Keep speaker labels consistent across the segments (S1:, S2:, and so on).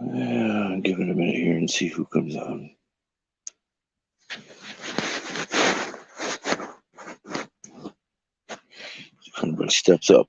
S1: Yeah, give it a minute here and see who comes on. Everybody steps up.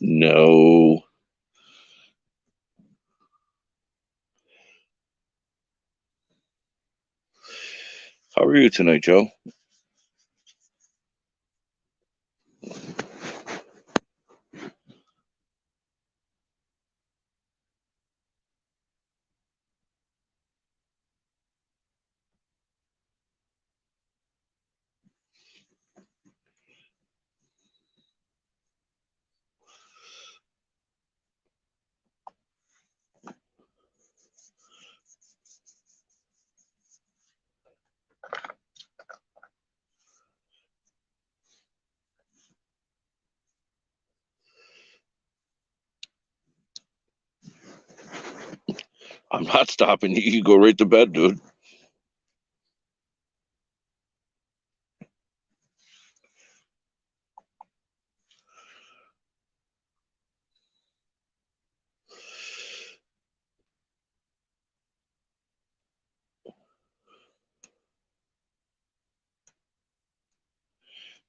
S1: No. How are you tonight, Joe? I'm not stopping you. You go right to bed, dude.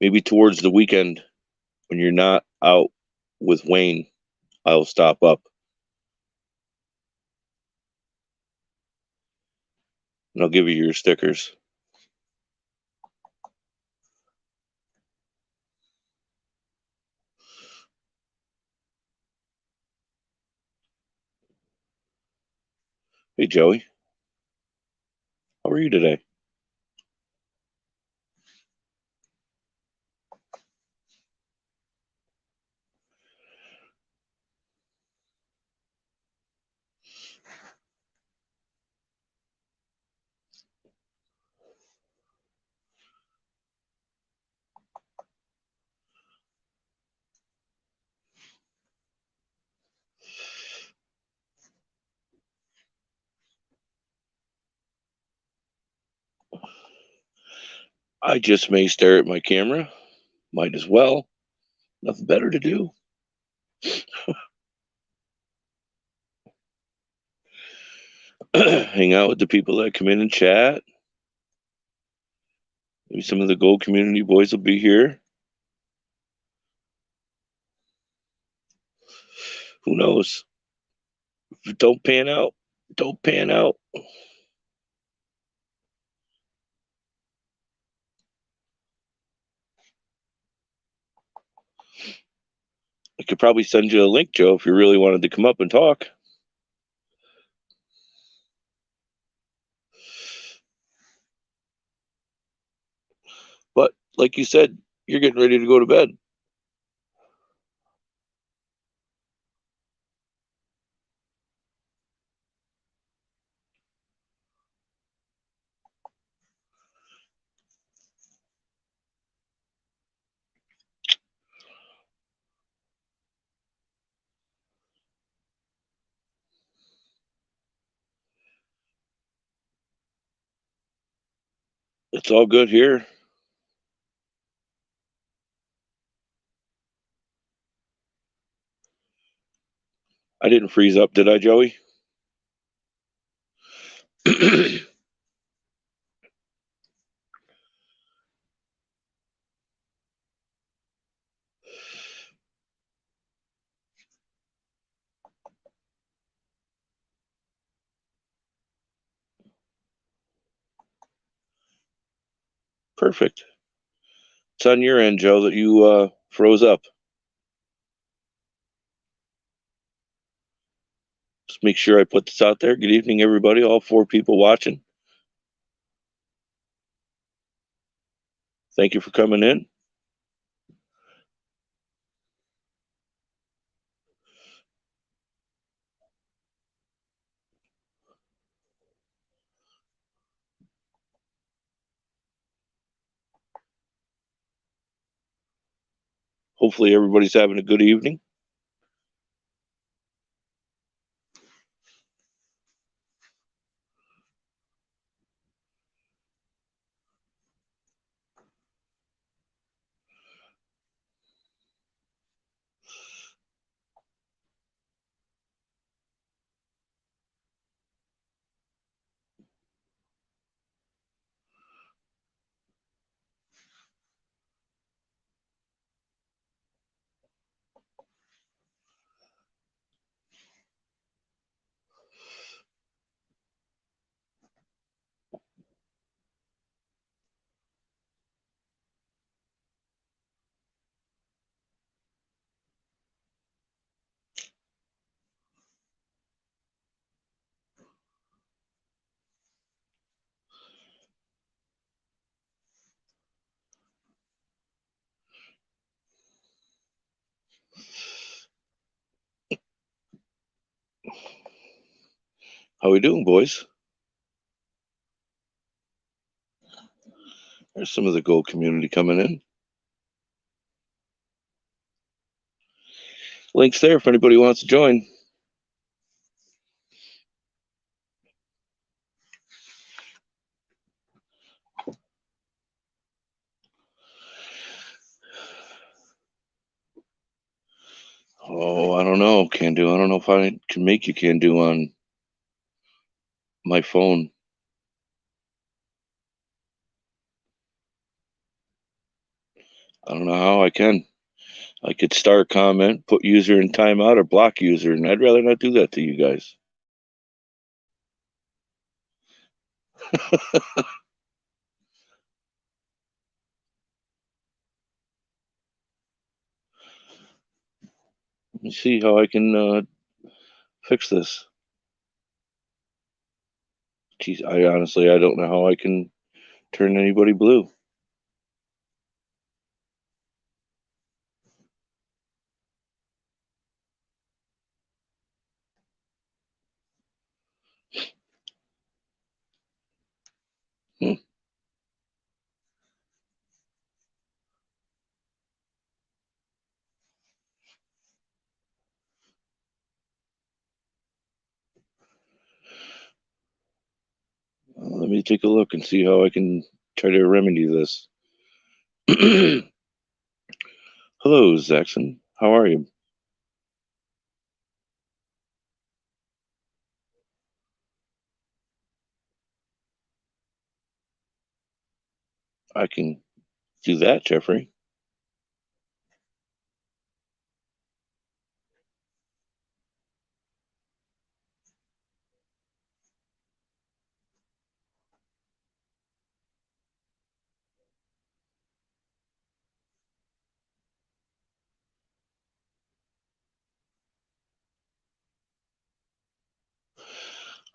S1: Maybe towards the weekend when you're not out with Wayne, I'll stop up and I'll give you your stickers. Hey, Joey. How are you today? I just may stare at my camera. Might as well. Nothing better to do. Hang out with the people that come in and chat. Maybe some of the Gold community boys will be here. Who knows? If it don't pan out, don't pan out. I could probably send you a link, Joe, if you really wanted to come up and talk. But like you said, you're getting ready to go to bed. It's all good here. I didn't freeze up, did I, Joey? Perfect. It's on your end, Joe, that you froze up. Just make sure I put this out there. Good evening, everybody. All 4 people watching. Thank you for coming in. Hopefully everybody's having a good evening. How we doing, boys? There's some of the gold community coming in. Links there if anybody wants to join. Oh, I don't know, can do. I don't know if I can make you can do on my phone. I don't know how I can. I could start comment, put user in timeout, or block user, and I'd rather not do that to you guys. Let me see how I can fix this. Geez, I honestly, I don't know how I can turn anybody blue. Hmm. Let me take a look and see how I can try to remedy this. Hello, Zaxxon. How are you? I can do that, Jeffrey.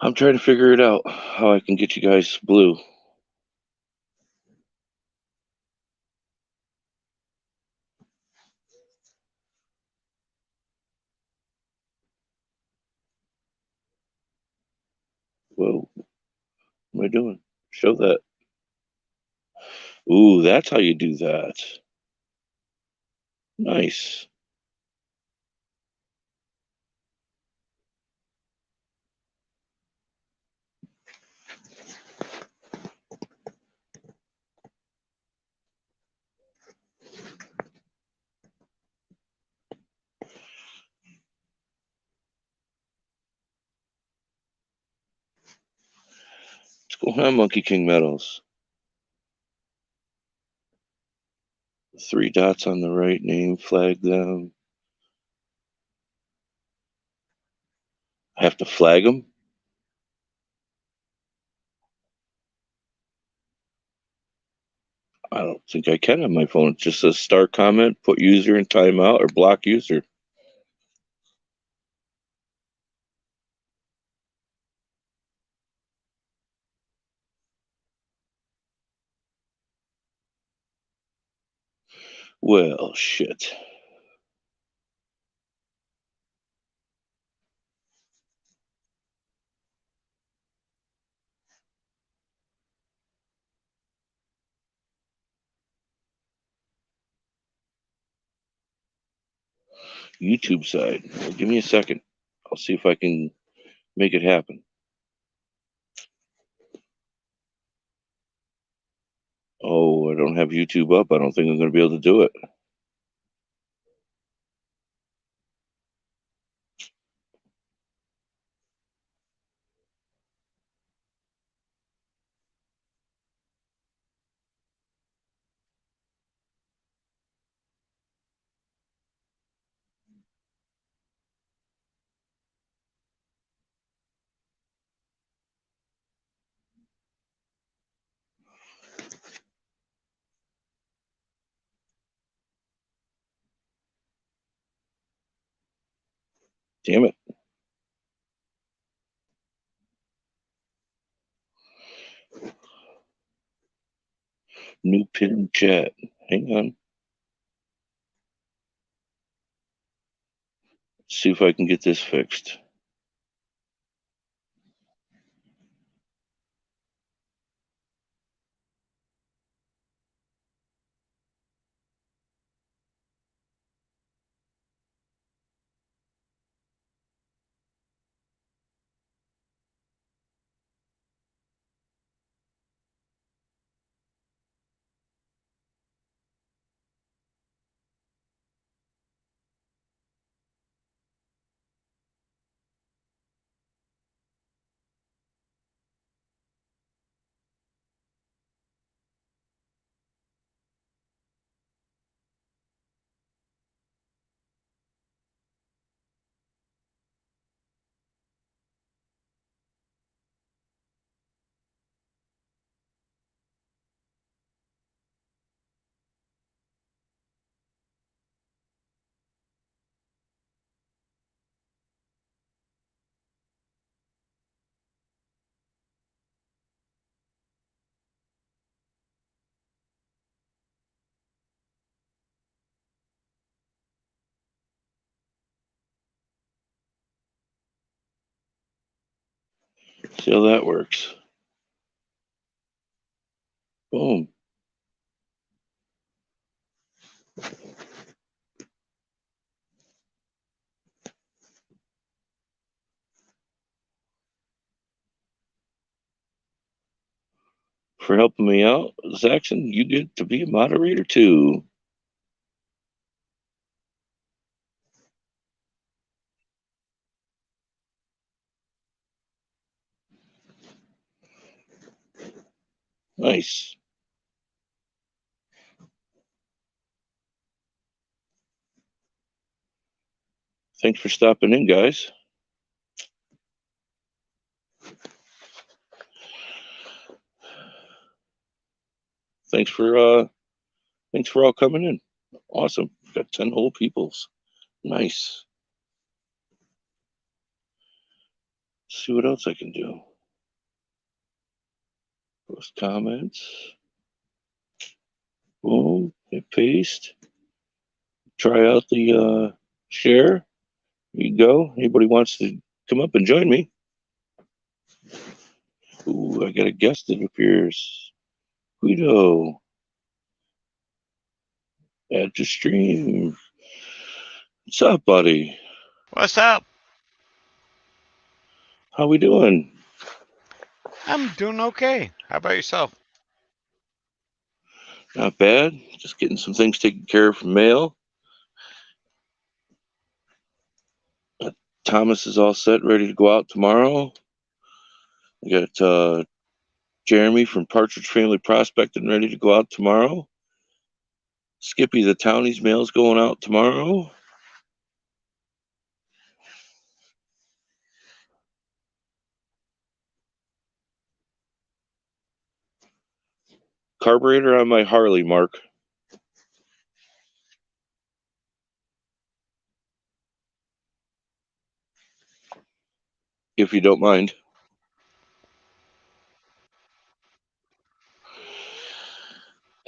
S1: I'm trying to figure it out how I can get you guys blue. Whoa, what am I doing? Show that. Ooh, that's how you do that. Nice. What's going on, Monkey King Meadows? 3 dots on the right, name, flag them. I have to flag them? I don't think I can on my phone. It just says start comment, put user in timeout, or block user. Well, shit. YouTube side. Well, give me a second. I'll see if I can make it happen. Oh, I don't have YouTube up. I don't think I'm going to be able to do it. Damn it. New pin chat. Hang on. See if I can get this fixed. See how that works. Boom. For helping me out, Zaxxon, you get to be a moderator too. Nice. Thanks for stopping in, guys. Thanks for thanks for all coming in. Awesome. Got 10 whole peoples. Nice. Let's see what else I can do. Post comments. Boom. Hit paste. Try out the share. Here you go. Anybody wants to come up and join me? Ooh, I got a guest that appears. Guido. Add to stream. What's up, buddy?
S2: What's up?
S1: How we doing?
S2: I'm doing okay. How about yourself?
S1: Not bad. Just getting some things taken care of from mail. Thomas is all set, ready to go out tomorrow. We got Jeremy from Partridge Family Prospecting ready to go out tomorrow. Skippy the Townies mail's going out tomorrow. Carburetor on my Harley, Mark. If you don't mind.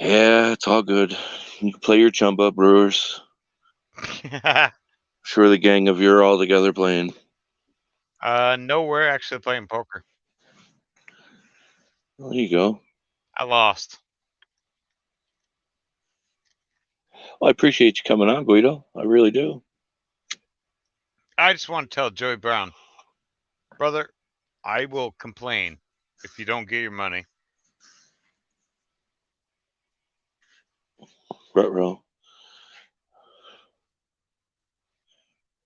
S1: Yeah, it's all good. You can play your chumba, Brewers. Sure, the gang of you are all together playing.
S2: No, we're actually playing poker.
S1: Well, there you go.
S2: I lost.
S1: Well, I appreciate you coming on, Guido. I really do.
S2: I just want to tell Joey Brown, brother, I will complain if you don't get your money.
S1: Ruh-roh.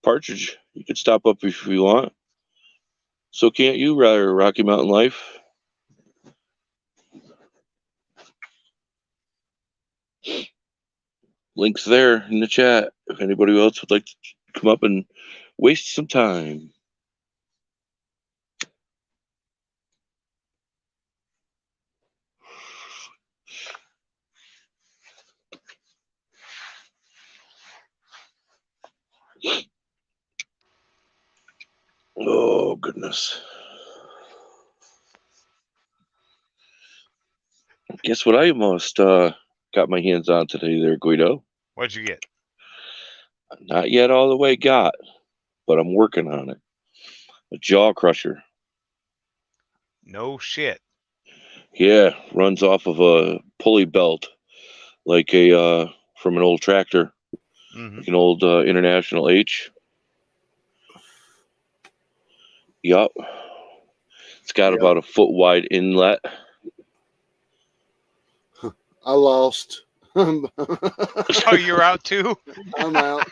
S1: Partridge, you could stop up if you want. So can't you, rather Rocky Mountain Life? Links there in the chat if anybody else would like to come up and waste some time. Oh, goodness. Guess what I almost got my hands on today there, Guido?
S2: What'd you get?
S1: Not yet all the way got, but I'm working on it. A jaw crusher.
S2: No shit.
S1: Yeah, runs off of a pulley belt, like a from an old tractor, like an old International H. Yup. It's got about a foot wide inlet.
S3: I lost.
S2: Oh, you're out too?
S3: I'm out.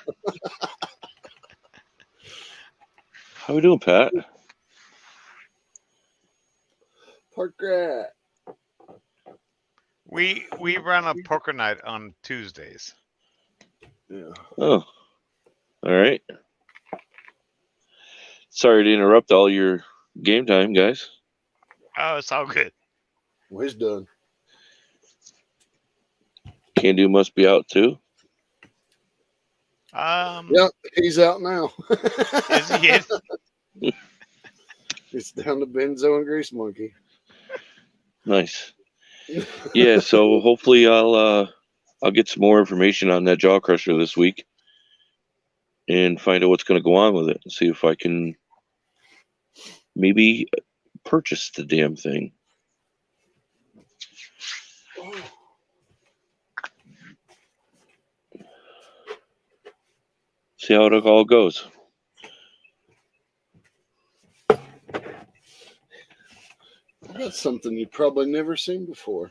S1: How we doing, Pat?
S3: Park rat.
S2: We run a poker night on Tuesdays.
S3: Yeah.
S1: Oh, all right. Sorry to interrupt all your game time, guys.
S2: Oh, it's all good.
S3: Well, he's done.
S1: Can Do must be out too.
S3: Yeah, he's out now.
S2: Is he?
S3: It's down to Benzo and Grease Monkey.
S1: Nice. Yeah, so hopefully I'll get some more information on that jaw crusher this week and find out what's going to go on with it and see if I can maybe purchase the damn thing. See how it all goes.
S3: I got something you've probably never seen before.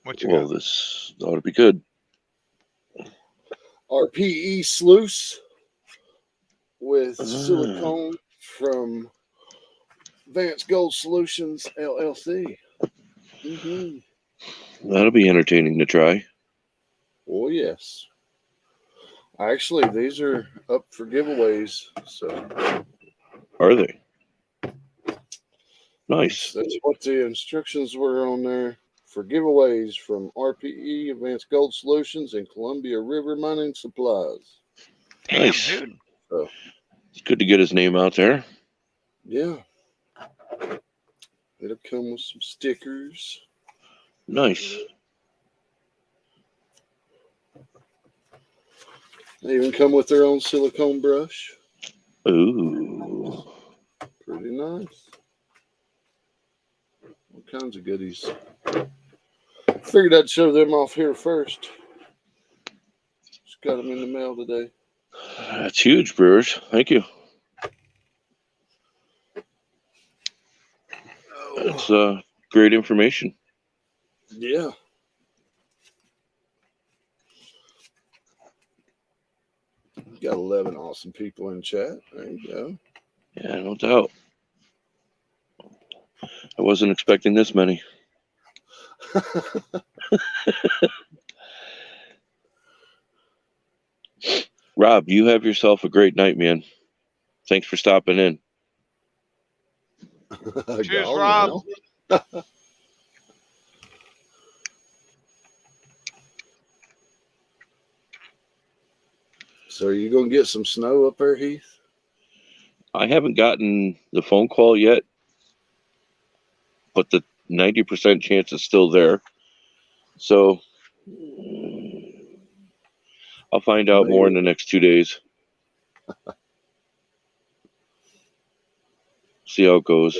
S2: What you
S1: Well,
S2: got?
S1: this ought to be good.
S3: RPE sluice with silicone from Advanced Gold Solutions LLC.
S1: That'll be entertaining to try.
S3: Oh, yes. Actually, these are up for giveaways. So,
S1: are they? Nice.
S3: That's what the instructions were on there for giveaways from RPE Advanced Gold Solutions and Columbia River Mining Supplies.
S2: Damn,
S1: Nice.
S2: dude.
S3: So,
S1: it's good to get his name out there.
S3: Yeah. It'll come with some stickers.
S1: Nice.
S3: They even come with their own silicone brush.
S1: Ooh.
S3: Pretty nice. All kinds of goodies. Figured I'd show them off here first. Just got them in the mail today.
S1: That's huge, Brewers. Thank you. That's great information.
S3: Yeah. Got 11 awesome people in chat. There you go.
S1: Yeah, no doubt. I wasn't expecting this many. Rob, you have yourself a great night, man. Thanks for stopping in.
S2: Cheers, Rob.
S3: So are you going to get some snow up there, Heath?
S1: I haven't gotten the phone call yet, but the 90% chance is still there. So I'll find out more in the next 2 days. See how it goes.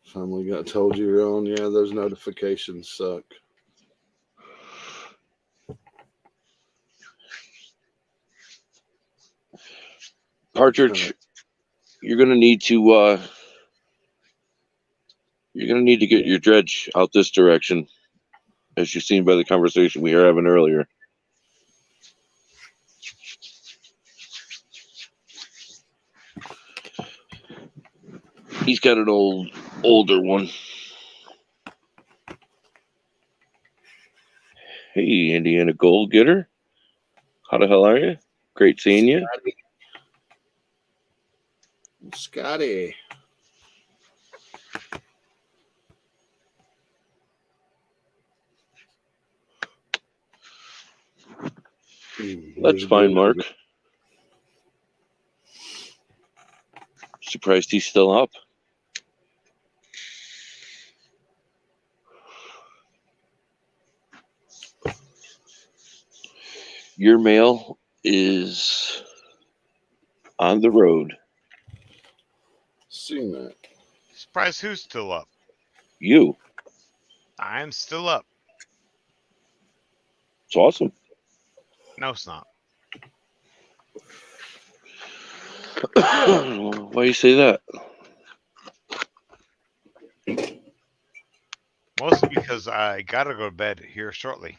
S3: Finally got told you're on. Yeah, those notifications suck.
S1: Partridge, you're gonna need to get your dredge out this direction, as you've seen by the conversation we were having earlier. He's got an older one. Hey, Indiana Gold Getter. How the hell are you? Great seeing you.
S3: Scotty.
S1: That's fine, Mark. Surprised he's still up. Your mail is on the road.
S3: Seen that.
S2: Surprise, who's still up?
S1: You.
S2: I'm still up.
S1: It's awesome.
S2: No, it's not.
S1: Why you say that?
S2: Mostly because I gotta go to bed here shortly.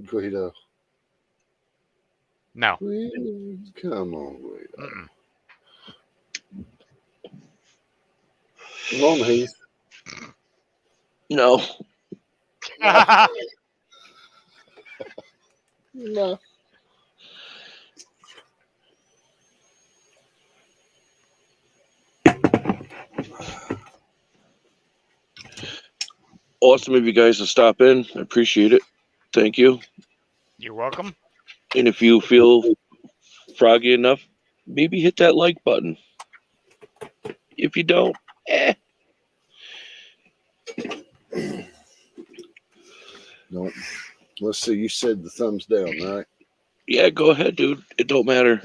S3: Guido.
S2: No.
S3: Come on, Guido.
S2: Mm-mm.
S3: Come on, Heath.
S1: No.
S3: No.
S1: Awesome of you guys to stop in. I appreciate it. Thank you.
S2: You're welcome.
S1: And if you feel froggy enough, maybe hit that like button. If you don't,
S3: No. Let's see. You said the thumbs down, right?
S1: Yeah, go ahead, dude. It don't matter.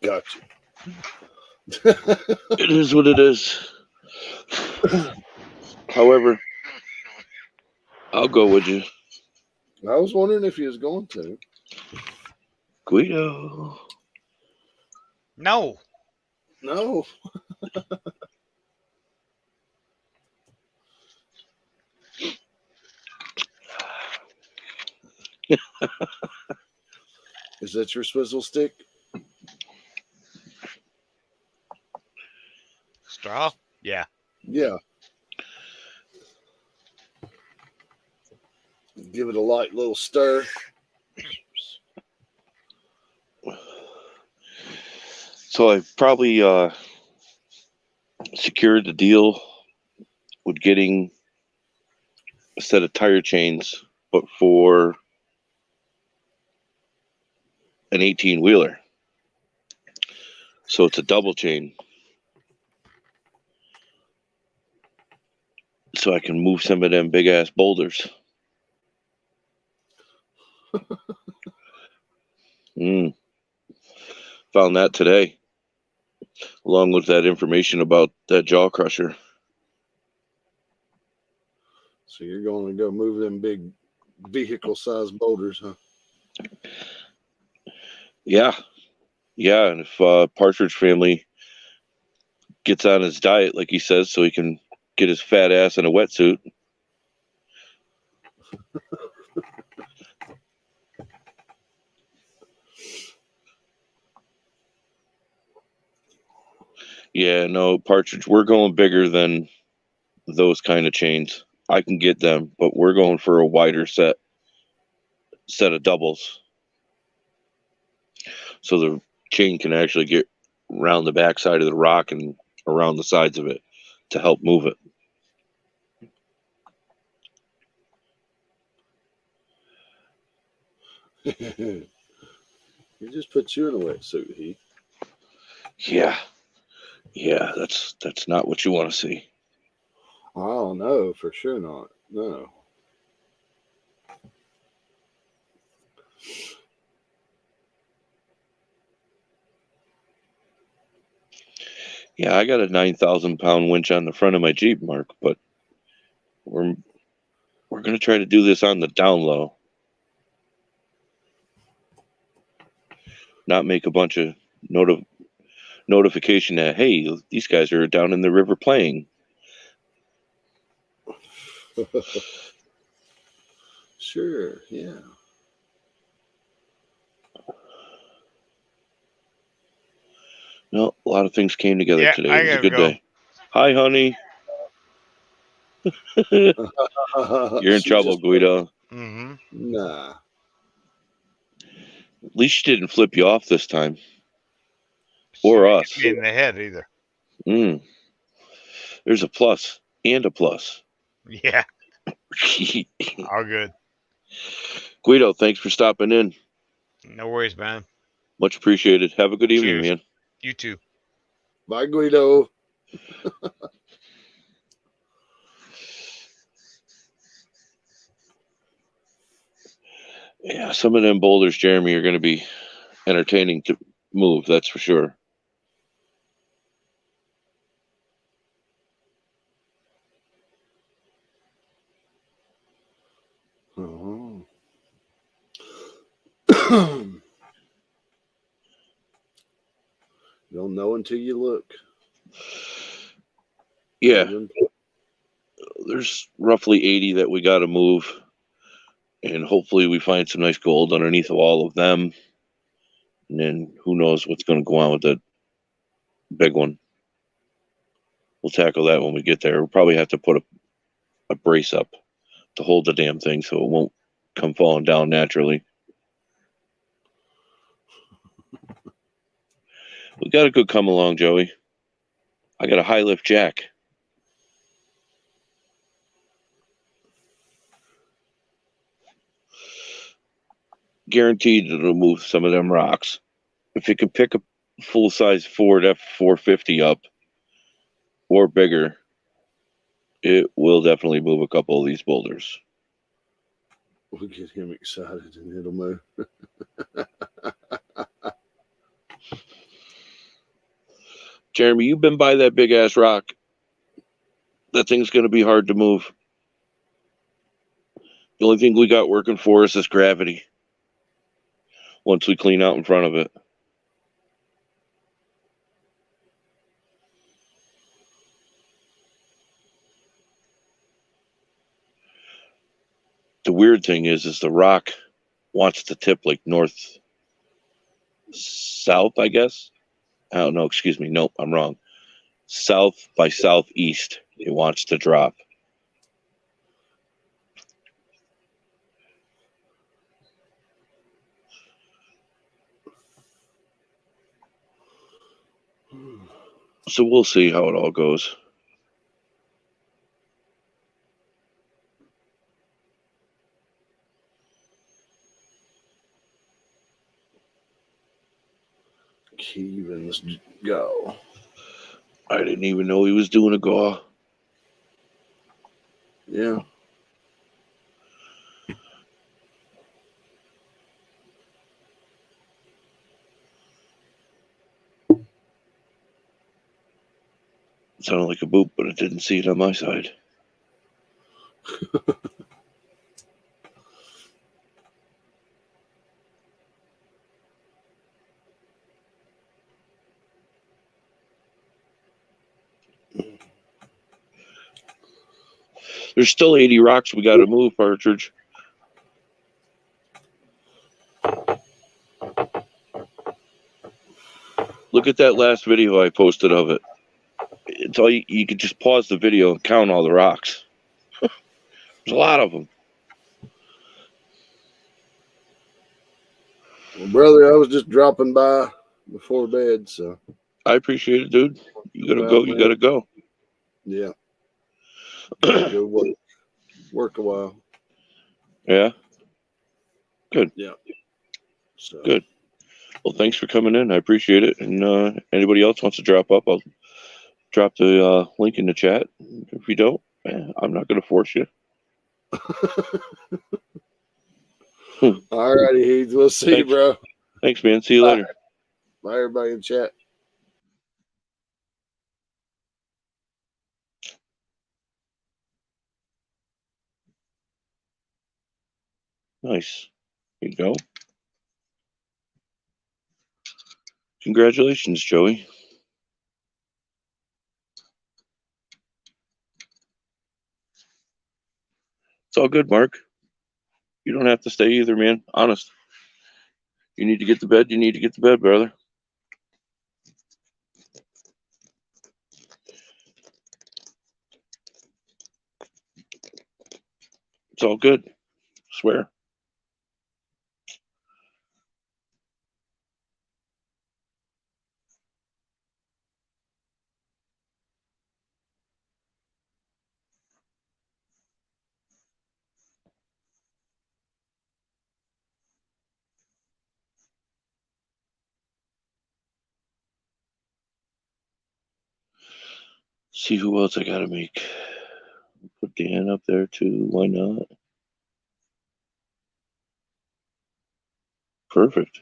S3: Gotcha.
S1: It is what it is. However, I'll go with you.
S3: I was wondering if he was going to.
S1: Guido.
S2: No.
S3: No. Is that your swizzle stick?
S2: Straw? Yeah.
S3: Yeah. Give it a light little stir.
S1: So I probably secured the deal with getting a set of tire chains, but for an 18-wheeler. So it's a double chain. So I can move some of them big ass boulders. Found that today, along with that information about that jaw crusher.
S3: So you're going to go move them big vehicle-sized boulders, huh?
S1: Yeah. And if Partridge Family gets on his diet, like he says, so he can get his fat ass in a wetsuit. Yeah, no, Partridge, we're going bigger than those kind of chains. I can get them, but we're going for a wider set of doubles. So the chain can actually get around the backside of the rock and around the sides of it to help move it.
S3: He just put you in a wetsuit, Heath.
S1: Yeah. Yeah, that's not what you want to see.
S3: Oh, no, for sure not. No.
S1: Yeah, I got a 9,000-pound winch on the front of my Jeep, Mark, but we're going to try to do this on the down low. Not make a bunch of notification that, hey, these guys are down in the river playing.
S3: Sure, yeah.
S1: No, a lot of things came together
S2: Yeah,
S1: today.
S2: I
S1: It was a
S2: gotta
S1: good
S2: go.
S1: day. Hi, honey. You're in
S3: She
S1: trouble,
S3: just-
S1: Guido.
S2: Mm-hmm.
S3: Nah.
S1: At least she didn't flip you off this time.
S2: She
S1: Or
S2: didn't
S1: us.
S2: hit me in the head either.
S1: There's a plus and a plus.
S2: Yeah, all good.
S1: Guido, thanks for stopping in.
S2: No worries, man.
S1: Much appreciated. Have a good evening,
S2: Cheers.
S1: man.
S2: You too.
S3: Bye, Guido.
S1: Yeah, some of them boulders, Jeremy, are going to be entertaining to move, that's for sure.
S3: Oh. You'll know until you look.
S1: Yeah,
S3: Even-
S1: there's roughly 80 that we got to move, and hopefully we find some nice gold underneath of all of them. And then who knows what's going to go on with that big one. We'll tackle that when we get there. We'll probably have to put a brace up to hold the damn thing so it won't come falling down naturally. We got a good come along, Joey. I got a high lift jack. Guaranteed it'll move some of them rocks. If it can pick a full size Ford F450 up or bigger, it will definitely move a couple of these boulders.
S3: We'll get him excited and it'll move.
S1: Jeremy, you've been by that big ass rock. That thing's going to be hard to move. The only thing we got working for us is gravity. Once we clean out in front of it. The weird thing is the rock wants to tip like north south, I guess. I don't know. Excuse me. Nope, I'm wrong. South by southeast, it wants to drop. So we'll see how it all goes.
S3: Keevan's go.
S1: I didn't even know he was doing a gaw.
S3: Yeah.
S1: It sounded like a boop, but it didn't see it on my side. There's still 80 rocks we got to move, Partridge. Look at that last video I posted of it. It's all you could just pause the video and count all the rocks. There's a lot of them.
S3: Well, brother, I was just dropping by before bed, so.
S1: I appreciate it, dude. You gotta
S3: Well,
S1: go. You
S3: man.
S1: gotta go.
S3: Yeah. Go work a while.
S1: Yeah.
S3: Yeah. So
S1: Good. Well, thanks for coming in. I appreciate it. And anybody else wants to drop up, I'll drop the link in the chat. If you don't, I'm not going to force you.
S3: all righty, Heath. We'll see you, bro.
S1: Thanks, man. See you later.
S3: Bye, everybody in chat.
S1: Nice. There you go. Congratulations, Joey. It's all good, Mark. You don't have to stay either, man. Honest. You need to get to bed. You need to get to bed, brother. It's all good. Swear. See who else I gotta make. Put Dan up there too. Why not? Perfect.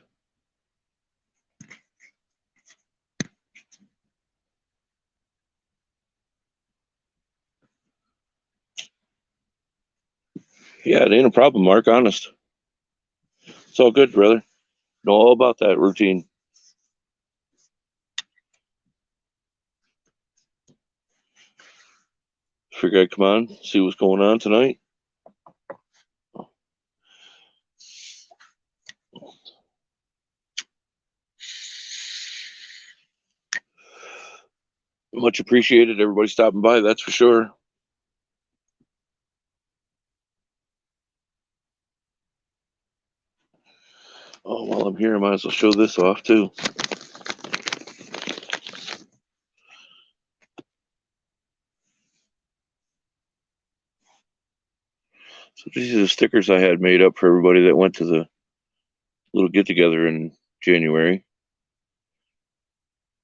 S1: Yeah, it ain't a problem, Mark. Honest. It's all good, brother. Know all about that routine. Figure I'd come on, see what's going on tonight. Much appreciated. Everybody stopping by, that's for sure. Oh, while I'm here, I might as well show this off too. So these are the stickers I had made up for everybody that went to the little get together in January. It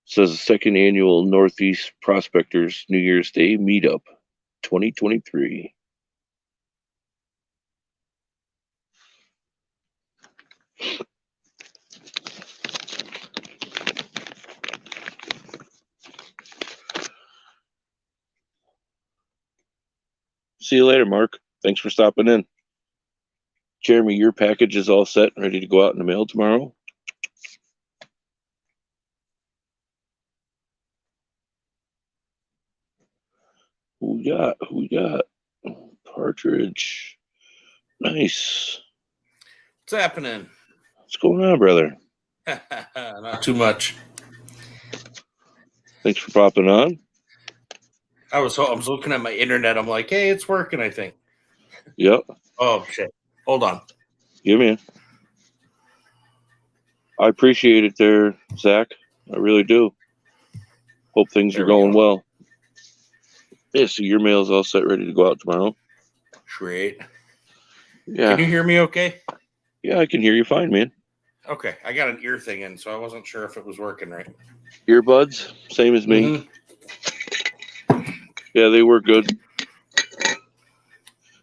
S1: says the second annual Northeast Prospectors New Year's Day Meetup 2023. See you later, Mark. Thanks for stopping in. Jeremy, your package is all set and ready to go out in the mail tomorrow. Who we got? Who we got? Partridge. Nice.
S4: What's happening?
S1: What's going on, brother?
S4: Not too much.
S1: Thanks for popping on.
S4: I was looking at my internet. I'm like, hey, it's working, I think.
S1: Yep.
S4: Oh, shit. Hold on.
S1: Yeah, man. I appreciate it there, Zach. I really do. Hope things
S4: There
S1: are
S4: we
S1: going
S4: go.
S1: well. Yeah, so your mail's all set, ready to go out tomorrow.
S4: Great.
S1: Yeah.
S4: Can you hear me okay?
S1: Yeah, I can hear you fine, man.
S4: Okay. I got an ear thing in, so I wasn't sure if it was working right.
S1: Earbuds, same as me.
S4: Mm-hmm.
S1: Yeah, they work good.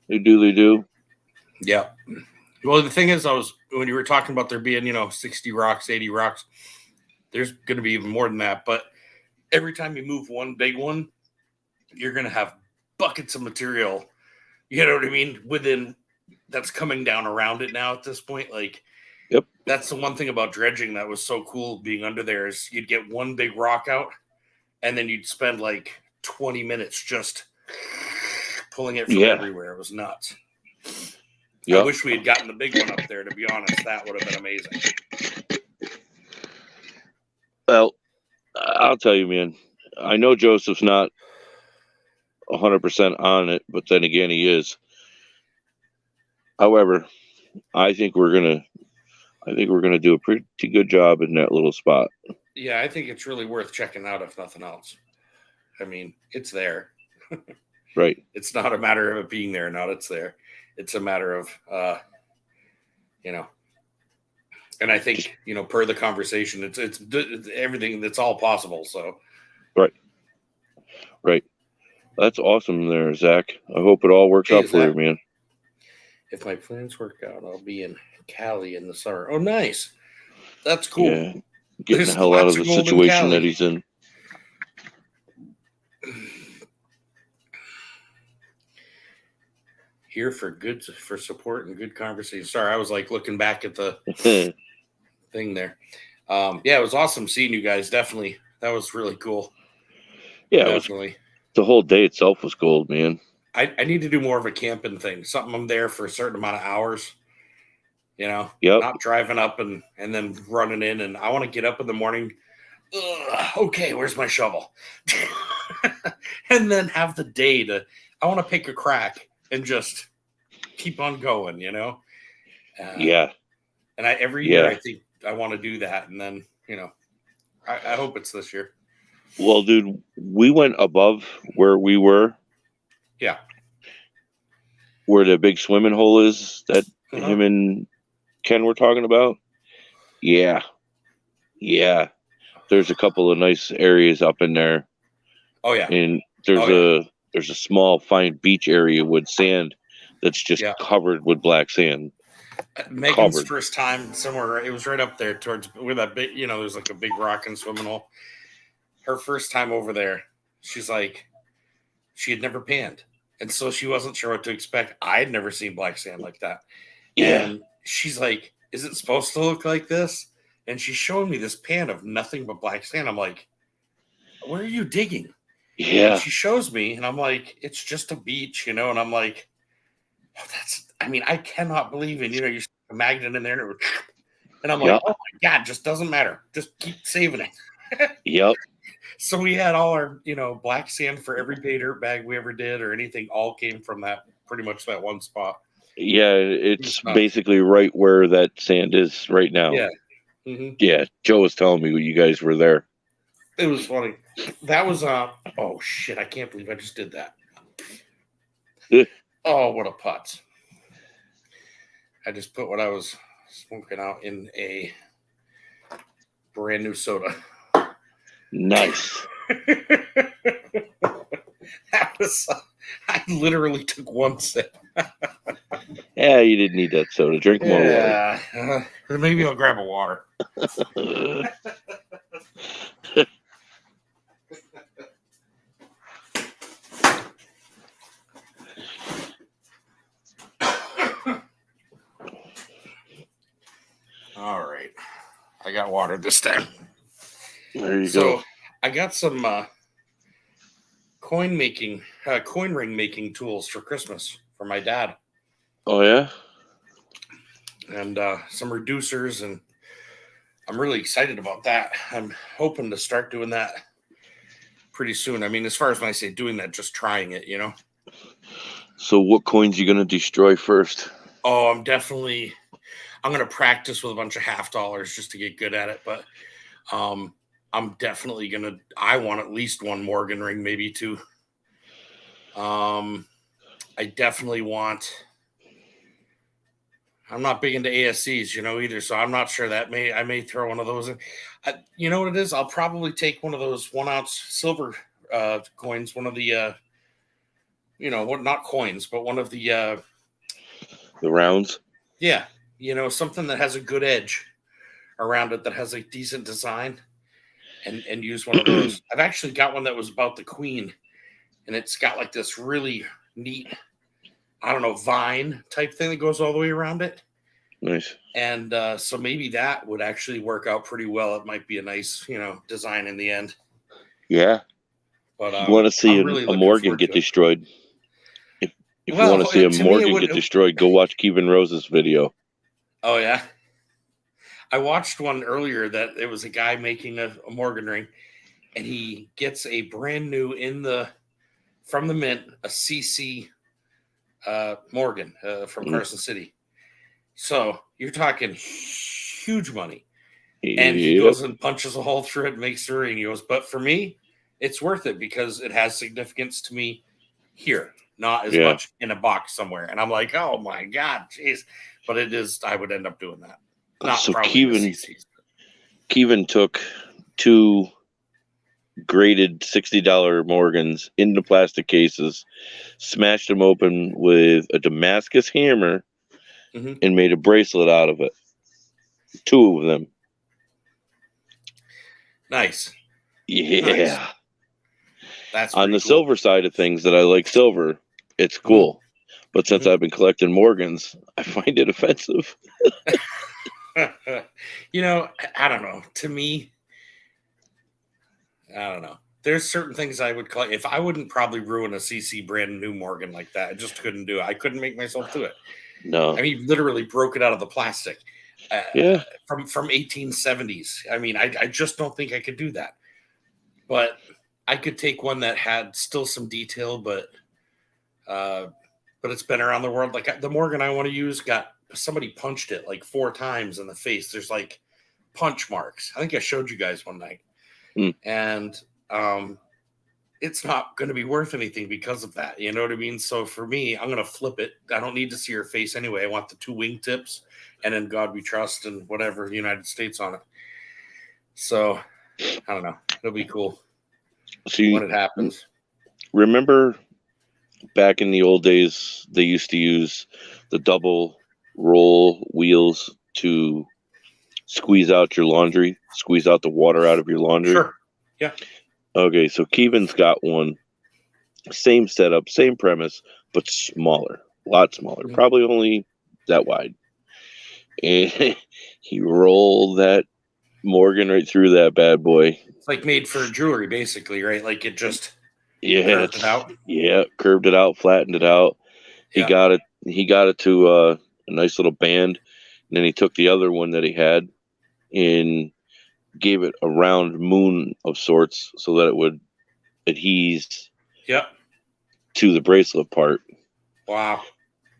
S1: They do.
S4: Yeah. Well, the thing is, when you were talking about there being, 60 rocks, 80 rocks, there's going to be even more than that. But every time you move one big one, you're going to have buckets of material. You know what I mean? That's coming down around it now at this point. Like,
S1: Yep.
S4: That's the one thing about dredging that was so cool being under there is you'd get one big rock out and then you'd spend like 20 minutes just pulling it from everywhere. It was nuts. Yep. I wish we had gotten the big one up there, to be honest. That would have been amazing.
S1: Well, I'll tell you, man. I know Joseph's not 100% on it, but then again, he is. However, I think we're gonna do a pretty good job in that little spot.
S4: Yeah, I think it's really worth checking out, if nothing else. I mean, it's there.
S1: Right.
S4: It's not a matter of it being there or not. It's there. It's a matter of, And I think, per the conversation, it's everything that's all possible. So,
S1: Right. That's awesome there, Zach. I hope it all works out for
S4: Zach,
S1: you, man.
S4: if my plans work out, I'll be in Cali in the summer. Oh, nice. That's cool.
S1: Yeah. Getting
S4: There's
S1: the hell out
S4: lots
S1: of the
S4: gold in
S1: situation
S4: Cali.
S1: that he's in.
S4: Here for support and good conversation. Sorry, I was like looking back at the thing there. Yeah, it was awesome seeing you guys. Definitely. That was really cool.
S1: Yeah,
S4: definitely.
S1: The whole day itself was gold, man.
S4: I need to do more of a camping thing. Something I'm there for a certain amount of hours.
S1: Yep.
S4: Not driving up and then running in. And I want to get up in the morning. Okay, where's my shovel? And then have the day I want to pick a crack and just keep on going,
S1: Yeah.
S4: And every year I think I want to do that. And then, I hope it's this year.
S1: Well, dude, we went above where we were.
S4: Yeah.
S1: Where the big swimming hole is that him and Ken were talking about. Yeah. Yeah. There's a couple of nice areas up in there.
S4: Oh yeah.
S1: And there's a small fine beach area with sand that's just covered with black sand.
S4: Megan's first time somewhere, it was right up there towards where that big, there's like a big rock and swimming hole. Her first time over there, she's like, she had never panned. And so she wasn't sure what to expect. I had never seen black sand like that.
S1: Yeah.
S4: And she's like, is it supposed to look like this? And she's showing me this pan of nothing but black sand. I'm like, where are you digging?
S1: Yeah.
S4: And she shows me, and I'm like, it's just a beach, and I'm like, I cannot believe it. You stick a magnet in there, and I'm like, oh my God, just doesn't matter. Just keep saving it.
S1: Yep.
S4: So we had all our, black sand for every pay dirt bag we ever did or anything, all came from pretty much that one spot.
S1: Yeah, it's basically right where that sand is right now.
S4: Yeah. Mm-hmm.
S1: Yeah, Joe was telling me you guys were there.
S4: It was funny. That was oh shit, I can't believe I just did that. Oh, what a putz. I just put what I was smoking out in a brand new soda.
S1: Nice.
S4: I literally took one sip.
S1: Yeah, you didn't need that soda. Drink more
S4: water. Maybe I'll grab a water. All right. I got water this time.
S1: There you go.
S4: I got some coin ring making tools for Christmas for my dad.
S1: Oh, yeah?
S4: And some reducers, and I'm really excited about that. I'm hoping to start doing that pretty soon. I mean, as far as when I say doing that, just trying it,
S1: So what coins are you going to destroy first?
S4: Oh, I'm going to practice with a bunch of $50 just to get good at it. But I'm definitely I want at least one Morgan ring, maybe two. I definitely want, I'm not big into ASCs, either. So I'm not sure I may throw one of those in. You know what it is? I'll probably take one of those 1 ounce silver coins, one of the, not coins, but one of the
S1: rounds.
S4: Yeah. Something that has a good edge around it, that has a decent design, and use one of those. I've actually got one that was about the Queen, and it's got like this really neat, vine type thing that goes all the way around it.
S1: Nice.
S4: And so maybe that would actually work out pretty well. It might be a nice, design in the end.
S1: Yeah.
S4: But
S1: you want to see a Morgan get destroyed. If you want to see a Morgan get destroyed, go watch Kevin Rose's video.
S4: Oh, yeah. I watched one earlier that it was a guy making a Morgan ring, and he gets a brand new from the mint, a CC Morgan from Carson City. So you're talking huge money. And he goes and punches a hole through it and makes the ring. He goes, but for me, it's worth it because it has significance to me here, not as much in a box somewhere. And I'm like, oh my God, jeez. But it is, I would end up doing that. Not
S1: So
S4: probably the CCs.
S1: Kevin took 2 graded $60 Morgans into plastic cases, smashed them open with a Damascus hammer, and made a bracelet out of it. 2 of them.
S4: Nice.
S1: Yeah.
S4: Nice. That's
S1: on the
S4: cool.
S1: silver side of things, that I like silver, it's cool. But since I've been collecting Morgans, I find it offensive.
S4: You know, I don't know. To me, I don't know. There's certain things I would collect. If I wouldn't probably ruin a CC brand new Morgan like that, I just couldn't do it. I couldn't make myself do it.
S1: No.
S4: I mean, literally broke it out of the plastic.
S1: Yeah.
S4: From 1870s. I mean, I just don't think I could do that. But I could take one that had still some detail, but it's been around the world. Like the Morgan I want to use got somebody punched it like 4 times in the face. There's like punch marks. I think I showed you guys one night. And it's not going to be worth anything because of that. You know what I mean? So for me, I'm going to flip it. I don't need to see her face anyway. I want the 2 wingtips and then God We Trust and whatever United States on it. So I don't know. It'll be cool when it happens.
S1: Remember back in the old days, they used to use the double roll wheels to squeeze out your laundry, squeeze out the water out of your laundry?
S4: Sure. Yeah.
S1: Okay, so Kevin's got one. Same setup, same premise, but smaller. A lot smaller. Probably only that wide. And he rolled that Morgan right through that bad boy.
S4: It's like made for jewelry, basically, right? Like it just
S1: curved
S4: it out.
S1: Yeah, curved it out, flattened it out. He got it to a nice little band, and then he took the other one that he had and gave it a round moon of sorts so that it would adhere to the bracelet part.
S4: Wow.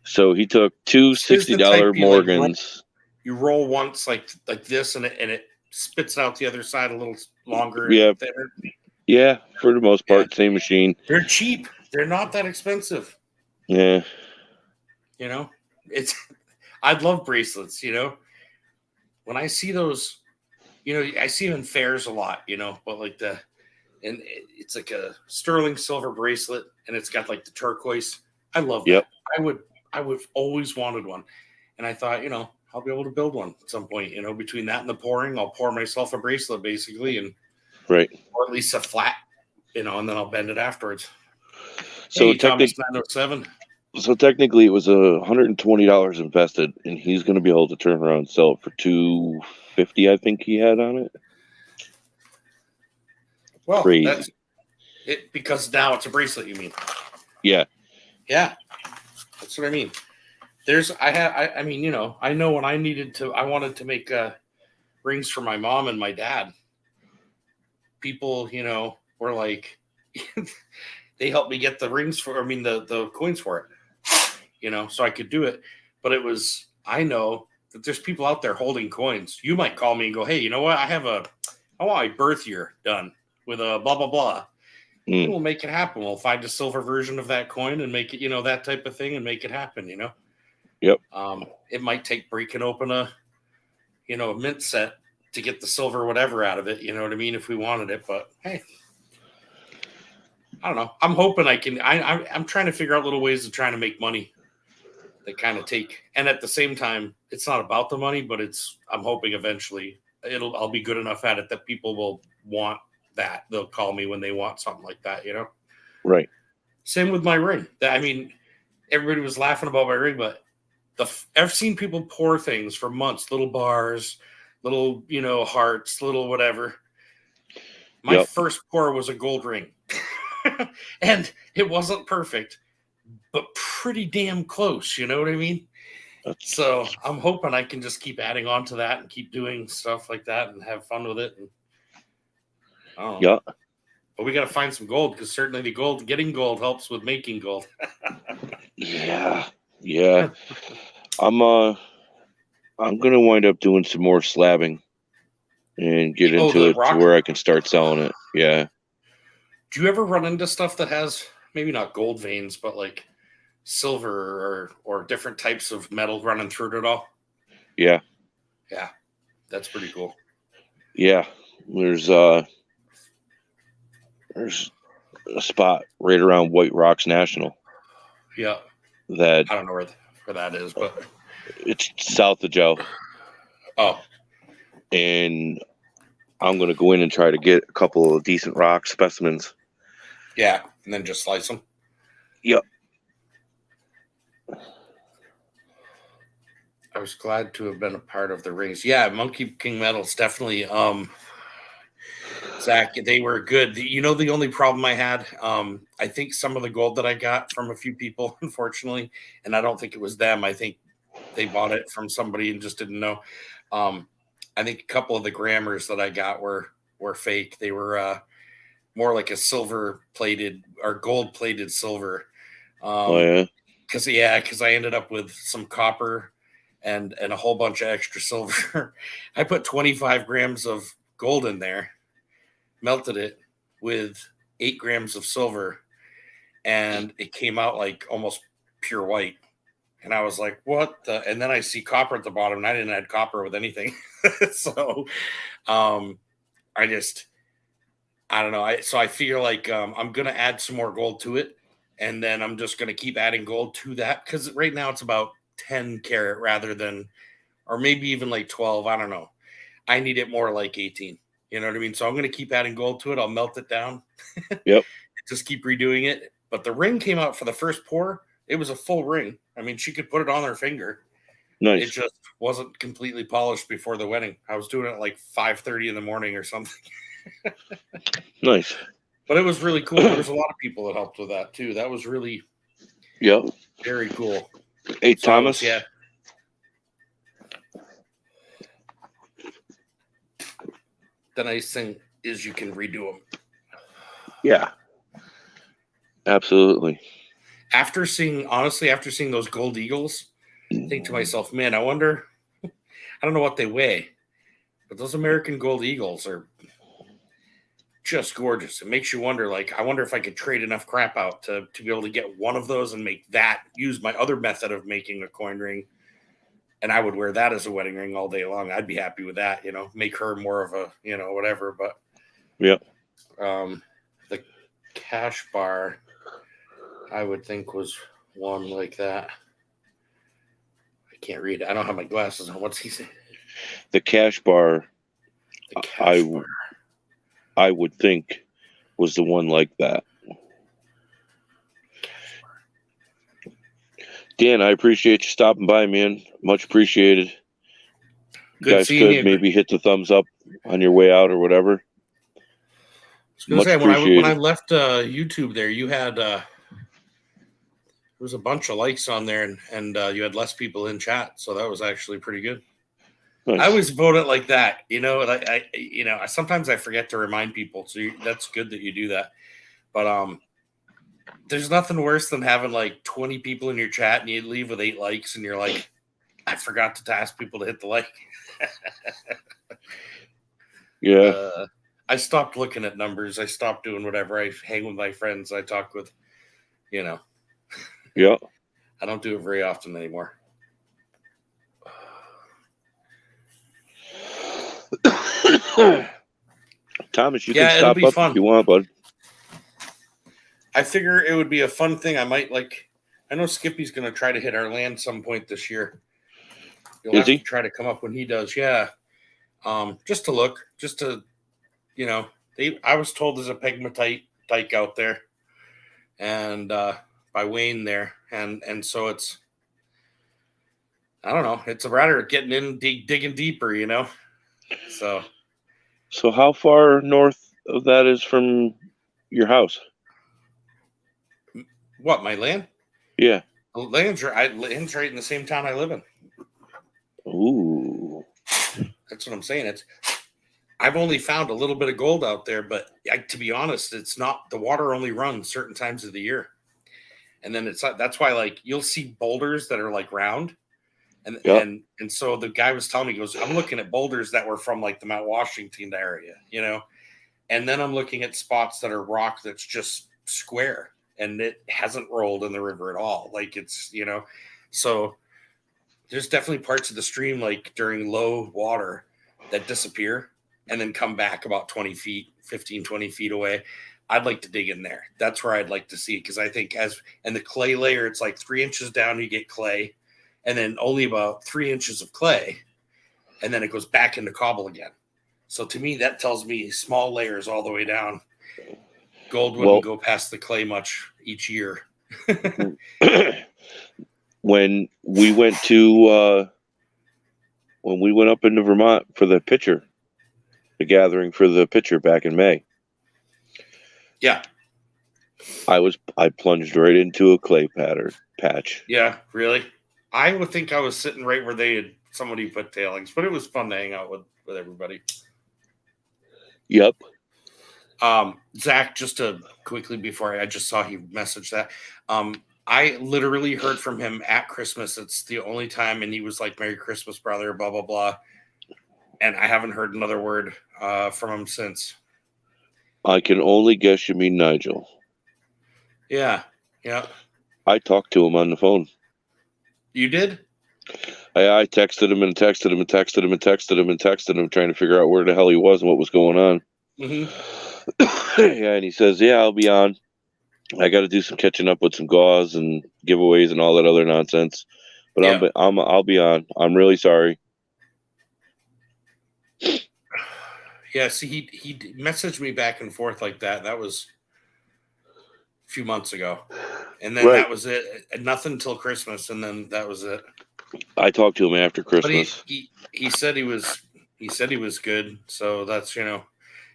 S1: So he took 2 $60 Morgans.
S4: You roll once like this, and it spits out the other side a little longer.
S1: Yeah.
S4: Thinner.
S1: Yeah, for the most part, same machine.
S4: They're cheap. They're not that expensive.
S1: Yeah.
S4: You know, I love bracelets, you know. When I see those, you know, I see them in fairs a lot, you know, but like and it's like a sterling silver bracelet and it's got like the turquoise. I love that. I would always wanted one. And I thought, you know, I'll be able to build one at some point, you know, between that and the pouring, I'll pour myself a bracelet basically, and or at least a flat, you know, and then I'll bend it afterwards.
S1: So
S4: So
S1: technically, it was $120 invested, and he's going to be able to turn around and sell it for $250. I think he had on it.
S4: Well,
S1: crazy.
S4: That's it because now it's a bracelet. You mean?
S1: Yeah.
S4: Yeah, that's what I mean. I mean, you know, I know when I wanted to make rings for my mom and my dad. People, you know, were like, they helped me get the rings the coins for it, you know, so I could do it. But I know that there's people out there holding coins. You might call me and go, hey, you know what? I want my birth year done with a blah, blah, blah. We'll make it happen. We'll find a silver version of that coin and make it, you know, that type of thing and make it happen, you know?
S1: Yep.
S4: It might take breaking open a mint set to get the silver whatever out of it, you know what I mean, if we wanted it. But hey, I don't know. I'm hoping I can. I'm trying to figure out little ways of trying to make money that kind of take. And at the same time, it's not about the money, but I'm hoping eventually I'll be good enough at it that people will want that. They'll call me when they want something like that, you know?
S1: Right.
S4: Same with my ring. I mean, everybody was laughing about my ring, but I've seen people pour things for months, little bars, little, you know, hearts, little whatever. My first pour was a gold ring. And it wasn't perfect, but pretty damn close. You know what I mean? So I'm hoping I can just keep adding on to that and keep doing stuff like that and have fun with it. And I don't know. Yeah. But we got to find some gold because certainly getting gold helps with making gold.
S1: Yeah. I'm going to wind up doing some more slabbing and get into it to where I can start selling it. Yeah.
S4: Do you ever run into stuff that has maybe not gold veins, but like silver or different types of metal running through it at all?
S1: Yeah.
S4: Yeah, that's pretty cool.
S1: Yeah, there's a spot right around White Rocks National
S4: Yeah,
S1: that
S4: I don't know where that is, but
S1: it's south of Joe,
S4: oh,
S1: and I'm gonna go in and try to get a couple of decent rock specimens.
S4: yeah, and then just slice them.
S1: Yep.
S4: I was glad to have been a part of the rings. Yeah, Monkey King medals definitely. Zach, they were good. You know, the only problem I had, I think some of the gold that I got from a few people, unfortunately, and I don't think it was them. I think they bought it from somebody and just didn't know. I think a couple of the grammars that I got were fake. They were more like a silver plated or gold plated silver.
S1: Oh yeah.
S4: Because I ended up with some copper and a whole bunch of extra silver. I put 25 grams of gold in there, melted it with 8 grams of silver, and it came out like almost pure white. And I was like, what the? And then I see copper at the bottom, and I didn't add copper with anything. So I don't know. So I feel like I'm going to add some more gold to it. And then I'm just going to keep adding gold to that because right now it's about 10 karat rather than, or maybe even like 12. I don't know. I need it more like 18. You know what I mean? So I'm going to keep adding gold to it. I'll melt it down.
S1: Yep.
S4: Just keep redoing it. But the ring came out for the first pour. It was a full ring. I mean, she could put it on her finger.
S1: Nice.
S4: It just wasn't completely polished before the wedding. I was doing it at like 5:30 in the morning or something.
S1: Nice.
S4: But it was really cool. There was a lot of people that helped with that too. That was really
S1: Yep.
S4: very cool.
S1: Hey,
S4: So
S1: Thomas.
S4: yeah. The nice thing is you can redo them.
S1: Yeah. Absolutely.
S4: After seeing those gold eagles, I think to myself, man, I wonder, I don't know what they weigh, but those American gold eagles are just gorgeous. It makes you wonder, like, I wonder if I could trade enough crap out to be able to get one of those and use my other method of making a coin ring. And I would wear that as a wedding ring all day long. I'd be happy with that, make her more of a, whatever. But
S1: yeah,
S4: the cash bar, I would think was one like that. I can't read it. I don't have my glasses on. What's he saying?
S1: The cash bar.
S4: The cash bar.
S1: I would think was the one like that. Dan, I appreciate you stopping by, man. Much appreciated. You
S4: Good
S1: guys
S4: seeing
S1: could
S4: you.
S1: maybe hit the thumbs up on your way out or whatever.
S4: I was going to say, when I left YouTube there, you had there was a bunch of likes on there, and you had less people in chat, so that was actually pretty good.
S1: Nice.
S4: I always vote it like that, I sometimes I forget to remind people, so that's good that you do that. But there's nothing worse than having like 20 people in your chat and you leave with 8 likes, and you're like, I forgot to ask people to hit the like.
S1: Yeah.
S4: I stopped looking at numbers. I stopped doing whatever. I hang with my friends. I talk with,
S1: Yeah.
S4: I don't do it very often anymore.
S1: Thomas, you can stop up
S4: fun
S1: if you want, bud.
S4: I figure it would be a fun thing. I know Skippy's going to try to hit our land some point this year. You'll have to try to come up when he does. Yeah. Just to look, I was told there's a pegmatite dike out there and by Wayne there. And so it's, I don't know. It's a matter of getting in, digging deeper,
S1: So how far north of that is from your house?
S4: What, my land?
S1: Yeah.
S4: Land's right in the same town I live in.
S1: Ooh.
S4: That's what I'm saying. I've only found a little bit of gold out there, but to be honest, it's not, the water only runs certain times of the year. And then that's why, like, you'll see boulders that are like round. And so the guy was telling me, he goes, I'm looking at boulders that were from like the Mount Washington area, and then I'm looking at spots that are rock that's just square and it hasn't rolled in the river at all. Like it's, so there's definitely parts of the stream like during low water that disappear and then come back about 20 feet, 15, 20 feet away. I'd like to dig in there. That's where I'd like to see it, because I think and the clay layer, it's like 3 inches down, you get clay, and then only about 3 inches of clay, and then it goes back into cobble again. So to me, that tells me small layers all the way down. Gold wouldn't go past the clay much each year.
S1: When we went up into Vermont for the gathering for the pitcher back in May.
S4: Yeah.
S1: I plunged right into a clay patch.
S4: Yeah, really? I would think I was sitting right where somebody put tailings, but it was fun to hang out with everybody.
S1: Yep.
S4: Zach, just to quickly before I just saw he messaged that. I literally heard from him at Christmas. It's the only time, and he was like, "Merry Christmas, brother," blah blah blah. And I haven't heard another word from him since.
S1: I can only guess you mean Nigel.
S4: Yeah.
S1: I talked to him on the phone.
S4: You did?
S1: I texted him and texted him and texted him and texted him and texted him, trying to figure out where the hell he was and what was going on.
S4: Mm-hmm.
S1: Yeah, and he says, "Yeah, I'll be on. I got to do some catching up with some gauze and giveaways and all that other nonsense. But
S4: Yeah.
S1: I'll be on. I'm really sorry."
S4: Yeah, see, he messaged me back and forth like that. That was a few months ago, and then that was it. Nothing till Christmas, and then that was it.
S1: I talked to him after Christmas.
S4: But he said he was good. So that's,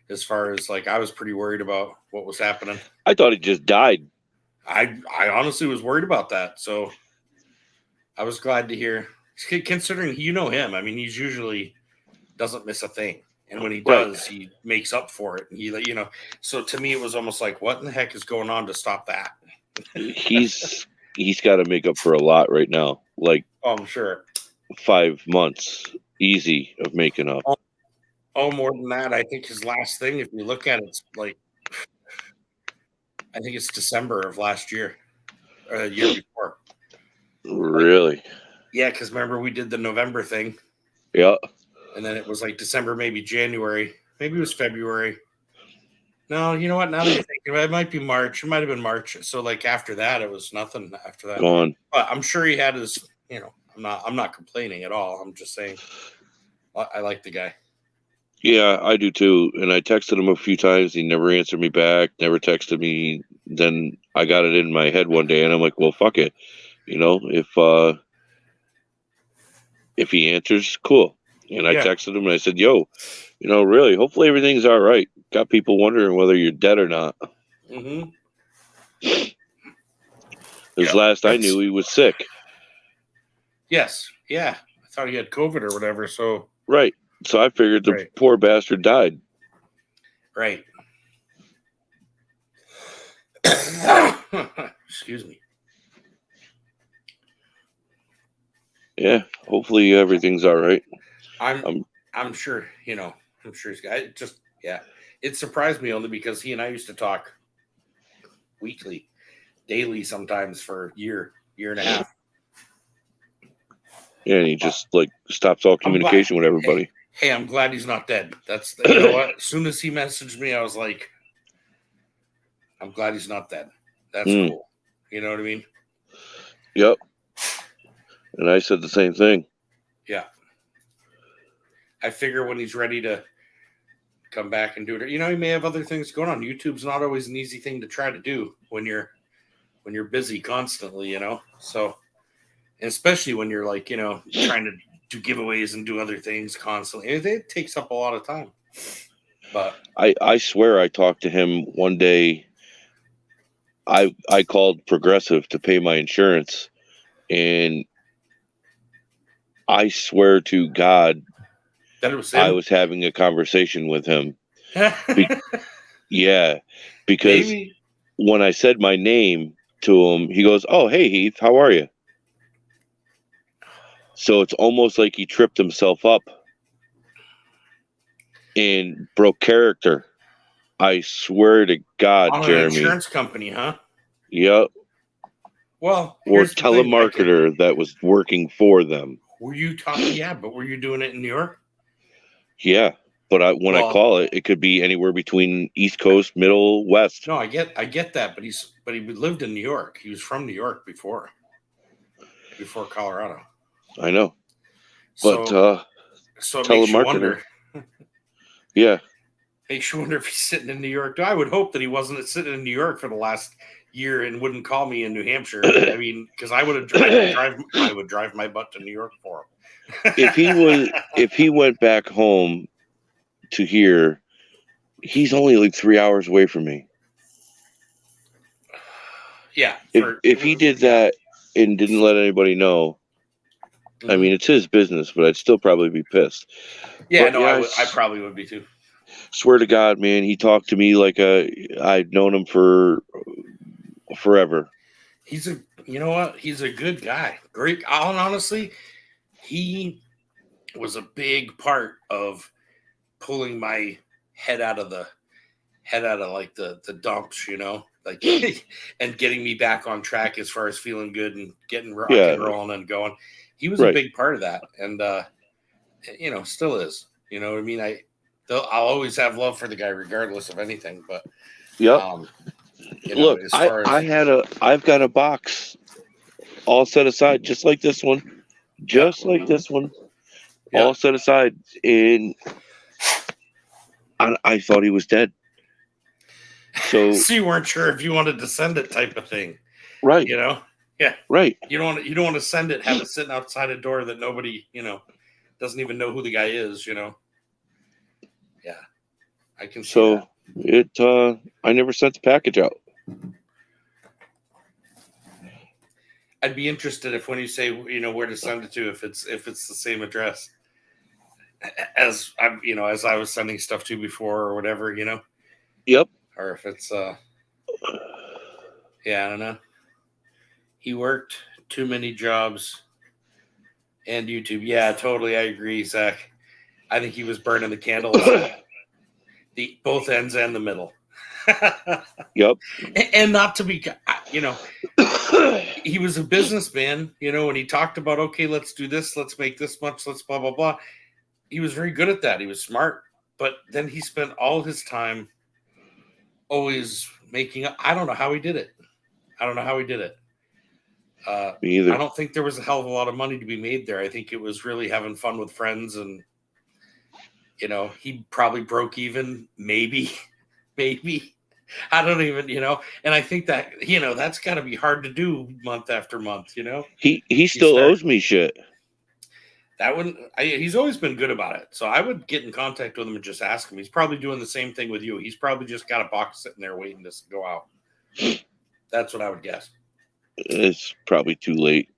S4: as far as like, I was pretty worried about what was happening.
S1: I thought he just died.
S4: I honestly was worried about that. So I was glad to hear, considering him. I mean, he's usually doesn't miss a thing. And when he does, he makes up for it. And so to me, it was almost like, what in the heck is going on to stop that?
S1: He's got to make up for a lot right now. Like,
S4: I'm sure
S1: 5 months easy of making up.
S4: Oh, more than that. I think his last thing, if you look at it, it's like, I think it's December of last year, or the year before.
S1: Really?
S4: Yeah, because remember we did the November thing.
S1: Yeah.
S4: And then it was like December, maybe January, maybe it was February. No, you know what? Now that you're thinking about it, it might be March. It might have been March. So like after that, it was nothing after that.
S1: Gone.
S4: But I'm sure he had his, I'm not complaining at all. I'm just saying I like the guy.
S1: Yeah, I do too. And I texted him a few times. He never answered me back, never texted me. Then I got it in my head one day and I'm like, well, fuck it. If he answers, cool. And I texted him and I said, yo, really, hopefully everything's all right. Got people wondering whether you're dead or not.
S4: Mm-hmm.
S1: Last I knew, he was sick.
S4: Yes. Yeah. I thought he had COVID or whatever. So.
S1: Right. So I figured the poor bastard died.
S4: Right. Excuse me.
S1: Yeah. Hopefully everything's all right.
S4: I'm sure, I'm sure he's got it. Just, yeah. It surprised me only because he and I used to talk weekly, daily sometimes for a year and a half.
S1: Yeah, and he just stops all communication with everybody.
S4: Hey, I'm glad he's not dead. That's, you know what? As soon as he messaged me, I was like, I'm glad he's not dead. That's cool. You know what I mean?
S1: Yep. And I said the same thing.
S4: Yeah. I figure when he's ready to come back and do it, he may have other things going on. YouTube's not always an easy thing to try to do when you're busy constantly, So, and especially when you're trying to do giveaways and do other things constantly. It takes up a lot of time. But
S1: I swear I talked to him one day. I called Progressive to pay my insurance, and I swear to God
S4: that it was him?
S1: I was having a conversation with him. Yeah, because when I said my name to him, he goes, "Oh, hey Heath, how are you?" So it's almost like he tripped himself up and broke character. I swear to God,
S4: on
S1: Jeremy.
S4: An insurance company, huh?
S1: Yep.
S4: Well,
S1: or telemarketer that was working for them.
S4: Were you talking? Yeah, but were you doing it in New York?
S1: Yeah, but when I
S4: Well-
S1: call it, it could be anywhere between East Coast, Middle, West.
S4: No, I get that, but he lived in New York. He was from New York before Colorado.
S1: I know, but
S4: So it makes you
S1: telemarketer.
S4: wonder.
S1: Yeah,
S4: Makes you wonder if he's sitting in New York. I would hope that he wasn't sitting in New York for the last year and wouldn't call me in New Hampshire. I mean, because I would drive my butt to New York for him.
S1: if he went back home to here, he's only like 3 hours away from me.
S4: Yeah.
S1: If he did that and didn't let anybody know,
S4: Mhm.
S1: I mean, it's his business, but I'd still probably be pissed.
S4: Yeah,
S1: but
S4: no,
S1: yeah,
S4: I probably would be too.
S1: Swear to God, man, he talked to me like I'd known him for forever.
S4: You know what? He's a good guy. Great. Honestly, he was a big part of pulling my head out of like the dumps, you know, like and getting me back on track as far as feeling good and getting rock and rolling and going. He was a big part of that, and you know, still is. You know what I mean? I'll always have love for the guy, regardless of anything. But
S1: yep.
S4: You know,
S1: look,
S4: as far as,
S1: I've got a box all set aside, just like this one, like this one, all set aside, and I thought he was dead. So
S4: you weren't sure if you wanted to send it, type of thing,
S1: right?
S4: You know, yeah,
S1: right.
S4: You don't want to send it, have it sitting outside a door that nobody, you know, doesn't even know who the guy is, you know. Yeah, I can see that.
S1: I never sent the package out.
S4: I'd be interested if when you say, you know, where to send it to, if it's the same address as I'm, you know, as I was sending stuff to before or whatever, you know.
S1: Yep.
S4: Or if it's yeah, I don't know. He worked too many jobs and YouTube. Yeah, totally. I agree, Zach. I think he was burning the candles, the both ends and the middle.
S1: Yep.
S4: And not to be, you know, he was a businessman, you know, and he talked about, okay, let's do this, let's make this much, let's blah, blah, blah. He was very good at that. He was smart, but then he spent all his time always making, I don't know how he did it.
S1: Me either.
S4: I don't think there was a hell of a lot of money to be made there. I think it was really having fun with friends, and, you know, he probably broke even, maybe. I don't even, you know, and I think that, you know, that's got to be hard to do month after month, you know.
S1: He still owes me shit.
S4: That wouldn't. He's always been good about it, so I would get in contact with him and just ask him. He's probably doing the same thing with you. He's probably just got a box sitting there waiting to go out. That's what I would guess.
S1: It's probably too late.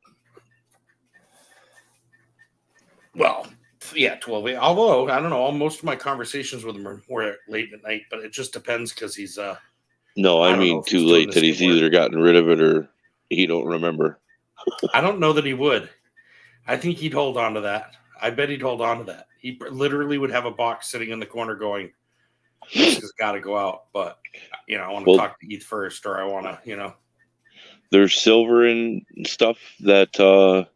S4: Well, yeah, 12. Although I don't know, most of my conversations with him were late at night, but it just depends because he's
S1: No, I mean too late that he's either gotten rid of it or he don't remember.
S4: I don't know that he would. I think he'd hold on to that. I bet he'd hold on to that. He literally would have a box sitting in the corner going, this has got to go out. But, you know, I want to talk to Heath first, or I want to, you know.
S1: There's silver and stuff that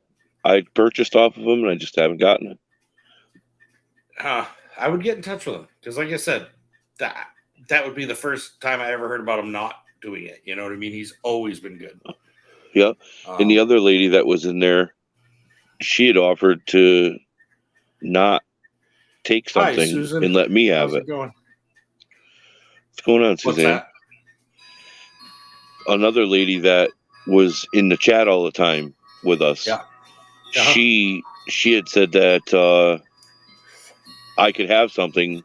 S1: I purchased off of him, and I just haven't gotten it.
S4: I would get in touch with him because, like I said, that would be the first time I ever heard about him not doing it. You know what I mean? He's always been good.
S1: Yeah. And the other lady that was in there, she had offered to not take something and let me have it.
S4: Going?
S1: What's going on, Suzanne?
S4: What's that?
S1: Another lady that was in the chat all the time with us.
S4: Yeah.
S1: She had said that I could have something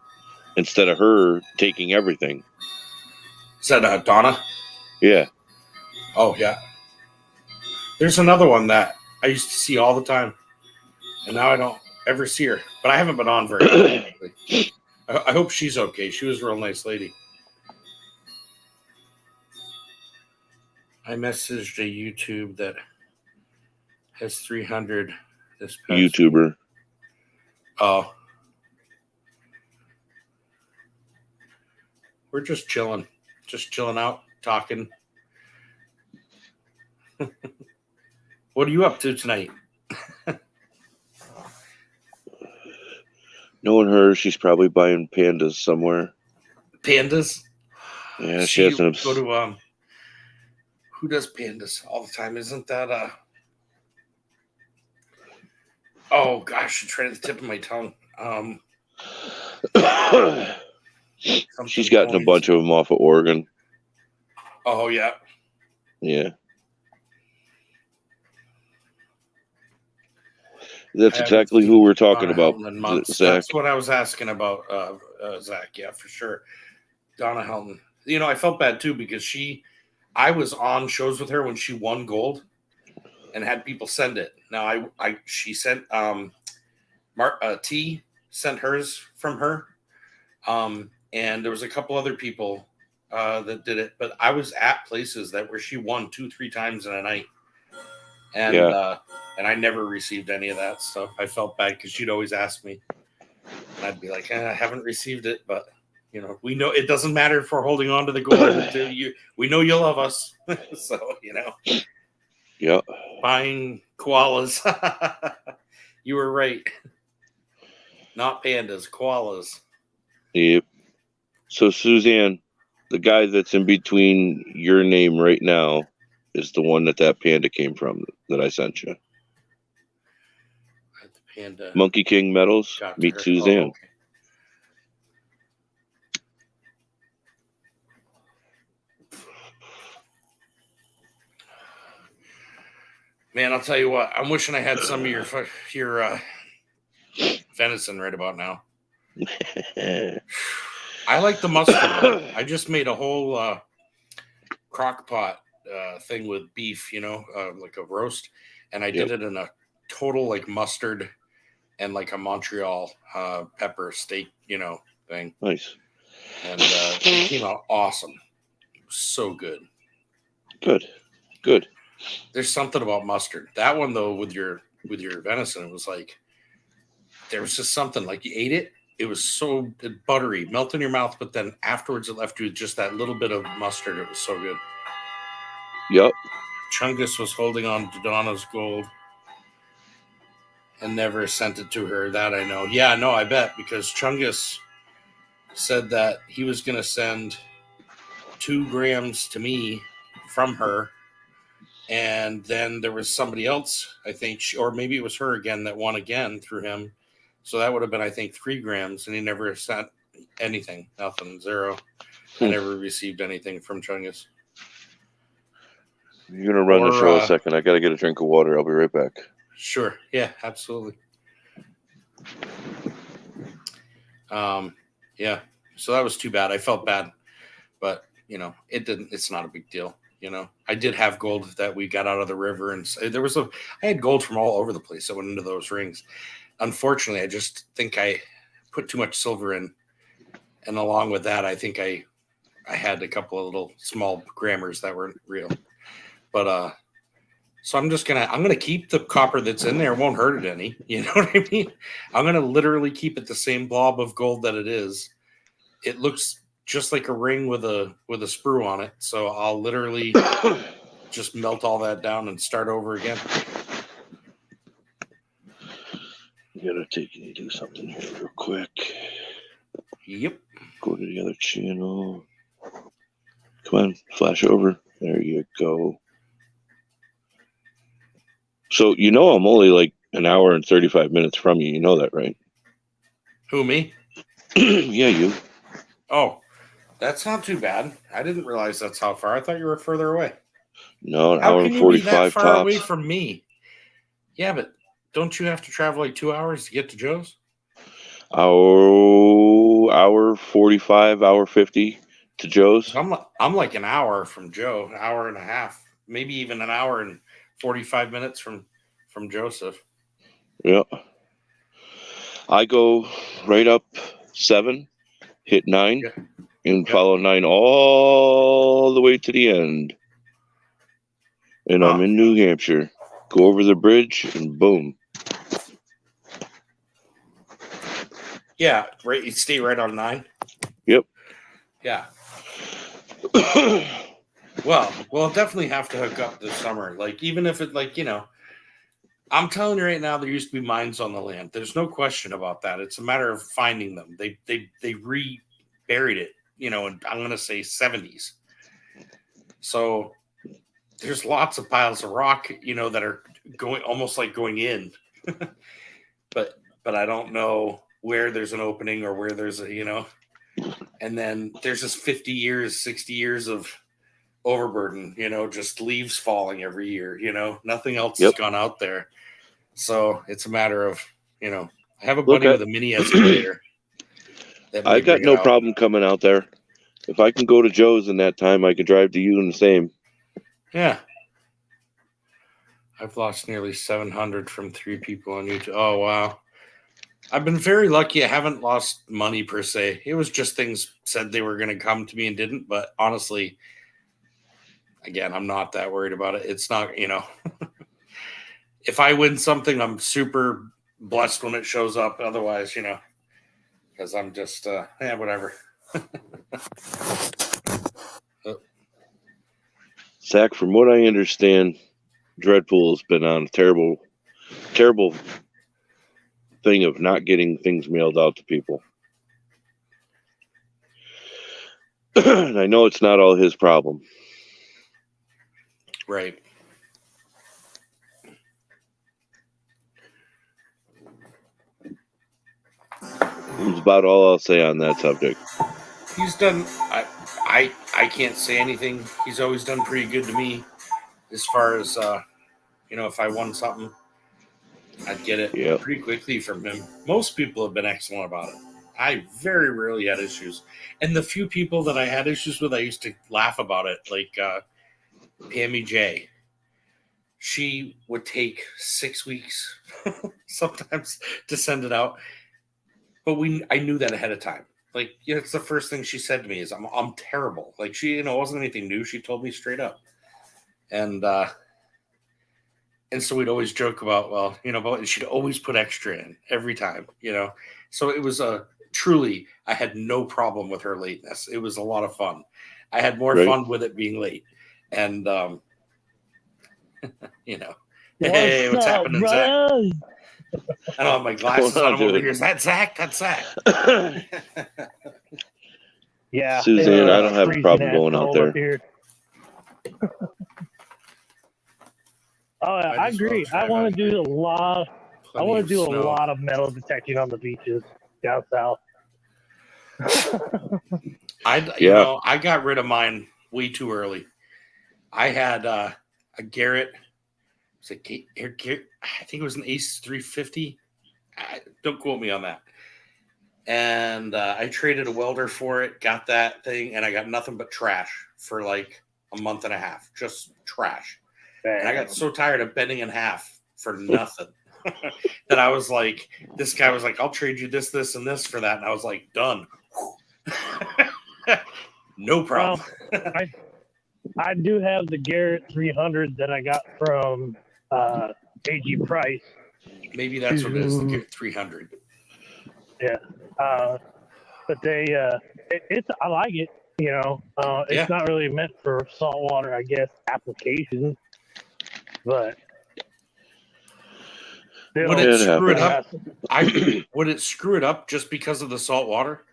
S1: instead of her taking everything.
S4: Is that Donna?
S1: Yeah.
S4: Oh, yeah. There's another one that I used to see all the time, and now I don't ever see her. But I haven't been on very long. I hope she's okay. She was a real nice lady. I messaged a YouTube that has 300 this past
S1: YouTuber.
S4: Oh. We're just chilling. Just chilling out, talking. What are you up to tonight?
S1: Knowing her, she's probably buying pandas somewhere.
S4: Pandas.
S1: Yeah, she
S4: See,
S1: has an
S4: go to who does pandas all the time? Isn't that oh gosh, it's right at the tip of my tongue.
S1: She's gotten a
S4: coins.
S1: bunch of them off of Oregon.
S4: Oh yeah.
S1: Yeah. That's exactly who we're talking about, Zach.
S4: That's what I was asking about, Zach. Yeah, for sure. Donna Helton. You know, I felt bad too because I was on shows with her when she won gold, and had people send it. Now she sent T sent hers from her, and there was a couple other people that did it, but I was at places where she won 2-3 times in a night. And and I never received any of that stuff. I felt bad because she'd always ask me, and I'd be like, I haven't received it, but you know, we know it doesn't matter if we're holding on to the gold. We know you love us, so you know.
S1: Yeah.
S4: Buying koalas. You were right. Not pandas, koalas.
S1: Yep. So Suzanne, the guy that's in between your name right now is the one that panda came from that I sent you.
S4: The panda.
S1: Monkey King Metals. Meet Suzanne.
S4: Oh, okay. Man, I'll tell you what. I'm wishing I had some of your venison right about now. I like the mustard one. I just made a whole crock pot thing with beef, you know, like a roast, and I did it in a total like mustard and like a Montreal pepper steak, you know, thing.
S1: Nice.
S4: And it came out awesome. It was so good.
S1: Good.
S4: There's something about mustard. That one though, with your venison, it was like there was just something like you ate it. It was so buttery, melt in your mouth, but then afterwards it left you with just that little bit of mustard. It was so good.
S1: Yep.
S4: Chungus was holding on to Donna's gold and never sent it to her. That I know. Yeah, no, I bet, because Chungus said that he was going to send 2 grams to me from her. And then there was somebody else, I think, or maybe it was her again that won again through him. So that would have been, I think, 3 grams, and he never sent anything, nothing, 0. I never received anything from Chungus.
S1: You're going to run the show a second. I got to get a drink of water. I'll be right back.
S4: Sure. Yeah, absolutely. Yeah. So that was too bad. I felt bad, but you know, it's not a big deal. You know, I did have gold that we got out of the river, and I had gold from all over the place that went into those rings. Unfortunately, I just think I put too much silver in, and along with that, I think I had a couple of little small grammars that weren't real. But so I'm gonna keep the copper that's in there. It won't hurt it any. You know what I mean? I'm gonna literally keep it the same blob of gold that it is. It looks just like a ring with a sprue on it. So I'll literally just melt all that down and start over again.
S1: You gotta do something here real quick.
S4: Yep.
S1: Go to the other channel. Come on, flash over. There you go. So you know I'm only like an hour and 35 minutes from you. You know that, right?
S4: Who, me?
S1: Yeah, you.
S4: Oh, that's not too bad. I didn't realize that's how far. I thought you were further away.
S1: No, an
S4: How
S1: hour
S4: can
S1: and
S4: you
S1: 45
S4: be that far
S1: tops.
S4: away from me? Yeah, but don't you have to travel like 2 hours to get to Joe's?
S1: Hour 45, hour 50 to Joe's.
S4: I'm like an hour from Joe, an hour and a half, maybe even an hour and 45 minutes from Joseph.
S1: Yeah. I go right up 7, hit 9, and follow 9 all the way to the end. And I'm in New Hampshire. Go over the bridge and boom.
S4: Yeah, right. You stay right on 9.
S1: Yep.
S4: Yeah. Well, we'll definitely have to hook up this summer. Like, even if it, like, you know, I'm telling you right now, there used to be mines on the land. There's no question about that. It's a matter of finding them. They reburied it, in I'm going to say 70s. So there's lots of piles of rock, that are going almost like going in, but I don't know where there's an opening or where there's a. And then there's just 50 years, 60 years of overburden, just leaves falling every year, nothing else has gone out there. So it's a matter of, I have a buddy with a mini excavator.
S1: I got no problem coming out there. If I can go to Joe's in that time, I can drive to you in the same.
S4: Yeah. I've lost nearly 700 from 3 people on YouTube. Oh, wow. I've been very lucky. I haven't lost money per se. It was just things said they were going to come to me and didn't. But honestly, again, I'm not that worried about it. It's not, if I win something, I'm super blessed when it shows up. Otherwise, because I'm just, whatever.
S1: Zach, from what I understand, Dreadpool has been on a terrible thing of not getting things mailed out to people. And I know it's not all his problem.
S4: Right.
S1: That's about all I'll say on that subject.
S4: He's done. I can't say anything. He's always done pretty good to me, as far as if I won something, I'd get it pretty quickly from him. Most people have been excellent about it. I very rarely had issues, and the few people that I had issues with, I used to laugh about it. Like Pammy J. She would take 6 weeks sometimes to send it out. But I knew that ahead of time. Like, it's the first thing she said to me is, I'm terrible. Like, she, it wasn't anything new. She told me straight up. And so we'd always joke about, but she'd always put extra in every time, So it was truly, I had no problem with her lateness. It was a lot of fun. I had more fun with it being late. And, hey, what's happening, Zach? I don't have my glasses on. I'm over here. Is that Zach? That's Zach.
S5: Yeah.
S1: Suzanne, I don't have a problem going out there.
S5: I agree. I want to do a lot. I want to do a lot of metal detecting on the beaches down south.
S4: I got rid of mine way too early. I had a Garrett. I think it was an Ace 350. Don't quote me on that. And I traded a welder for it, got that thing, and I got nothing but trash for like a month and a half. Just trash. Damn. And I got so tired of bending in half for nothing that I was like, this guy was like, I'll trade you this, this, and this for that. And I was like, done. No problem.
S5: Well, I do have the Garrett 300 that I got from AG Price.
S4: Maybe that's what it is, the Garrett 300.
S5: Yeah. But I like it, it's not really meant for saltwater, I guess, applications, but
S4: would it screw it up? Would it screw it up just because of the salt water?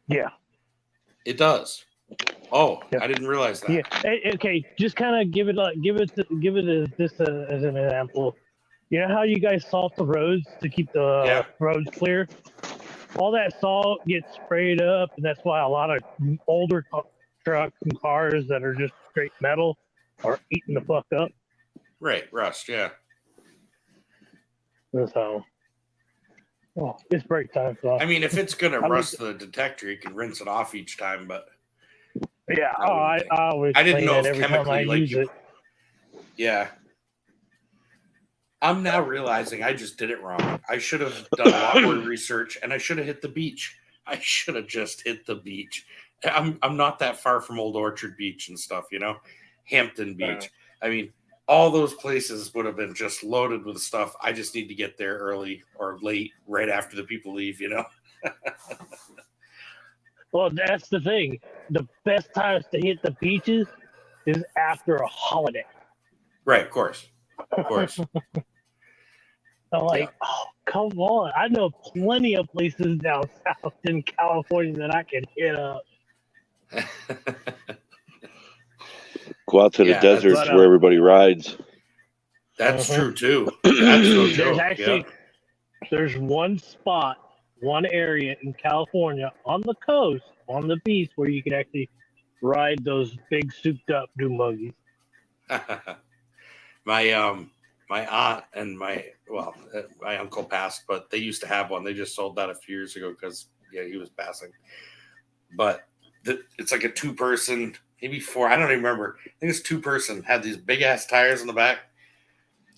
S5: Yeah.
S4: It does. Oh, yep. I didn't realize that.
S5: Yeah. Okay, just kind of give it as an example. You know how you guys salt the roads to keep the roads clear? All that salt gets sprayed up, and that's why a lot of older trucks and cars that are just straight metal are eating the fuck up.
S4: Right, rust, yeah.
S5: So, it's break time. So.
S4: I mean, if it's going to rust the detector, you can rinse it off each time, but...
S5: Yeah, I always
S4: didn't know if
S5: every time I use it.
S4: Yeah. I'm now realizing I just did it wrong. I should have done a lot more research, and I should have hit the beach. I should have just hit the beach. I'm not that far from Old Orchard Beach and stuff, Hampton Beach. I mean, all those places would have been just loaded with stuff. I just need to get there early or late, right after the people leave,
S5: Well, that's the thing. The best times to hit the beaches is after a holiday.
S4: Right, of course. Of course.
S5: I'm like, oh, come on. I know plenty of places down south in California that I can hit up.
S1: Go out to the
S4: Yeah,
S1: deserts
S5: that's-
S1: where everybody rides.
S4: That's
S5: Uh-huh.
S4: true too. That's no
S5: There's
S4: joke.
S5: actually there's one spot, one area in California on the coast, on the beach, where you can actually ride those big souped up dune buggies.
S4: My aunt and my uncle passed, but they used to have one. They just sold that a few years ago because he was passing. But it's like a 2-person, maybe 4. I don't even remember. I think it's 2-person. Had these big ass tires in the back,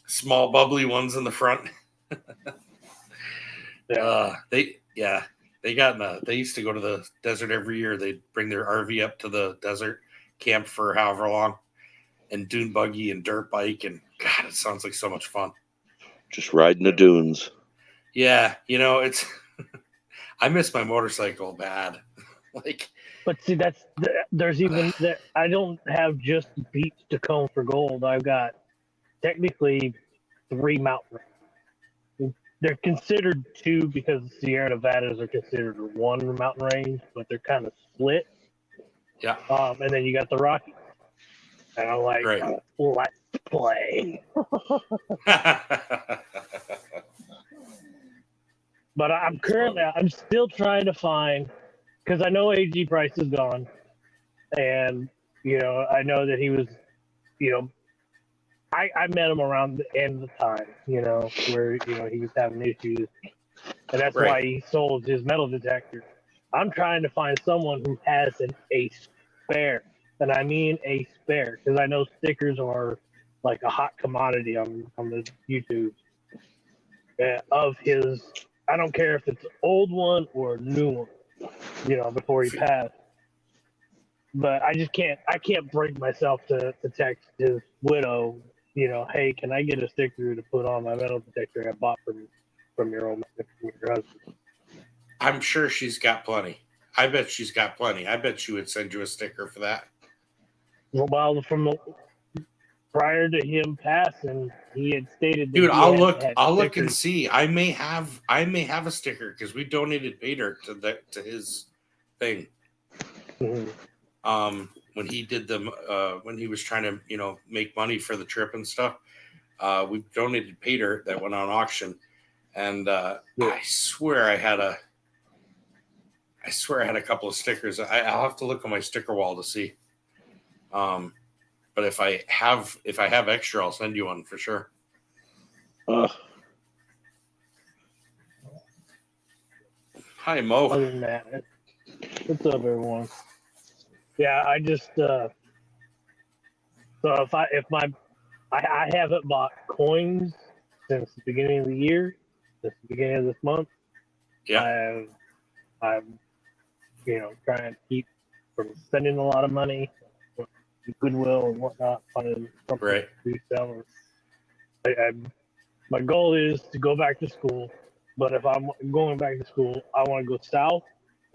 S4: small bubbly ones in the front. They used to go to the desert every year. They'd bring their RV up to the desert, camp for however long, and dune buggy and dirt bike, and God, it sounds like so much fun.
S1: Just riding the dunes.
S4: Yeah, it's I miss my motorcycle bad.
S5: But see, there's even that. I don't have just beach to comb for gold. I've got technically 3 mountain ranges. They're considered 2 because the Sierra Nevadas are considered 1 mountain range, but they're kind of split.
S4: Yeah.
S5: And then you got the Rockies. And I'm like,
S4: Right.
S5: Let's play. But I'm still trying to find, because I know AG Price is gone, and I know that he was, I met him around the end of the time, where he was having issues, and that's why he sold his metal detector. I'm trying to find someone who has a spare, and I mean a spare, because I know stickers are like a hot commodity on the YouTube of his. I don't care if it's an old one or a new one, before he passed. But I just can't. I can't bring myself to text his widow. Hey, can I get a sticker to put on my metal detector I bought from your husband?
S4: I'm sure she's got plenty. I bet she's got plenty. I bet she would send you a sticker for that.
S5: Well, prior to him passing, he had stated that
S4: Dude,
S5: he
S4: I'll
S5: had
S4: look and
S5: stickers.
S4: see. I may have a sticker because we donated pay dirt to his thing.
S5: Mm-hmm.
S4: When he did when he was trying to make money for the trip and stuff, we donated pay dirt that went on auction, and I swear I had a couple of stickers. I'll have to look on my sticker wall to see. But if I have extra, I'll send you one for sure. Hi, Mo.
S5: Other than that, what's up, everyone? Yeah, I just so I haven't bought coins since the beginning of the year, since the beginning of this month.
S4: Yeah,
S5: I'm trying to keep from spending a lot of money, Goodwill and whatnot, finding something
S4: right.
S5: to sell. My goal is to go back to school, but if I'm going back to school, I want to go south.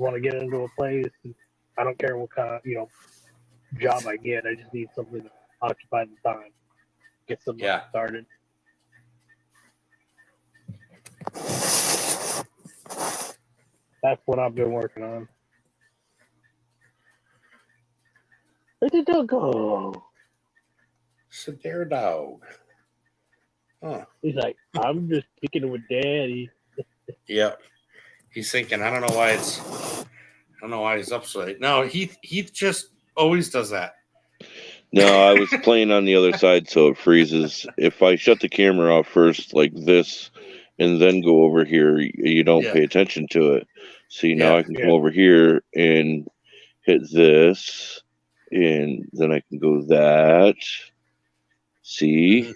S5: I want to get into a place. I don't care what kind of job I get. I just need something to occupy the time, get something started. That's what I've been working on. Where'd the dog go?
S4: It's a dare dog. Huh.
S5: He's like, I'm just kicking it with Daddy.
S4: Yep. He's thinking, I don't know why he's upset. No, he just always does that.
S1: No, I was playing on the other side, so it freezes. If I shut the camera off first, like this, and then go over here, you don't pay attention to it. See, now I can come over here and hit this, and then I can go that. See?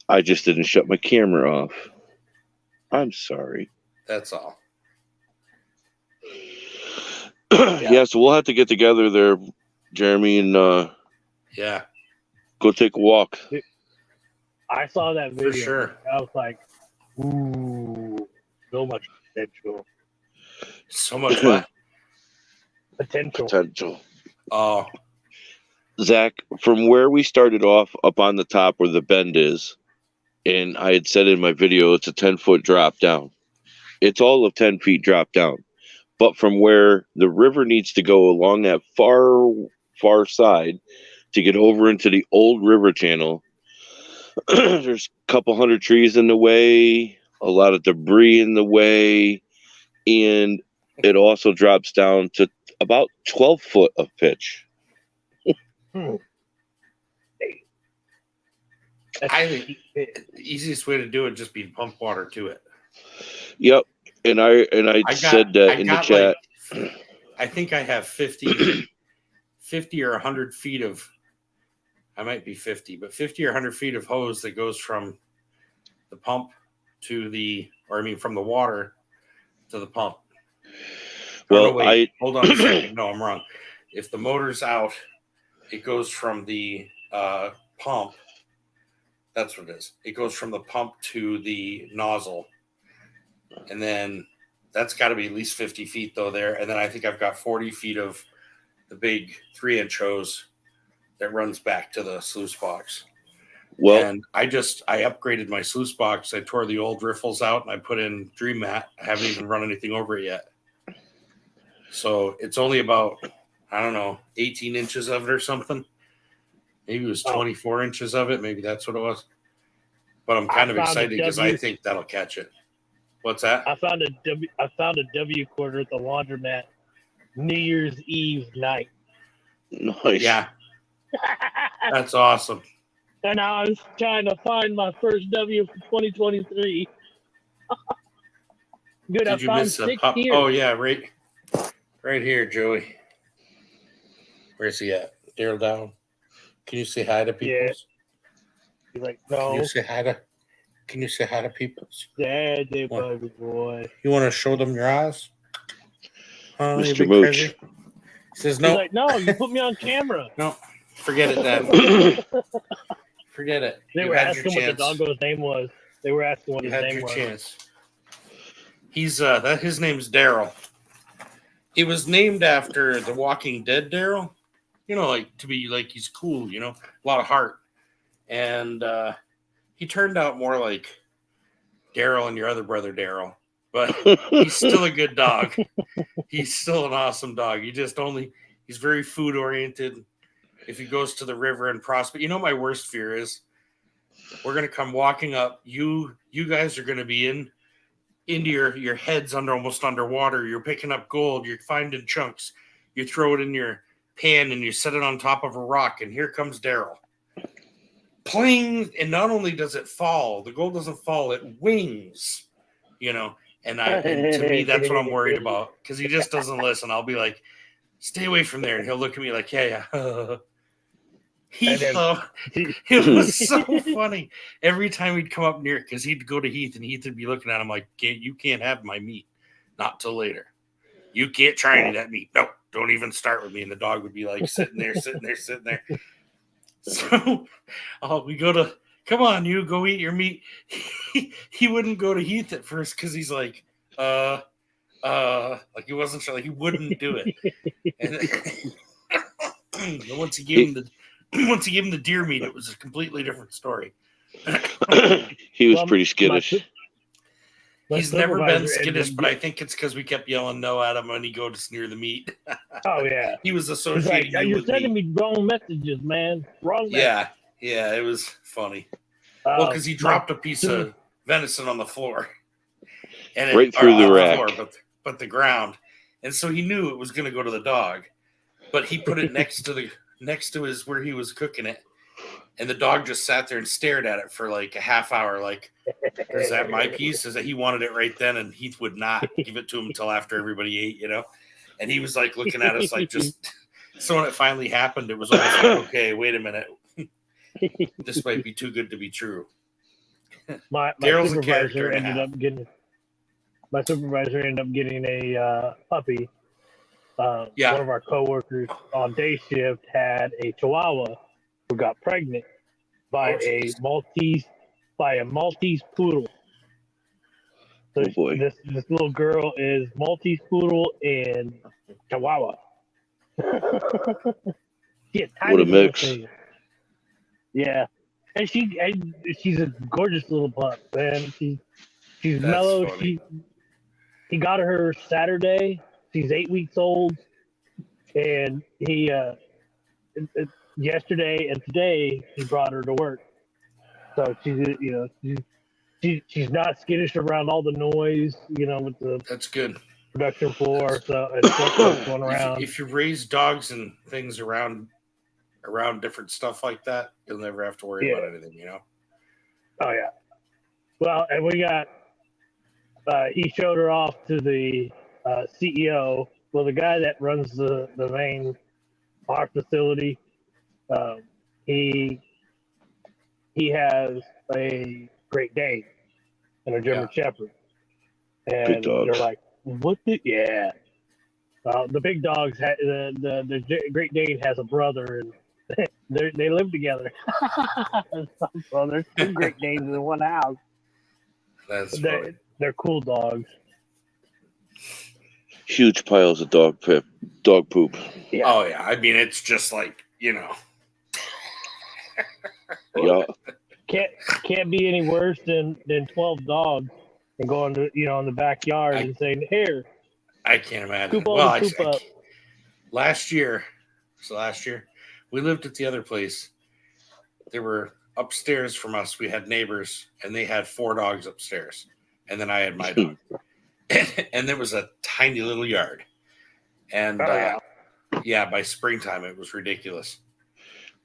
S1: I just didn't shut my camera off. I'm sorry.
S4: That's all.
S1: Yeah, so we'll have to get together there, Jeremy, and go take a walk.
S5: I saw that video.
S4: For sure.
S5: I was like, ooh, so much potential.
S4: So much what?
S5: Potential.
S1: Potential.
S4: Oh.
S1: Zach, from where we started off up on the top where the bend is, and I had said in my video, it's a 10-foot drop down. It's all of 10 feet drop down. But from where the river needs to go along that far side to get over into the old river channel, there's a couple hundred trees in the way, a lot of debris in the way, and it also drops down to about 12 foot of pitch.
S4: I think the easiest way to do it just be to pump water to it.
S1: Yep. And I said that in the chat.
S4: I think I have 50 or 100 feet of, I might be 50, but 50 or 100 feet of hose that goes from the pump to from the water to the pump.
S1: Well,
S4: hold on a second. No, I'm wrong. If the motor's out, it goes from the pump. That's what it is. It goes from the pump to the nozzle. And then that's got to be at least 50 feet, though, there. And then I think I've got 40 feet of the big 3-inch hose that runs back to the sluice box. Well, and I upgraded my sluice box. I tore the old riffles out and I put in Dream Mat. I haven't even run anything over it yet. So it's only about, 18 inches of it or something. Maybe it was 24 inches of it. Maybe that's what it was. But I'm kind of excited because I think that'll catch it. What's that?
S5: I found a W quarter at the laundromat New Year's Eve night.
S1: Nice.
S4: Yeah. That's awesome.
S5: And I was trying to find my first W for 2023. Good,
S4: Did
S5: I
S4: you
S5: found
S4: miss
S5: 6
S4: a
S5: here.
S4: Oh yeah, right here, Joey. Where's he at? Daryl down. Can you say hi to people?
S5: Yeah. He's like, no.
S4: Can you say hi to people?
S5: Yeah, baby boy.
S4: You want to show them your eyes?
S1: Mr. Mooch.
S4: He says
S5: no.
S4: no.
S5: He's like, no, you put me on camera.
S4: No, forget it then. Forget it.
S5: They were asking what the doggo's name was. They were asking what his name was.
S4: Chance. He's his name's Daryl. He was named after the Walking Dead Daryl. To be like he's cool, a lot of heart. And he turned out more like Daryl and your other brother Daryl. But he's still a good dog. He's still an awesome dog. He's very food oriented. If he goes to the river and prospect, my worst fear is we're gonna come walking up. You guys are gonna be into your heads almost underwater. You're picking up gold. You're finding chunks. You throw it in your pan and you set it on top of a rock. And here comes Daryl. Pling! And not only does it fall, the gold doesn't fall. It wings. And to me, that's what I'm worried about because he just doesn't listen. I'll be like, stay away from there. And he'll look at me like, yeah. It was so funny. Every time he'd come up near it because he'd go to Heath and Heath would be looking at him like, you can't have my meat. Not till later. You can't try any of that meat. No, don't even start with me. And the dog would be like sitting there. So we go to, come on, you go eat your meat. He wouldn't go to Heath at first because he's like he wasn't sure, like he wouldn't do it. And once he gave him the deer meat, it was a completely different story.
S1: He was pretty skittish.
S4: He's never been skittish, but I think it's because we kept yelling no at him when he goes near the meat.
S5: Oh yeah,
S4: he was associating.
S5: Like, you're sending me wrong messages, man. Wrong.
S4: Yeah, it was funny. Well, because he dropped a piece of venison on the floor, and
S1: right through the rack,
S4: but the ground, and so he knew it was going to go to the dog, but he put it next to his where he was cooking it, and the dog just sat there and stared at it for like a half hour, like, is that my piece? Is that he wanted it right then, and Heath would not give it to him until after everybody ate, and he was like looking at us like just. So when it finally happened, it was almost like, okay, wait a minute. This might be too good to be true.
S5: My supervisor ended up getting a puppy. One of our coworkers on day shift had a Chihuahua who got pregnant by a Maltese poodle. So this little girl is Maltese poodle and Chihuahua. Yeah,
S1: What a
S5: tiny little
S1: mix.
S5: thing. Yeah, and she's a gorgeous little pup, man. She's
S4: That's
S5: mellow.
S4: funny.
S5: He got her Saturday. She's 8 weeks old, and he yesterday and today he brought her to work. So she's not skittish around all the noise, with the
S4: That's good.
S5: production floor. So and forklifts going
S4: If
S5: around.
S4: if you raise dogs and things around different stuff like that, you'll never have to worry about anything, you know?
S5: Oh yeah. Well, and we got. He showed her off to the CEO. Well, the guy that runs the main our facility. He has a Great Dane and a German Shepherd,
S1: Big
S5: and
S1: dogs.
S5: they're like, "What the yeah?" The big dogs. The Great Dane has a brother, and they live together. So there's two Great Danes in one house.
S4: That's funny.
S5: They're cool dogs.
S1: Huge piles of dog poop.
S5: Yeah.
S4: Oh yeah, I mean it's just like, you know.
S1: Yeah.
S5: Can't be any worse than 12 dogs and going to in the backyard and saying, "Here,
S4: I can't imagine.
S5: scoop all
S4: Well,
S5: the poop up."
S4: last year, we lived at the other place. There were upstairs from us. We had neighbors, and they had 4 dogs upstairs, and then I had my dog, and there was a tiny little yard. And by springtime, it was ridiculous.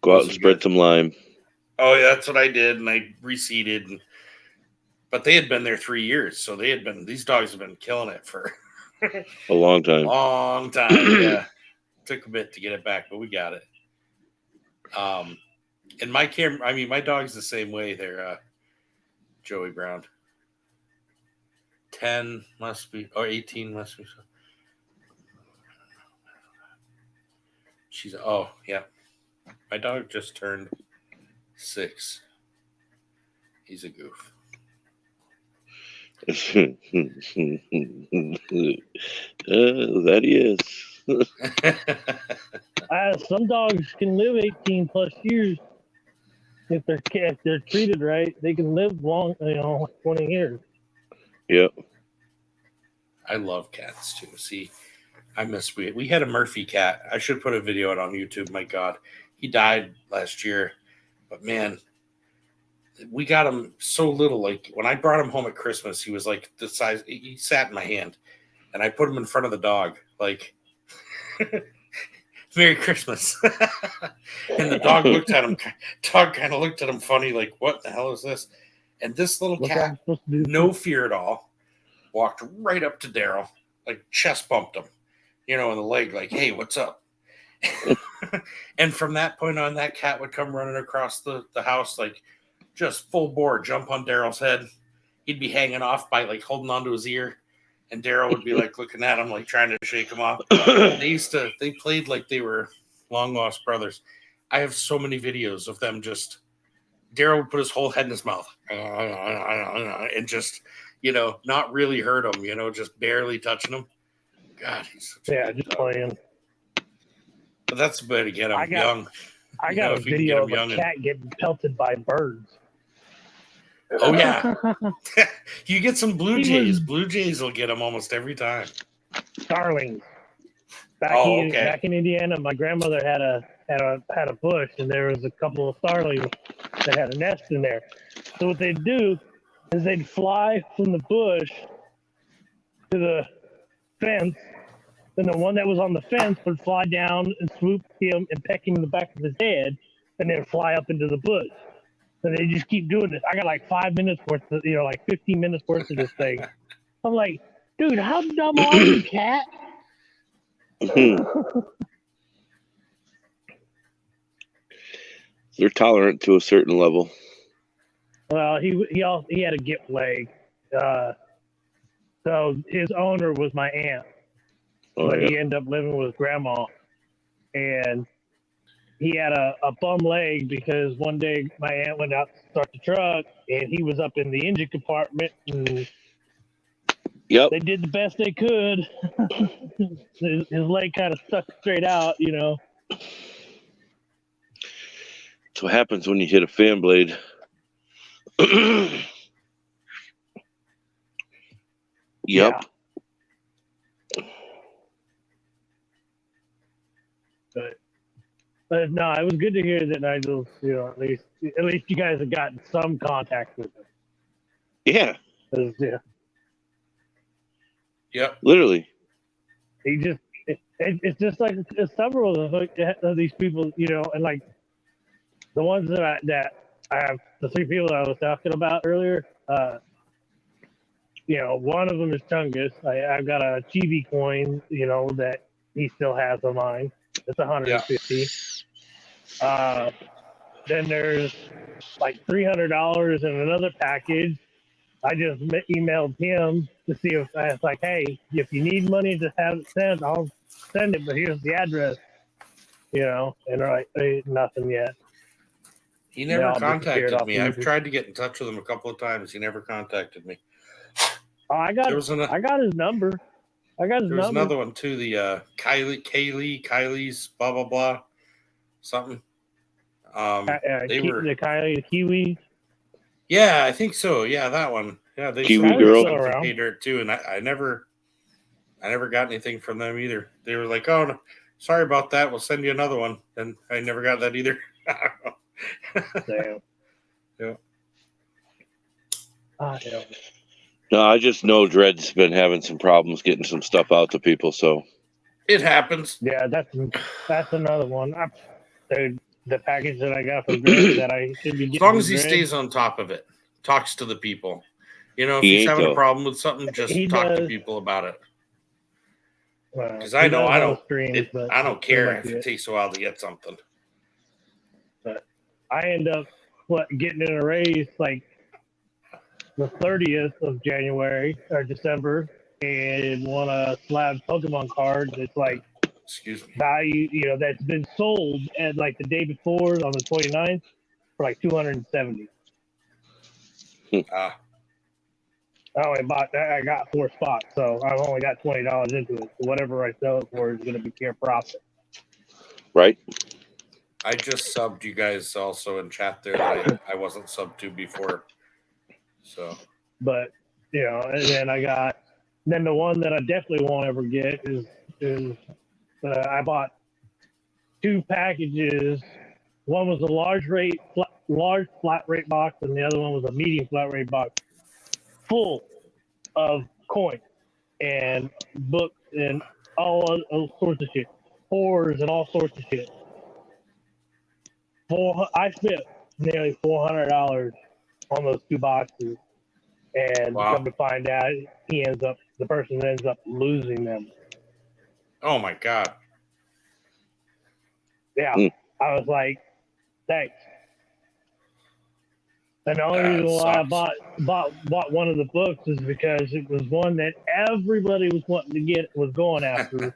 S1: Go out and spread some lime.
S4: Oh, yeah, that's what I did, and I reseeded. But they had been there 3 years, so these dogs have been killing it for
S1: a long time.
S4: Long time, yeah. Took a bit to get it back, but we got it. And my dog's the same way. They're Joey Brown. 10 must be, or 18 must be. My dog just turned 6. He's a goof.
S1: That he is.
S5: Some dogs can live 18 plus years if they're treated right. They can live long, 20 years.
S1: Yep.
S4: I love cats too. See, we had a Murphy cat. I should put a video out on YouTube. My God, he died last year, but man, we got him so little. Like when I brought him home at Christmas, he was like the size. He sat in my hand, and I put him in front of the dog, like "Merry Christmas." And the dog looked at him. Dog kind of looked at him funny, like, "What the hell is this?" And this little cat, no fear at all, walked right up to Daryl, like chest bumped him, in the leg, like, "Hey, what's up?" And from that point on, that cat would come running across the house, like just full bore, jump on Daryl's head. He'd be hanging off by like holding onto his ear, and Daryl would be like looking at him, like trying to shake him off. They played like they were long lost brothers. I have so many videos of them just. Daryl would put his whole head in his mouth and just, not really hurt him, just barely touching him. God, he's such a
S5: just
S4: dog.
S5: playing.
S4: But that's the way to get him young.
S5: I got a video of a cat getting pelted by birds.
S4: Oh, yeah. You get some blue jays. Blue jays will get them almost every time.
S5: Starlings. Back in Indiana, my grandmother had a bush, and there was a couple of starlings that had a nest in there. So what they'd do is they'd fly from the bush to the fence, then the one that was on the fence would fly down and swoop him and peck him in the back of his head, and then fly up into the bush. And they just keep doing this. I got like 5 minutes worth of, 15 minutes worth of this thing. I'm like, dude, how dumb are you, cat?
S1: They're tolerant to a certain level.
S5: Well, he had a gift leg. So his owner was my aunt. But he ended up living with grandma. And he had a bum leg because one day my aunt went out to start the truck, and he was up in the engine compartment, and they did the best they could. His leg kind of stuck straight out,
S1: That's what happens when you hit a fan blade. Yep.
S5: But no, it was good to hear that Nigel's, at least you guys have gotten some contact with him.
S1: Yeah.
S5: 'Cause, yeah,
S4: Yep.
S1: Literally.
S5: he just it's just like several of these people, and like the ones that I have, the three people that I was talking about earlier. One of them is Tungus. I've got a Chibi coin, that he still has of mine. It's 150. Then there's like $300 in another package. I just emailed him to see if I was like, hey, if you need money to have it sent, I'll send it, but here's the address. And they're like, hey, nothing yet.
S4: He never
S5: all
S4: contacted
S5: disappeared
S4: me.
S5: off
S4: I've
S5: YouTube.
S4: tried to get in touch with him a couple of times. He never contacted me.
S5: Oh, I got his number.
S4: There was another one too. The Kylie's blah blah blah, something.
S5: The Kylie, the Kiwi.
S4: Yeah, I think so. Yeah, that one. Yeah, they
S1: Kiwi girl.
S4: paid dirt too, and I never got anything from them either. They were like, "Oh, no, sorry about that. We'll send you another one," and I never got that either. I don't know.
S5: Damn.
S4: Yeah.
S5: Yeah.
S1: No, I just know Dred's been having some problems getting some stuff out to people, so
S4: It happens.
S5: Yeah, that's another one. The package that I got from Dred that I should be getting.
S4: As long as he
S5: Dred,
S4: stays on top of it, talks to the people. If
S1: He
S4: he's
S1: ain't,
S4: having
S1: though.
S4: a problem with something, just
S5: He
S4: talk to
S5: does.
S4: people about it. Because
S5: he
S4: I know
S5: does
S4: I
S5: on
S4: don't.
S5: streams, but
S4: I don't
S5: it
S4: care
S5: might
S4: if
S5: be
S4: it takes a while to get something.
S5: But I end up getting in a race like the 30th of January or December and won a slab Pokemon card that's like
S4: Excuse me.
S5: value, that's been sold at like the day before on the 29th for like 270.
S4: Ah,
S5: I got 4 spots, so I've only got $20 into it. So whatever I sell it for is going to be pure profit.
S1: right?
S4: I just subbed you guys also in chat there that I wasn't subbed to before. So,
S5: But and then the one that I definitely won't ever get is I bought 2 packages. One was a large flat rate box, and the other one was a medium flat rate box, full of coins and books and all sorts of shit, fours and all sorts of shit. I spent nearly $400 on those 2 boxes, and
S4: Wow.
S5: come to find out, the person ends up losing them.
S4: oh my God.
S5: Yeah, I was like, thanks. And the only
S4: That
S5: reason why I
S4: sucks.
S5: bought one of the books is because it was one that everybody was wanting to get, was going after.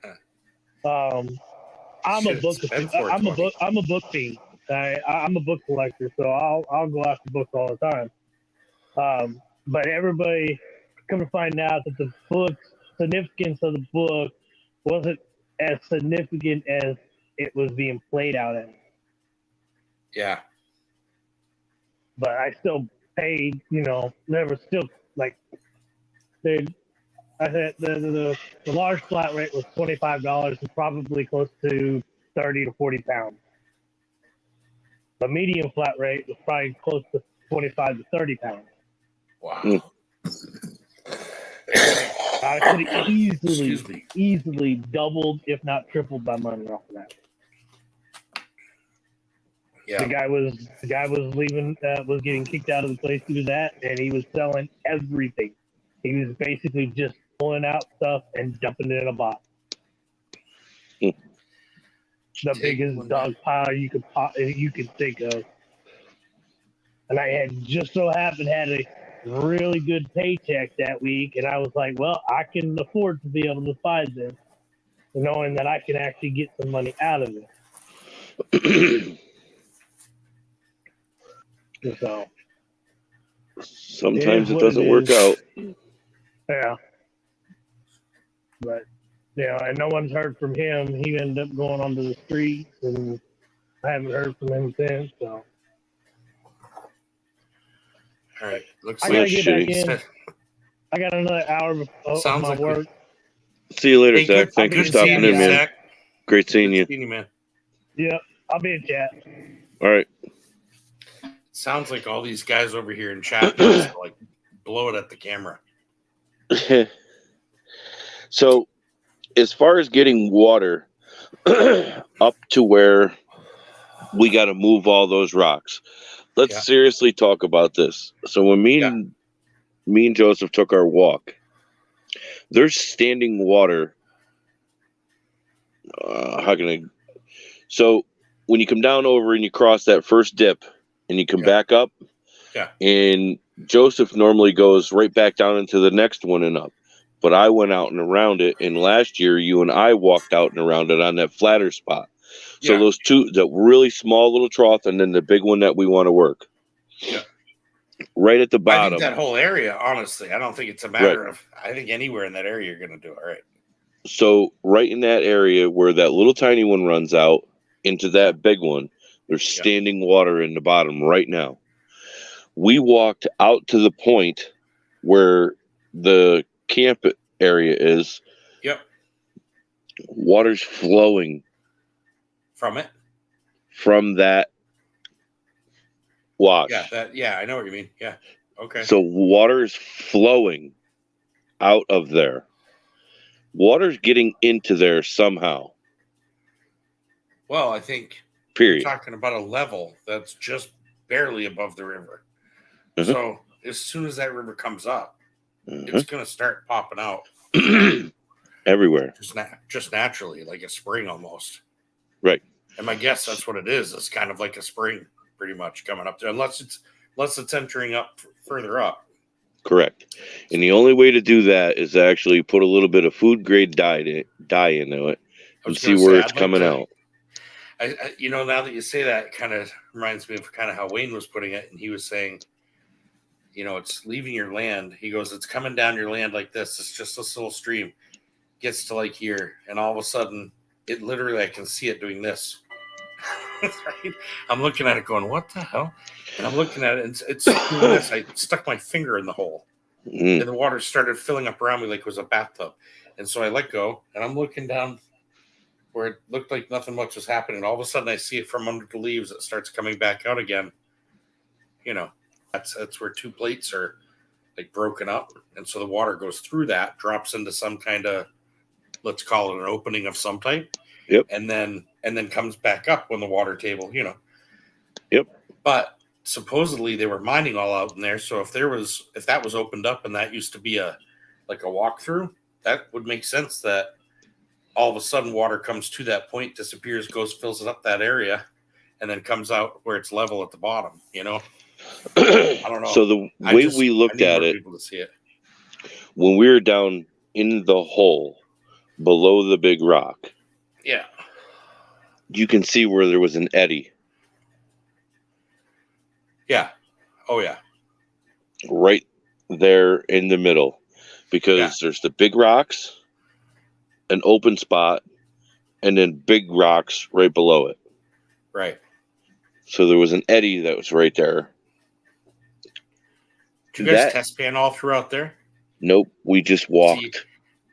S5: I'm a book fiend. I'm a book collector, so I'll go after books all the time. But everybody come to find out that the significance of the book wasn't as significant as it was being played out as.
S4: Yeah.
S5: But I still paid, there was still like, I said the large flat rate was $25 and probably close to 30 to 40 pounds. The medium flat rate was probably close to 25 to 30 pounds.
S4: Wow.
S5: I could have
S4: Excuse me.
S5: easily doubled, if not tripled, my money off of that.
S4: Yeah.
S5: The guy was leaving, was getting kicked out of the place he was at, and he was selling everything. He was basically just pulling out stuff and dumping it in a box. The biggest dog pile you could think of. And I had just so happened had a really good paycheck that week, and I was like, well, I can afford to be able to buy this, knowing that I can actually get some money out of it. So
S1: sometimes it doesn't work out.
S5: Yeah. But and no one's heard from him. He ended up going onto the streets and I haven't heard from him since. So
S4: All right. Looks
S5: I
S4: like
S5: gotta get back
S1: shitty.
S5: in. I got another hour of
S4: Sounds
S5: my
S4: like we-
S5: work.
S1: See you later,
S4: Hey,
S1: Zach.
S4: good,
S1: Thanks for
S4: good
S1: stopping
S4: seeing
S1: in,
S4: you,
S1: man.
S4: Zach.
S1: Great seeing
S4: Good
S1: you.
S4: seeing you, man.
S5: Yep, I'll be in chat.
S1: All right.
S4: Sounds like all these guys over here in chat just like blow it at the camera.
S1: So, as far as getting water up to where we got to move all those rocks, let's
S4: Yeah.
S1: seriously talk about this. So when me and Joseph took our walk, there's standing water. How can I? So when you come down over and you cross that first dip and you come back up, and Joseph normally goes right back down into the next one and up. But I went out and around it, and last year you and I walked out and around it on that flatter spot. So those two, the really small little trough, and then the big one that we want to work.
S4: Yeah.
S1: Right at the
S4: I
S1: bottom.
S4: think that whole area, honestly, I don't think it's a matter of. I think anywhere in that area you're going to do all right.
S1: So right in that area where that little tiny one runs out into that big one, there's standing water in the bottom right now. We walked out to the point where the camp area is.
S4: Yep.
S1: Water's flowing
S4: From it.
S1: from that wash.
S4: Yeah, I know what you mean. Yeah. Okay.
S1: So water is flowing out of there. Water's getting into there somehow.
S4: Well, I think
S1: Period.
S4: you're talking about a level that's just barely above the river.
S1: Mm-hmm.
S4: So as soon as that river comes up, it's going to start popping out
S1: everywhere.
S4: Just naturally, like a spring almost.
S1: Right.
S4: And my guess that's what it is. It's kind of like a spring, pretty much coming up there, unless it's entering up further up.
S1: Correct. And the only way to do that is actually put a little bit of food grade dye into it and see where it's coming out.
S4: I now that you say that, it kind of reminds me of kind of how Wayne was putting it, and he was saying, it's leaving your land. He goes, it's coming down your land like this. It's just this little stream, gets to like here, and all of a sudden, it literally, I can see it doing this. Right? I'm looking at it going, what the hell? And I'm looking at it, and it's doing this. I stuck my finger in the hole, and the water started filling up around me like it was a bathtub. And so I let go, and I'm looking down where it looked like nothing much was happening. All of a sudden, I see it from under the leaves. It starts coming back out again. That's where two plates are like broken up, and so the water goes through that, drops into some kind of, let's call it an opening of some type.
S1: Yep.
S4: And then comes back up when the water table,
S1: Yep.
S4: But supposedly they were mining all out in there. So if that was opened up and that used to be a walkthrough, that would make sense that all of a sudden water comes to that point, disappears, fills it up that area, and then comes out where it's level at the bottom, I don't know.
S1: So the way we looked at it,
S4: people to see it,
S1: when we were down in the hole below the big rock, you can see where there was an eddy.
S4: Yeah. Oh, yeah.
S1: Right there in the middle. Because there's the big rocks, an open spot, and then big rocks right below it.
S4: Right.
S1: So there was an eddy that was right there.
S4: Did you guys test pan all throughout there?
S1: Nope. We just walked.
S4: See,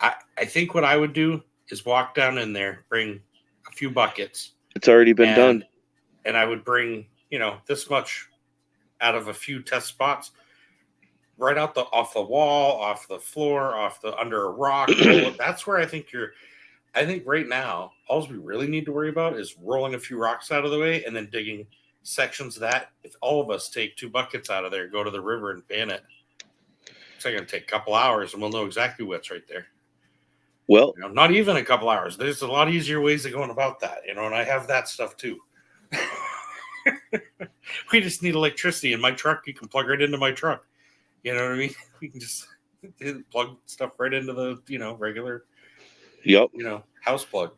S4: I think what I would do is walk down in there, bring a few buckets.
S1: It's already been done.
S4: And I would bring, this much out of a few test spots, right out off the wall, off the floor, under a rock. That's where I think right now, all we really need to worry about is rolling a few rocks out of the way and then digging sections of that. If all of us take 2 buckets out of there, go to the river and pan it, it's going to take a couple hours and we'll know exactly what's right there.
S1: Well,
S4: not even a couple hours. There's a lot easier ways of going about that, and I have that stuff too. We just need electricity in my truck. You can plug right into my truck. You know what I mean? We can just plug stuff right into the, regular, house plug.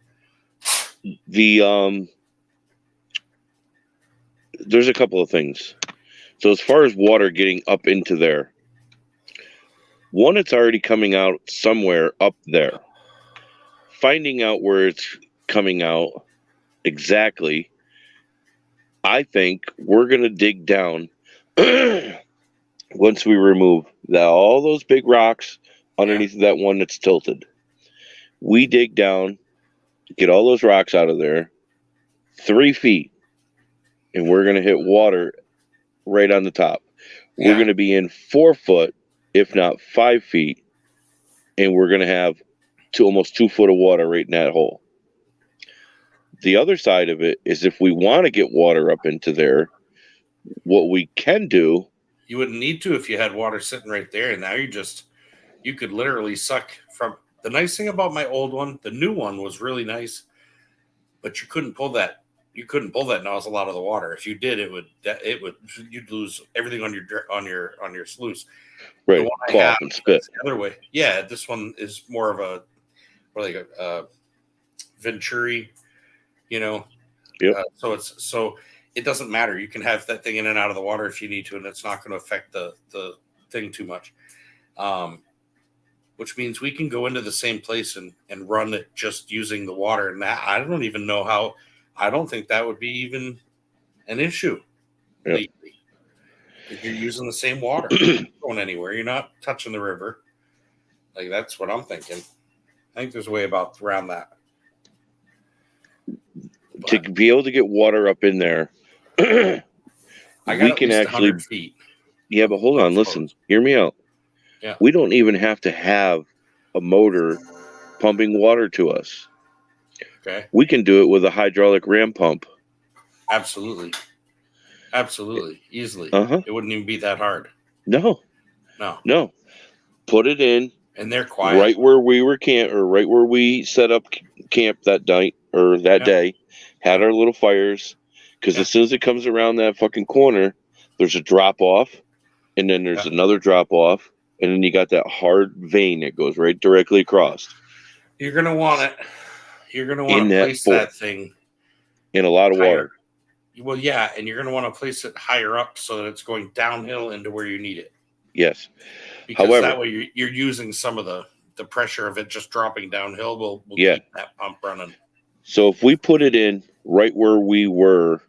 S1: There's a couple of things. So as far as water getting up into there, one, it's already coming out somewhere up there. Finding out where it's coming out exactly I think we're going to dig down once we remove all those big rocks underneath that one that's tilted. We dig down, get all those rocks out of there, 3 feet, and we're going to hit water right on the top. We're going to be in 4 foot, if not 5 feet, and we're going to have almost 2 foot of water right in that hole. The other side of it is if we want to get water up into there, what we can do.
S4: You wouldn't need to if you had water sitting right there, and now you could literally suck from. The nice thing about my old one, the new one was really nice, but you couldn't pull that. You couldn't pull that nozzle out of the water. If you did, you'd lose everything on your sluice.
S1: Right,
S4: the one I
S1: cough
S4: have
S1: and spit.
S4: the other way. Yeah, this one is more of a Venturi,
S1: Yep.
S4: So it doesn't matter. You can have that thing in and out of the water if you need to, and it's not going to affect the thing too much. Which means we can go into the same place and run it just using the water. And that, I don't even know how. I don't think that would be even an issue.
S1: Yep.
S4: If you're using the same water, you're not going anywhere. You're not touching the river. Like, that's what I'm thinking. I think there's a way around that.
S1: To be able to get water up in there,
S4: I got
S1: we
S4: at
S1: can
S4: least
S1: actually.
S4: 100 feet.
S1: Yeah, but hold on, listen, hear me out.
S4: Yeah.
S1: We don't even have to have a motor pumping water to us.
S4: Okay.
S1: We can do it with a hydraulic ram pump.
S4: Absolutely. Easily.
S1: Uh-huh.
S4: It wouldn't even be that hard.
S1: No. Put it in.
S4: And they're quiet.
S1: Right where we were right where we set up camp that night or that day, had our little fires. Because as soon as it comes around that fucking corner, there's a drop off, and then there's another drop off, and then you got that hard vein that goes right directly across.
S4: You're gonna want it. You're gonna want to place that thing
S1: in a lot of water.
S4: Well, yeah, and you're gonna want to place it higher up so that it's going downhill into where you need it.
S1: Yes.
S4: Because
S1: however,
S4: that way you're using some of the pressure of it just dropping downhill. Will keep that pump running.
S1: So if we put it in right where we were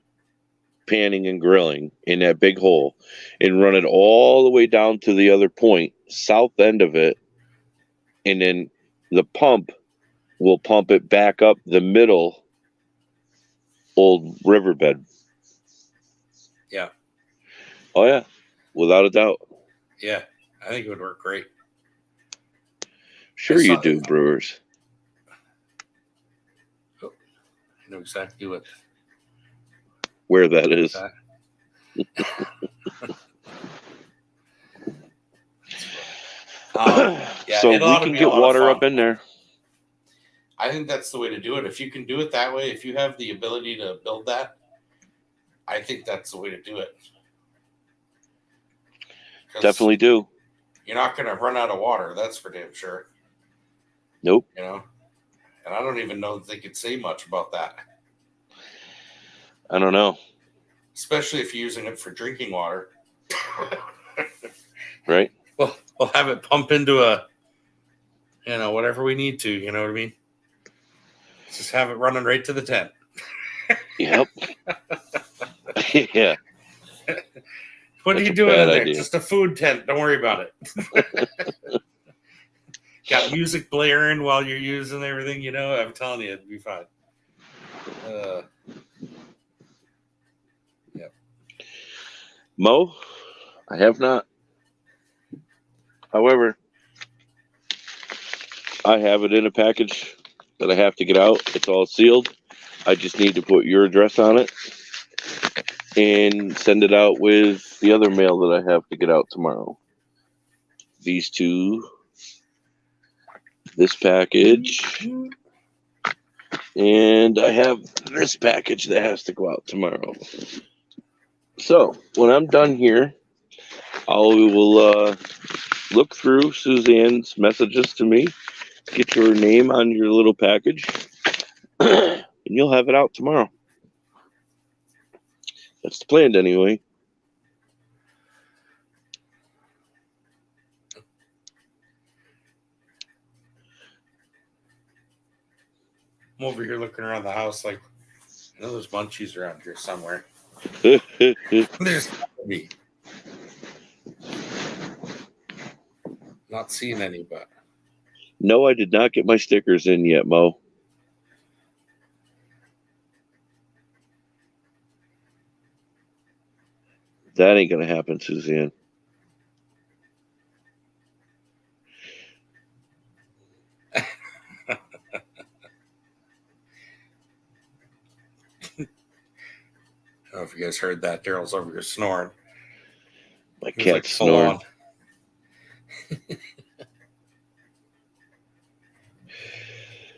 S1: panning and grilling in that big hole and run it all the way down to the other point, south end of it, and then the pump will pump it back up the middle old riverbed.
S4: Yeah.
S1: Oh, yeah. Without a doubt.
S4: Yeah. I think it would work great.
S1: Sure you do, Brewers.
S4: I know exactly
S1: where that is. So we can get water up in there.
S4: I think that's the way to do it. If you can do it that way, if you have the ability to build that, I think that's the way to do it.
S1: Definitely do.
S4: You're not going to run out of water. That's for damn sure.
S1: Nope.
S4: And I don't even know that they could say much about that.
S1: I don't know.
S4: Especially if you're using it for drinking water.
S1: Right.
S4: Well, we'll have it pump into whatever we need to. You know what I mean? Just have it running right to the tent.
S1: Yep. Yeah.
S4: What are you doing in there? Idea. Just a food tent. Don't worry about it. Got music blaring while you're using everything. I'm telling you, it'd be fine. Yep.
S1: Mo, I have not. However, I have it in a package that I have to get out. It's all sealed. I just need to put your address on it and send it out with the other mail that I have to get out tomorrow. These two, this package, and I have this package that has to go out tomorrow. So when I'm done here, I will look through Suzanne's messages to me, get your name on your little package, and you'll have it out tomorrow. That's the plan anyway.
S4: I'm over here looking around the house like, I know there's munchies around here somewhere. There's me. Not seeing any, but
S1: No, I did not get my stickers in yet, Mo. That ain't gonna happen, Suzanne.
S4: I don't know if you guys heard that. Daryl's over here snoring.
S1: My
S4: He was like
S1: cat's
S4: full
S1: snoring.
S4: on.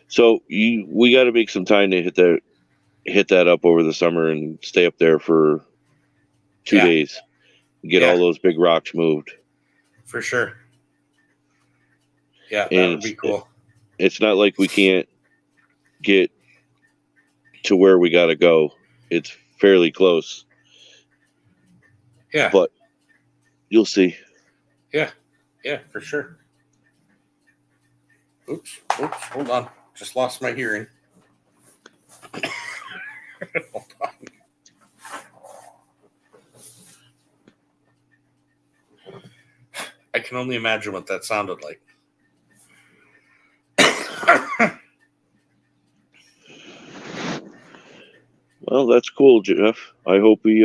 S1: So we got to make some time to hit that up over the summer and stay up there for 2
S4: Yeah.
S1: days. Get
S4: Yeah.
S1: all those big rocks moved.
S4: For sure. Yeah, that
S1: And
S4: would be cool.
S1: It's not like we can't get to where we got to go. It's fairly close.
S4: Yeah.
S1: But you'll see.
S4: Yeah, for sure. Oops, hold on. Just lost my hearing. Hold on. I can only imagine what that sounded like.
S1: Well, that's cool, Jeff. I hope he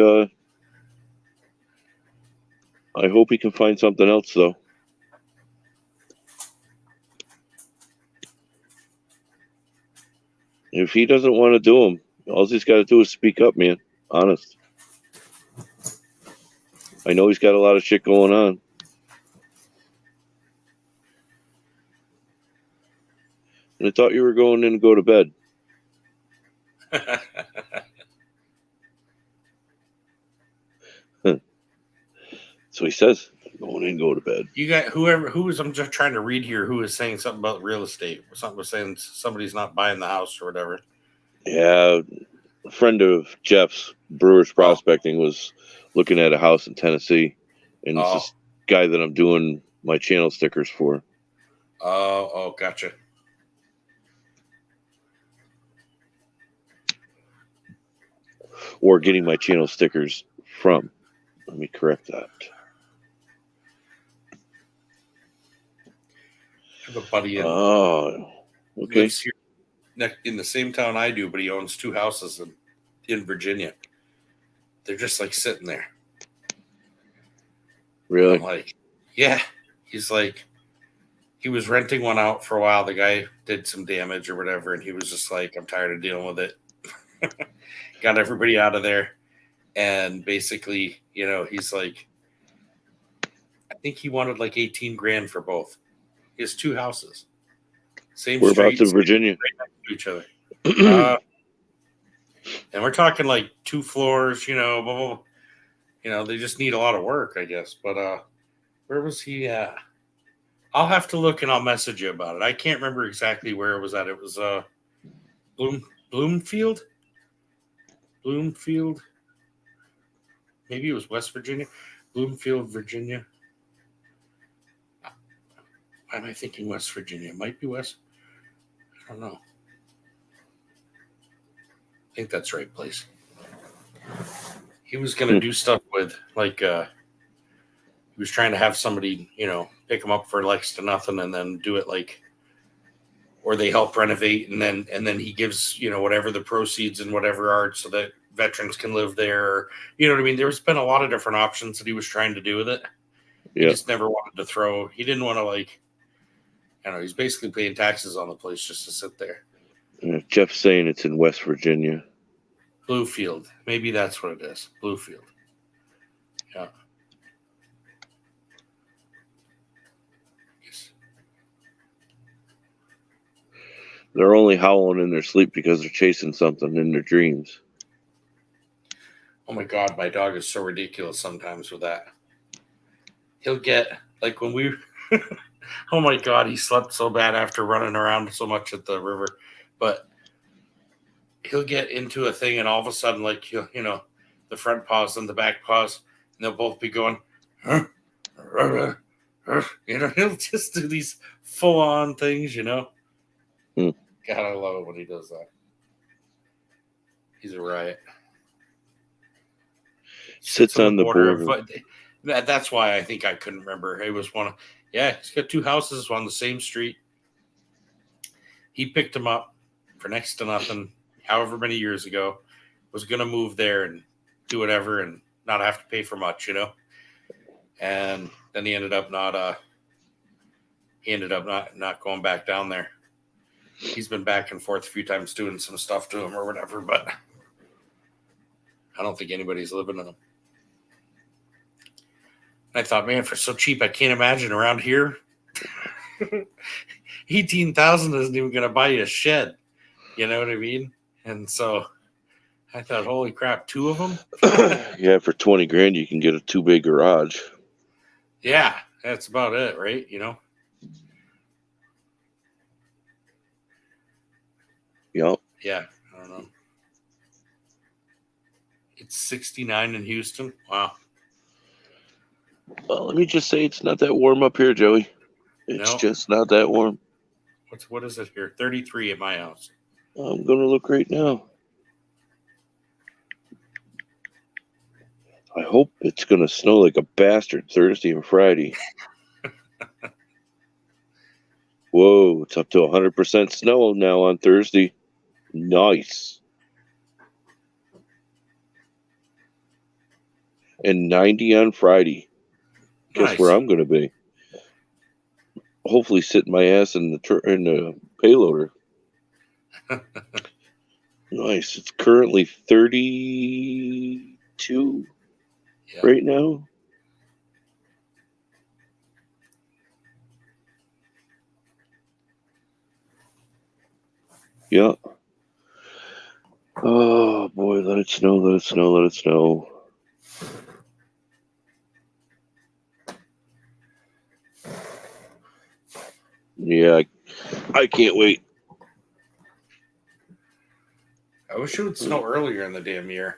S1: can find something else, though. If he doesn't want to do them, all he's got to do is speak up, man. Honest. I know he's got a lot of shit going on. And I thought you were going in to go to bed. So he says, going in, go to bed.
S4: You got I'm just trying to read here who is saying something about real estate. Something was saying somebody's not buying the house or whatever.
S1: Yeah, a friend of Jeff's, Brewers Prospecting, was looking at a house in Tennessee. And it's this guy that I'm doing my channel stickers for.
S4: Oh, gotcha.
S1: Or getting my channel stickers from. Let me correct that.
S4: I have a buddy
S1: okay.
S4: lives here in the same town I do, but he owns 2 houses in Virginia. They're just like sitting there.
S1: Really?
S4: I'm like, yeah. He's like, he was renting one out for a while. The guy did some damage or whatever, and he was just like, I'm tired of dealing with it. Got everybody out of there. And basically, he's like, I think he wanted like 18 grand for both. He has 2 houses. Same
S1: Whereabouts
S4: street,
S1: in Virginia?
S4: right next to each other. And we're talking like 2 floors, blah, blah, blah. They just need a lot of work, I guess. But where was he at? I'll have to look and I'll message you about it. I can't remember exactly where it was at. It was Bloomfield? Maybe it was West Virginia. Bloomfield, Virginia. Why am I thinking West Virginia? It might be West. I don't know. I think that's the right place. He was going to do stuff with, like, he was trying to have somebody, pick him up for next to nothing and then do it like, or they help renovate and then he gives, whatever the proceeds and whatever are so that veterans can live there. You know what I mean? There's been a lot of different options that he was trying to do with it.
S1: Yeah.
S4: He just never wanted to throw. He didn't want to, like, I don't know. He's basically paying taxes on the place just to sit there.
S1: Jeff's saying it's in West Virginia.
S4: Bluefield. Maybe that's what it is. Bluefield. Yeah. Yes.
S1: They're only howling in their sleep because they're chasing something in their dreams.
S4: Oh my God, my dog is so ridiculous sometimes with that. He'll get, like when we, oh my God, he slept so bad after running around so much at the river. But he'll get into a thing and all of a sudden, like, the front paws and the back paws, and they'll both be going, huh? He'll just do these full-on things, God, I love it when he does that. He's a riot.
S1: Sits on the border.
S4: But that's why I think I couldn't remember. It was one of, he's got 2 houses on the same street. He picked him up for next to nothing, however many years ago, was going to move there and do whatever and not have to pay for much, And then he ended up not going back down there. He's been back and forth a few times doing some stuff to him or whatever, but I don't think anybody's living in them. I thought, man, for so cheap, I can't imagine around here. 18,000 isn't even going to buy you a shed. You know what I mean? And so I thought, holy crap, 2 of them?
S1: Yeah, for 20 grand, you can get a 2-bay garage.
S4: Yeah, that's about it, right?
S1: Yep.
S4: Yeah, I don't know. It's 69 in Houston. Wow.
S1: Well, let me just say it's not that warm up here, Joey. It's just not that warm.
S4: What is it here? 33 at my house.
S1: I'm going to look right now. I hope it's going to snow like a bastard Thursday and Friday. Whoa, it's up to 100% snow now on Thursday. Nice. And 90 on Friday. Guess
S4: Nice.
S1: where I'm going to be? Hopefully sitting my ass in the payloader. Nice. It's currently 32 right now. Yeah. Oh boy, let it snow, let it snow, let it snow. Yeah, I can't wait.
S4: I wish it would snow earlier in the damn year.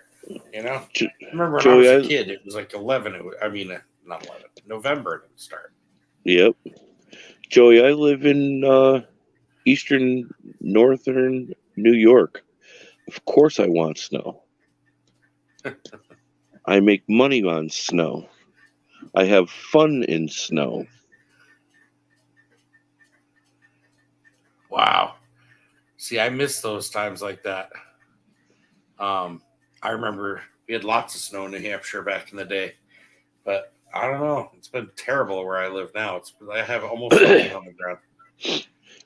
S4: I remember when
S1: Joey,
S4: I was a kid, it was like 11. Not 11. November it would start.
S1: Yep. Joey, I live in eastern, northern New York. Of course I want snow. I make money on snow. I have fun in snow.
S4: Wow. See, I miss those times like that. I remember we had lots of snow in New Hampshire back in the day, but I don't know. It's been terrible where I live now. I have almost nothing on the ground.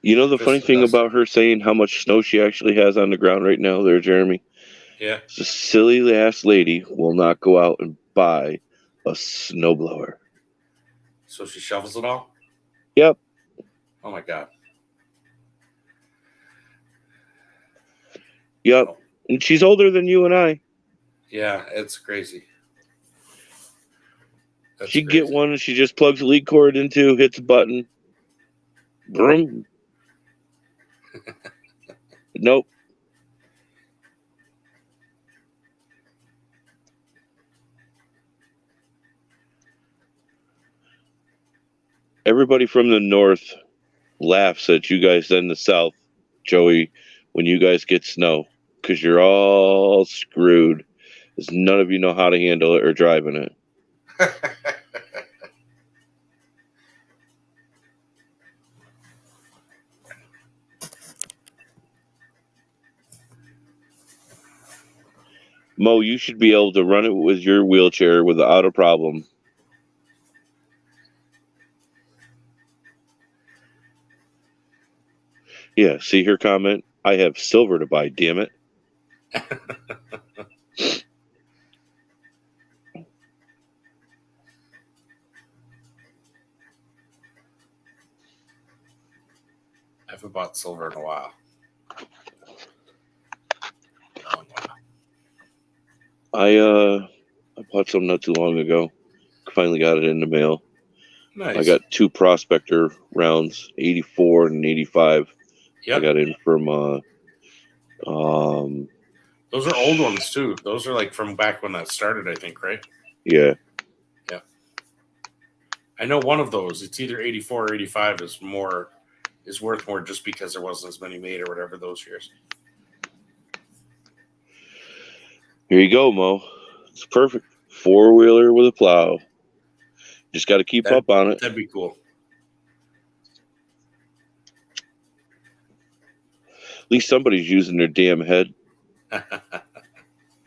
S1: You know the funny thing about her saying how much snow she actually has on the ground right now there, Jeremy?
S4: Yeah.
S1: The silly ass lady will not go out and buy a snowblower.
S4: So she shovels it all?
S1: Yep.
S4: Oh my God.
S1: Yep. Oh. And she's older than you and I.
S4: Yeah, it's crazy.
S1: She'd get one and she just plugs a lead cord into, hits a button. Vroom. Nope. Everybody from the north laughs at you guys in the south, Joey, when you guys get snow, because you're all screwed, because none of you know how to handle it or drive in it. Mo, you should be able to run it with your wheelchair without a problem. Yeah, see her comment? I have silver to buy, damn it.
S4: I haven't bought silver in a while.
S1: I bought some not too long ago. Finally got it in the mail.
S4: Nice.
S1: I got 2 prospector rounds, 84 and 85. Yep. I got in from
S4: those are old ones too. Those are like from back when that started, I think, right?
S1: Yeah.
S4: Yeah. I know one of those, it's either 84 or 85 is worth more just because there wasn't as many made or whatever those years.
S1: Here you go, Mo. It's perfect. 4-wheeler with a plow. Just got to keep up on it.
S4: That'd be cool.
S1: At least somebody's using their damn head.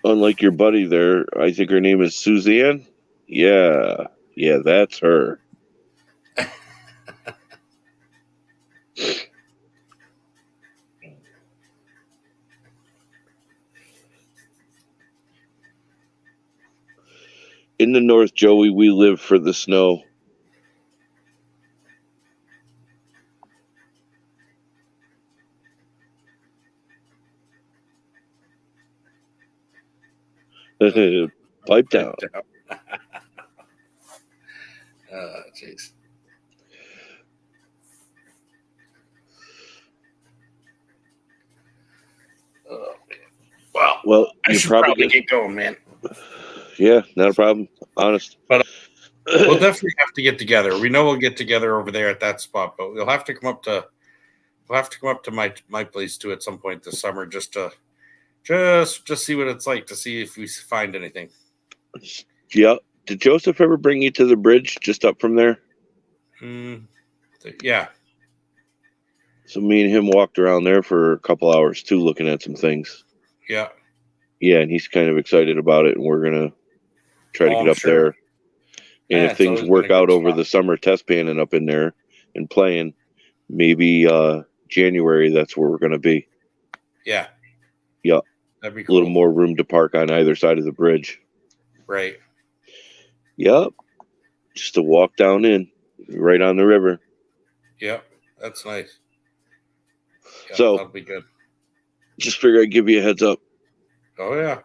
S1: Unlike your buddy there, I think her name is Suzanne. Yeah, that's her. In the north, Joey, we live for the snow. Pipe down.
S4: Jeez. Oh, man. Well, I should probably get going, man.
S1: Yeah, not a problem. Honest.
S4: But we'll definitely have to get together. We know we'll get together over there at that spot, but we'll have to come up to my place too at some point this summer just to see what it's like, to see if we find anything.
S1: Yeah. Did Joseph ever bring you to the bridge just up from there?
S4: Yeah.
S1: So me and him walked around there for a couple hours too, looking at some things.
S4: Yeah.
S1: Yeah, and he's kind of excited about it, and we're gonna try to get up there. And if things work out over the summer test panning up in there and playing, maybe January, that's where we're gonna be.
S4: Yeah.
S1: Yeah.
S4: That'd be cool.
S1: A little more room to park on either side of the bridge.
S4: Right.
S1: Yep. Just to walk down in, right on the river.
S4: Yep. That's nice. Yep,
S1: so
S4: that'll be good.
S1: Just figure I'd give you a heads up.
S4: Oh yeah.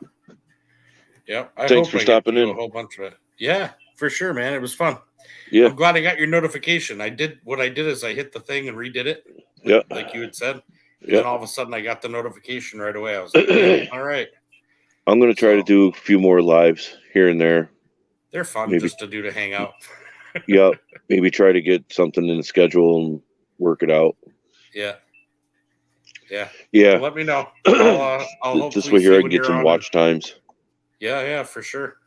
S4: Yep.
S1: Thanks for stopping in.
S4: A whole bunch of it. Yeah, for sure, man. It was fun.
S1: Yeah.
S4: I'm glad I got your notification. What I did is I hit the thing and redid it.
S1: Yeah.
S4: Like you had said. And
S1: then
S4: all of a sudden I got the notification right away. I was like, hey, all right.
S1: I'm going to try to do a few more lives here and there.
S4: They're fun just to do, to hang out.
S1: Yeah. Maybe try to get something in the schedule and work it out.
S4: Yeah. Yeah.
S1: Yeah.
S4: Well, let me know. I'll
S1: this way here I can get some watch times.
S4: Yeah, for sure.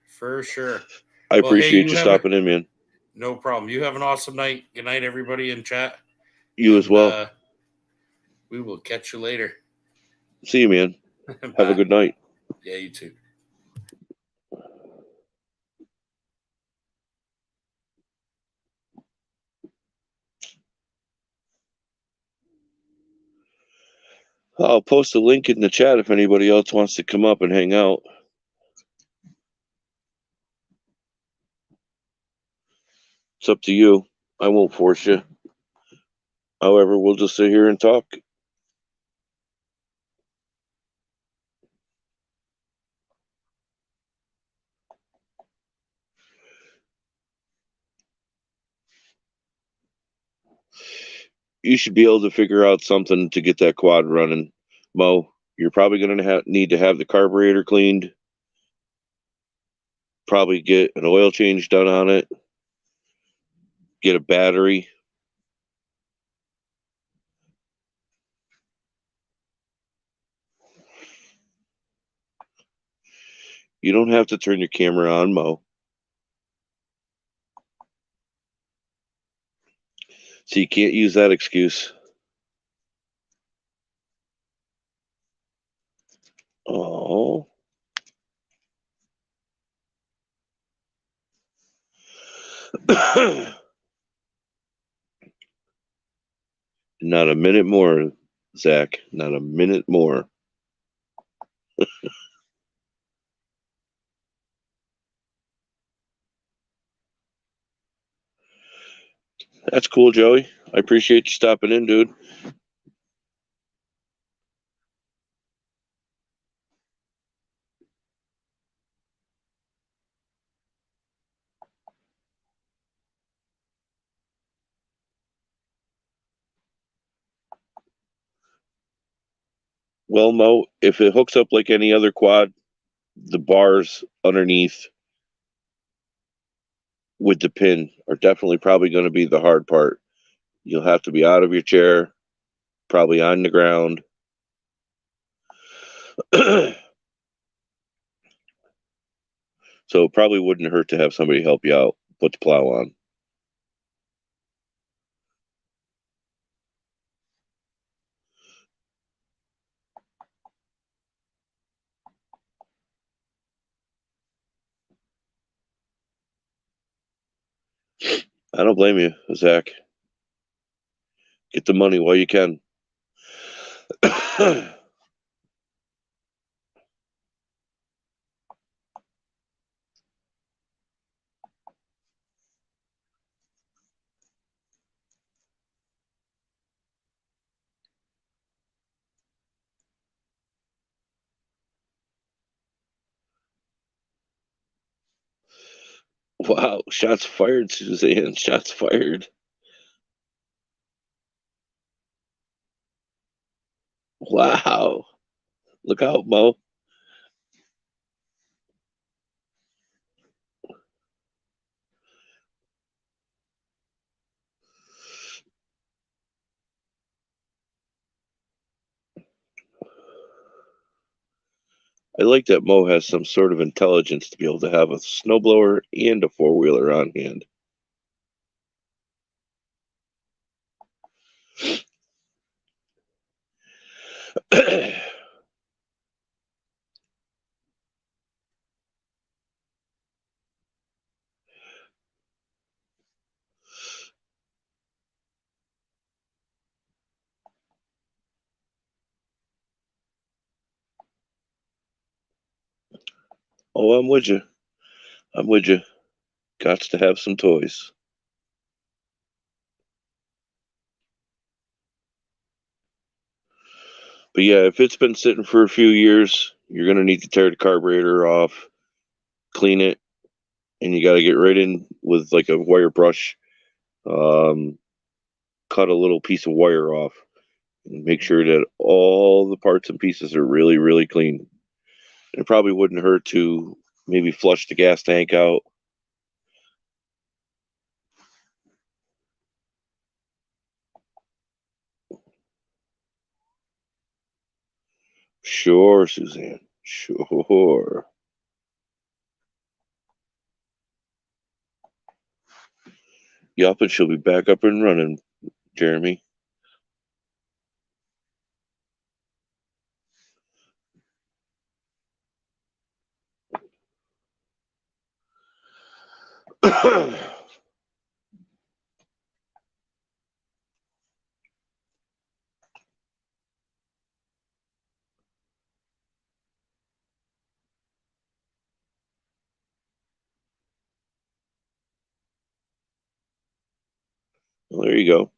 S4: For sure.
S1: I appreciate you stopping in, man.
S4: No problem. You have an awesome night. Good night, everybody in chat.
S1: You as well.
S4: We will catch you later.
S1: See you, man. Have a good night.
S4: Yeah, you too.
S1: I'll post a link in the chat if anybody else wants to come up and hang out. It's up to you. I won't force you. However, we'll just sit here and talk. You should be able to figure out something to get that quad running, Mo. You're probably going to need to have the carburetor cleaned. Probably get an oil change done on it. Get a battery. You don't have to turn your camera on, Mo. So you can't use that excuse. Oh. Not a minute more, Zach. Not a minute more. That's cool, Joey. I appreciate you stopping in, dude. Well, Mo, if it hooks up like any other quad, the bars underneath with the pin are definitely probably going to be the hard part. You'll have to be out of your chair, probably on the ground. So it probably wouldn't hurt to have somebody help you out, put the plow on. I don't blame you, Zach. Get the money while you can. Wow, shots fired, Suzanne. Shots fired. Wow. Look out, Mo. I like that Mo has some sort of intelligence to be able to have a snowblower and a four-wheeler on hand. Oh, I'm with you. I'm with you. Gots to have some toys. But yeah, if it's been sitting for a few years, you're going to need to tear the carburetor off, clean it, and you got to get right in with like a wire brush, cut a little piece of wire off, and make sure that all the parts and pieces are really, really clean. It probably wouldn't hurt to maybe flush the gas tank out. Sure, Suzanne. Sure. Yup, and she'll be back up and running, Jeremy. Well, there you go.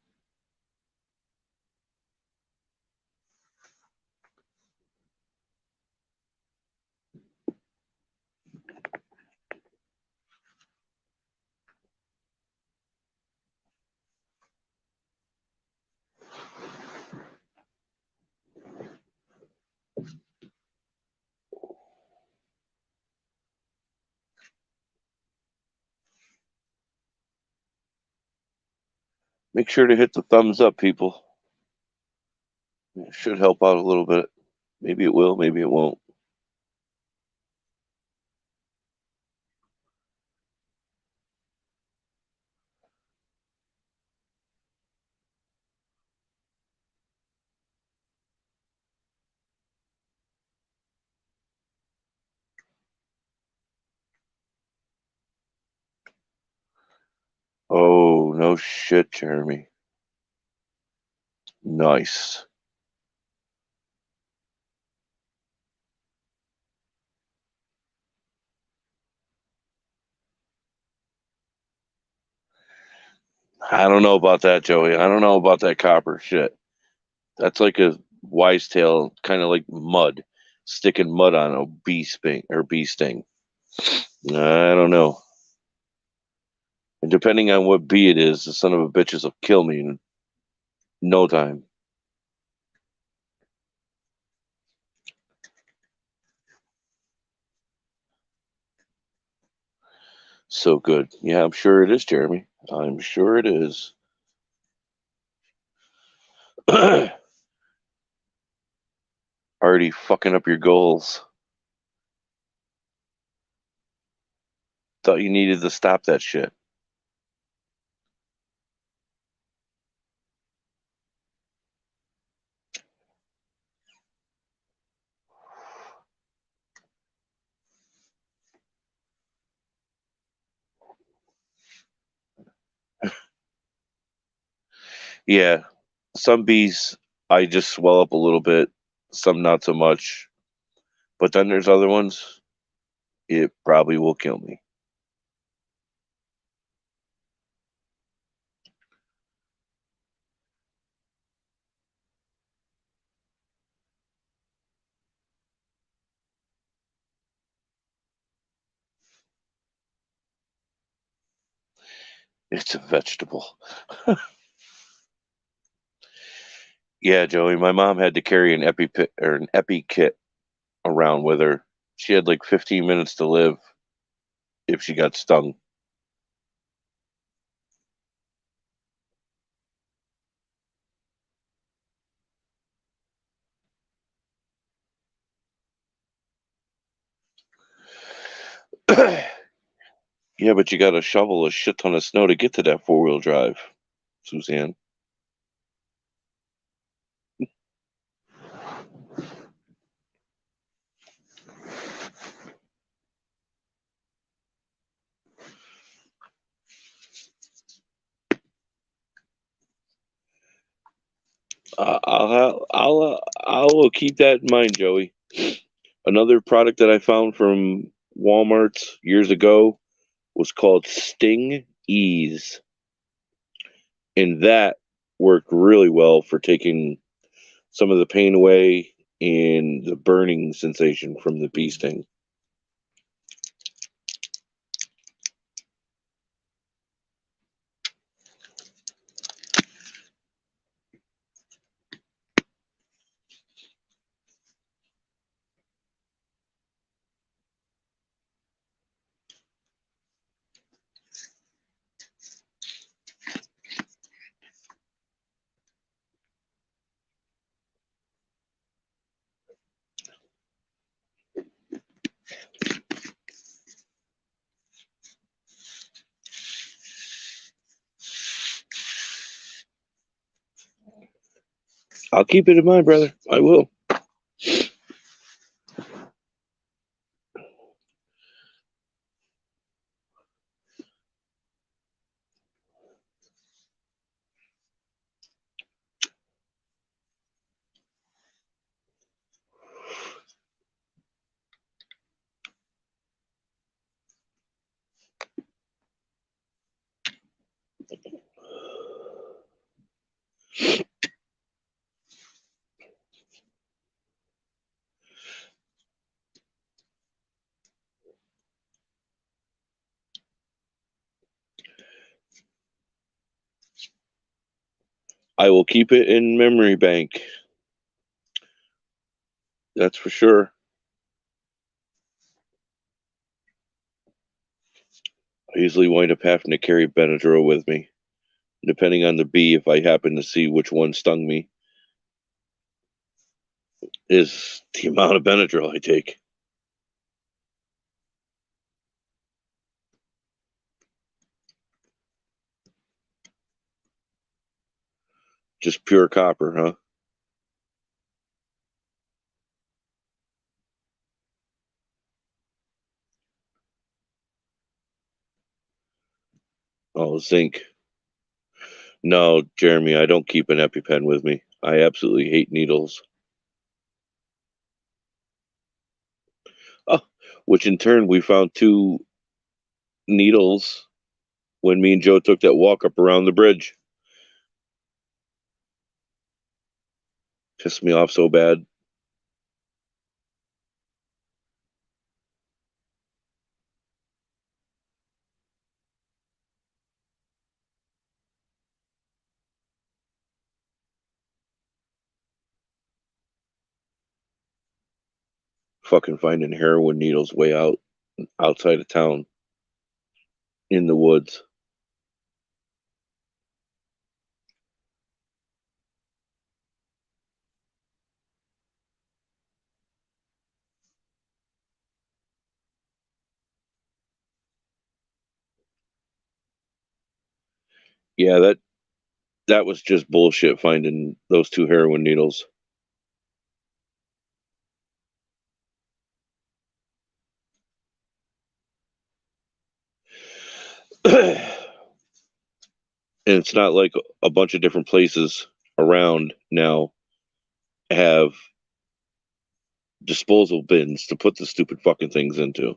S1: Make sure to hit the thumbs up, people. It should help out a little bit. Maybe it will, maybe it won't. Oh, no shit, Jeremy. Nice. I don't know about that, Joey. I don't know about that copper shit. That's like a wise tale, kind of like mud, sticking mud on a bee sting or bee sting. I don't know. And depending on what bee it is, the son of a bitches will kill me in no time. So good. Yeah, I'm sure it is, Jeremy. I'm sure it is. Already fucking up your goals. Thought you needed to stop that shit. Yeah, some bees I just swell up a little bit, some not so much. But then there's other ones, it probably will kill me. It's a vegetable. Yeah, Joey, my mom had to carry an epi kit around with her. She had like 15 minutes to live if she got stung. Yeah, but you got to shovel a shit ton of snow to get to that four-wheel drive, Suzanne. I'll keep that in mind, Joey. Another product that I found from Walmart years ago was called Sting Ease, and that worked really well for taking some of the pain away and the burning sensation from the bee sting. I'll keep it in mind, brother. I will. I will keep it in memory bank. That's for sure. I usually wind up having to carry Benadryl with me, depending on the bee. If I happen to see which one stung me, is the amount of Benadryl I take. Just pure copper, huh? Oh, zinc. No, Jeremy, I don't keep an EpiPen with me. I absolutely hate needles. Oh, which in turn we found two needles when me and Joe took that walk up around the bridge. Pissed me off so bad. Fucking finding heroin needles way outside of town in the woods. Yeah, that was just bullshit finding those 2 heroin needles. And it's not like a bunch of different places around now have disposal bins to put the stupid fucking things into.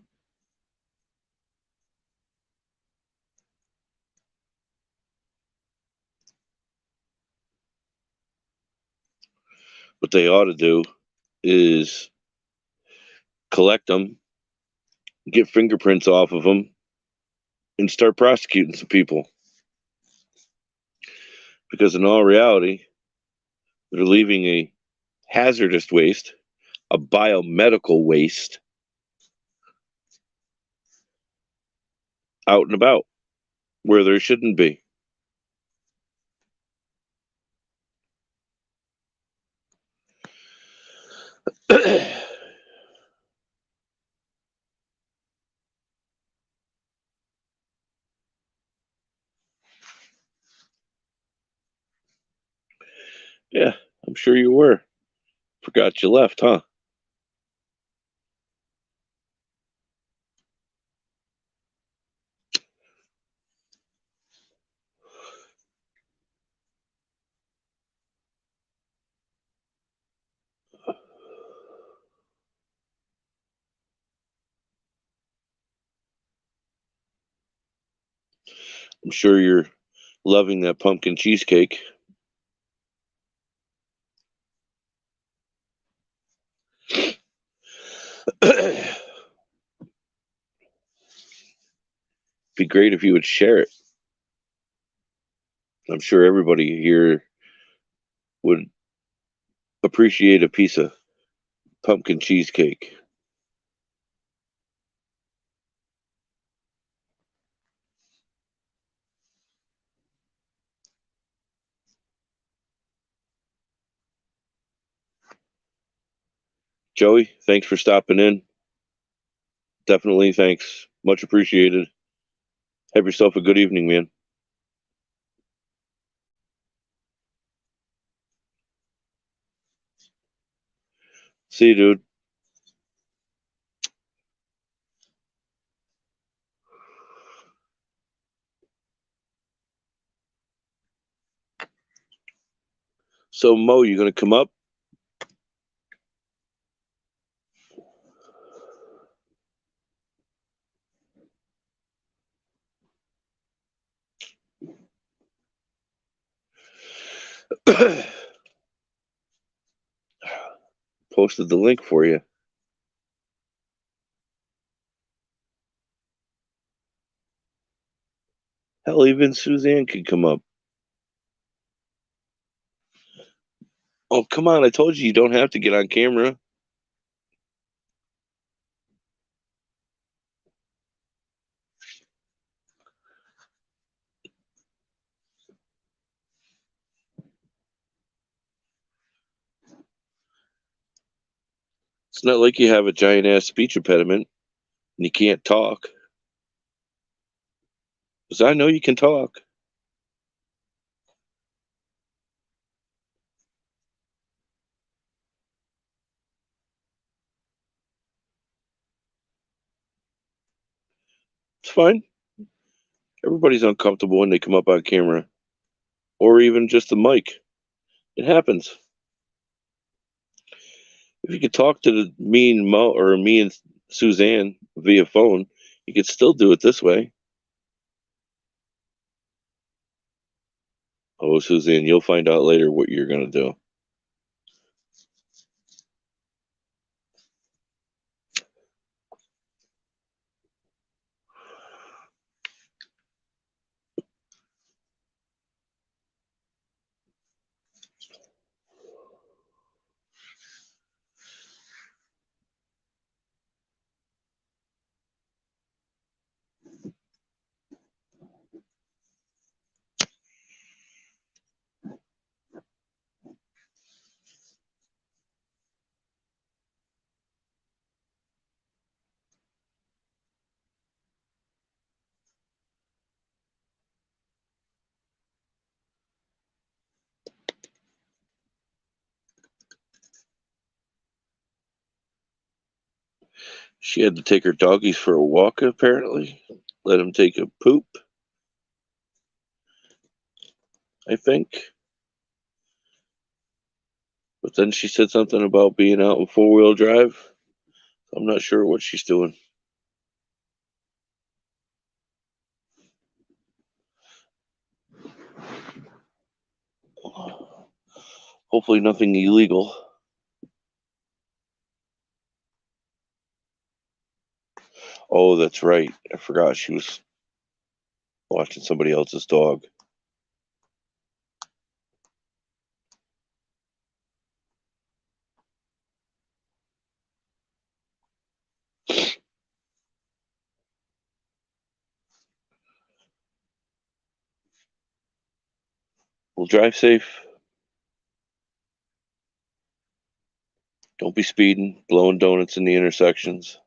S1: What they ought to do is collect them, get fingerprints off of them, and start prosecuting some people. Because in all reality, they're leaving a hazardous waste, a biomedical waste, out and about where there shouldn't be. Yeah, I'm sure you were. Forgot you left, huh? I'm sure you're loving that pumpkin cheesecake. Be great if you would share it. I'm sure everybody here would appreciate a piece of pumpkin cheesecake. Joey, thanks for stopping in. Definitely thanks. Much appreciated. Have yourself a good evening, man. See you, dude. So, Mo, you gonna come up? Posted the link for you. Hell, even Suzanne could come up. Oh, come on. I told you don't have to get on camera. It's not like you have a giant ass speech impediment and you can't talk. Because I know you can talk. It's fine. Everybody's uncomfortable when they come up on camera or even just the mic. It happens. If you could talk to me and Mo or me and Suzanne via phone, you could still do it this way. Oh, Suzanne, you'll find out later what you're going to do. She had to take her doggies for a walk, apparently. Let him take a poop, I think. But then she said something about being out in four-wheel drive. I'm not sure what she's doing. Hopefully nothing illegal. Oh, that's right. I forgot she was watching somebody else's dog. Well, drive safe. Don't be speeding, blowing donuts in the intersections.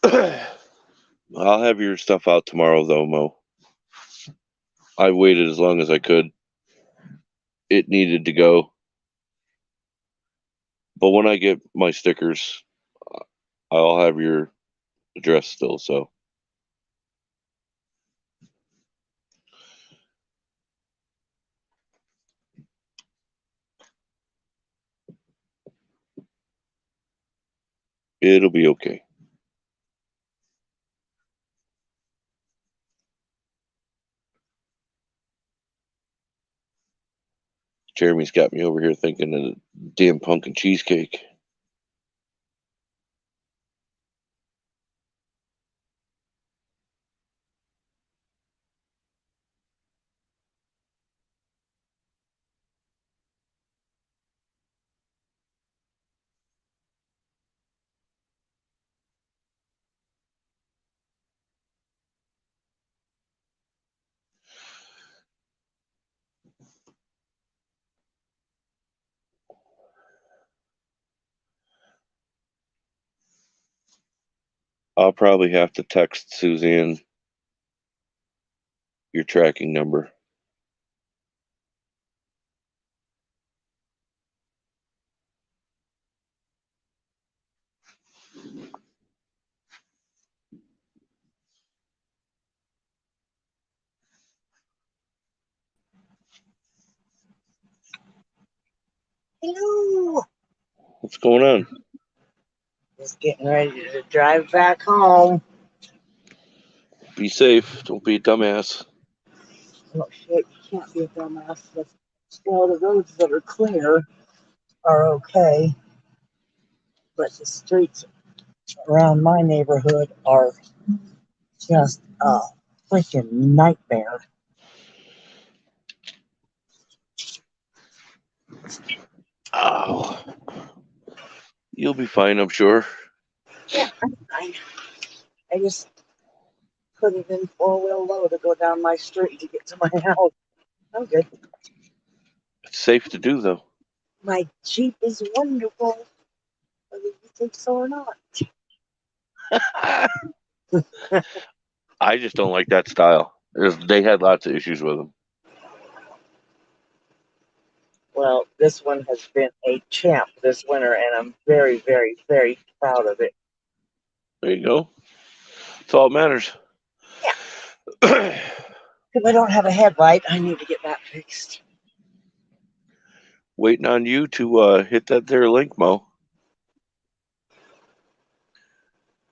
S1: I'll have your stuff out tomorrow, though, Mo. I waited as long as I could. It needed to go. But when I get my stickers, I'll have your address still, so. It'll be okay. Jeremy's got me over here thinking of the damn pumpkin cheesecake. I'll probably have to text Suzanne your tracking number.
S6: Hello.
S1: What's going on?
S6: Just getting ready to drive back home.
S1: Be safe. Don't be a dumbass.
S6: Oh shit, you can't be a dumbass. All the roads that are clear are okay, but the streets around my neighborhood are just a freaking nightmare.
S1: Oh. You'll be fine, I'm sure.
S6: Yeah, I'm fine. I just put it in four-wheel low to go down my street to get to my house. I'm good.
S1: It's safe to do, though.
S6: My Jeep is wonderful, whether you think so or not.
S1: I just don't like that style. They had lots of issues with them.
S6: Well, this one has been a champ this winter, and I'm very, very, very proud of it.
S1: There you go. That's all that matters.
S6: Yeah. If I don't have a headlight, I need to get that fixed.
S1: Waiting on you to hit that there link, Mo.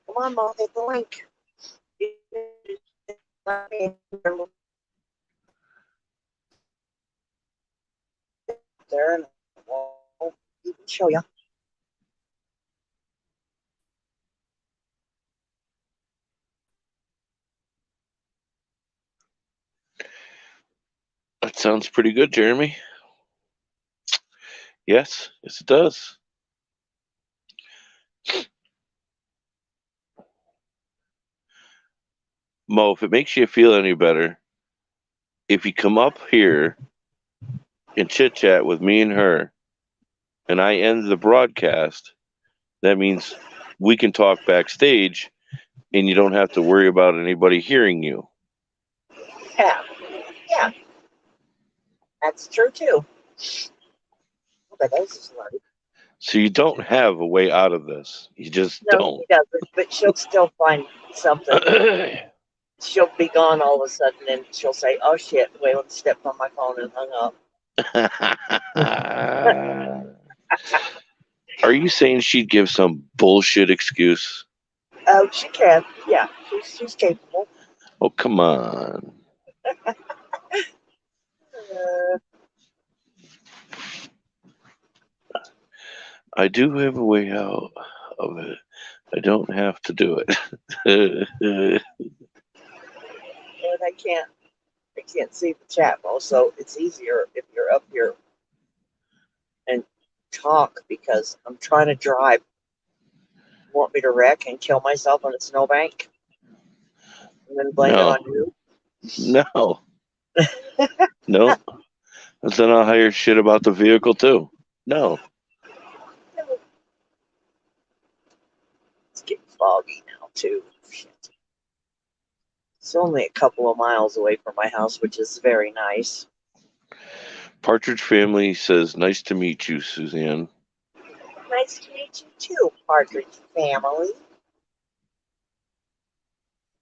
S6: Come on, Mom, hit the link. There, and I'll even show you.
S1: That sounds pretty good, Jeremy. Yes, it does. Mo, if it makes you feel any better, if you come up here and chit chat with me and her, and I end the broadcast, that means we can talk backstage, and you don't have to worry about anybody hearing you.
S6: Yeah, yeah. That's true too. But those is loaded.
S1: So you don't have a way out of this. You just
S6: No,
S1: don't.
S6: she doesn't. But she'll still find something. She'll be gone all of a sudden, and she'll say, "Oh shit!" Waylon stepped on my phone and hung up.
S1: Are you saying she'd give some bullshit excuse?
S6: Oh, she can. Yeah, she's capable.
S1: Oh, come on. I do have a way out of it. I don't have to do it.
S6: And I can't see the chat though, so it's easier if you're up here and talk because I'm trying to drive. You want me to wreck and kill myself on a snowbank and then blame it
S1: No.
S6: on you?
S1: No. No. And then I'll hire shit about the vehicle too. No.
S6: It's getting foggy now too. Shit. It's only a couple of miles away from my house, which is very nice.
S1: Partridge Family says, nice to meet you, Suzanne.
S6: Nice to meet you too, Partridge Family.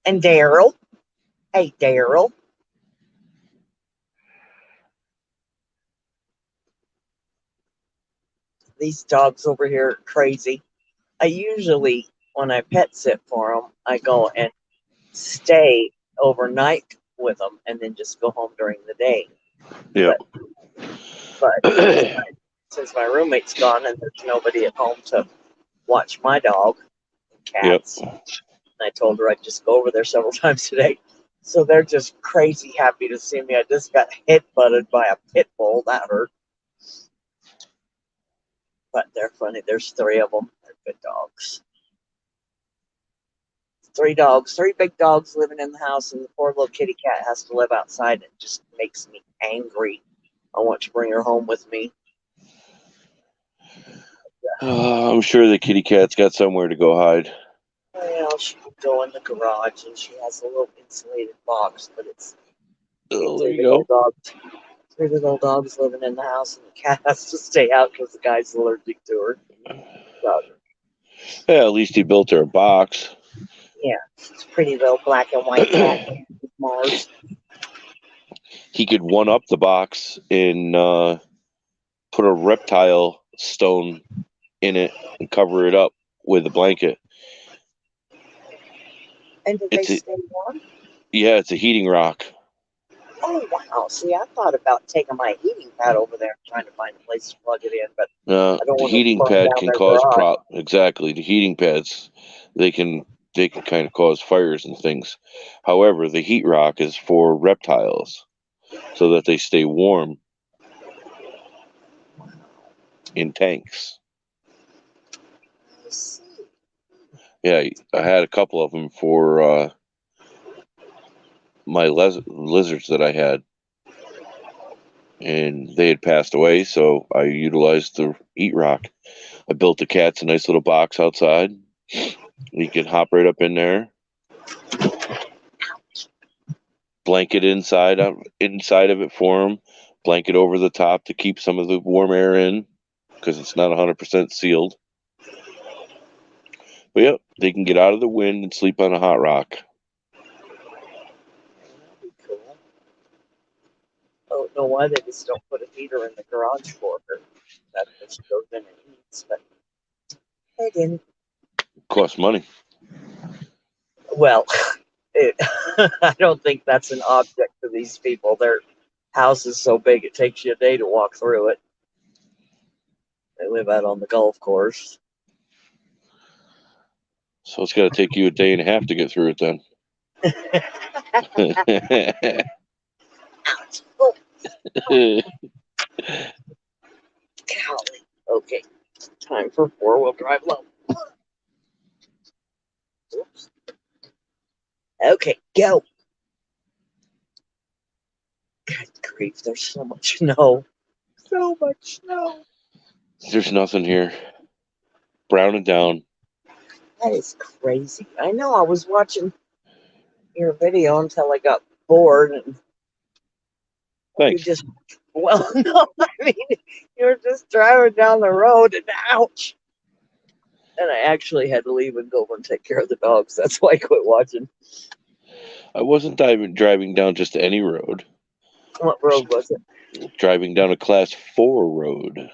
S6: And Daryl. Hey, Daryl. These dogs over here are crazy. I usually, when I pet sit for them, I go and stay overnight with them and then just go home during the day.
S1: Yeah.
S6: But since my roommate's gone and there's nobody at home to watch my dog and cats, I told her I'd just go over there several times today. So they're just crazy happy to see me. I just got headbutted by a pit bull. That hurt. But they're funny. There's 3 of them. They're good dogs. 3 dogs, 3 big dogs living in the house, and the poor little kitty cat has to live outside. It just makes me angry. I want to bring her home with me.
S1: I'm sure the kitty cat's got somewhere to go hide.
S6: Well, she could go in the garage, and she has a little insulated box, but it's
S1: Oh, there
S6: 3
S1: you
S6: big old
S1: go.
S6: dogs. 3 big old dogs living in the house, and the cat has to stay out because the guy's allergic to her. So,
S1: Yeah, at least he built her a box.
S6: yeah, it's a pretty little black and white cat with Mars.
S1: He could one up the box and put a reptile stone in it and cover it up with a blanket.
S6: And did they stay warm?
S1: Yeah, it's a heating rock.
S6: Oh, wow. See, I thought about taking my heating pad over there and trying to find a place to plug it in, but I don't
S1: The
S6: want to
S1: heating
S6: burn
S1: pad
S6: down
S1: can
S6: their
S1: cause
S6: garage.
S1: exactly. The heating pads, they can kind of cause fires and things. However, the heat rock is for reptiles, so that they stay warm in tanks.
S6: I see.
S1: Yeah, I had a couple of them for my lizards that I had, and they had passed away, so I utilized the heat rock. I built the cats a nice little box outside. You can hop right up in there. Blanket inside of it for them. Blanket over the top to keep some of the warm air in, because it's not 100% sealed. But yep, they can get out of the wind and sleep on a hot rock.
S6: That'd be cool. I don't know why they just don't put a heater in the garage for her. That she goes in and eats, but they didn't.
S1: Costs money.
S6: Well, I don't think that's an object to these people. Their house is so big it takes you a day to walk through it. They live out on the golf course.
S1: So it's got to take you a day and a half to get through it then.
S6: Ouch. Oh, golly. Okay. Time for 4-wheel drive low. Oops. Okay, go. Good grief, there's so much snow. So much snow.
S1: There's nothing here. Browning down.
S6: That is crazy. I know, I was watching your video until I got bored and you
S1: Thanks.
S6: just Well, no, I mean, you're just driving down the road and ouch. And I actually had to leave and go over and take care of the dogs. That's why I quit watching.
S1: I wasn't driving down just any road.
S6: What road was it?
S1: Driving down a class 4 road.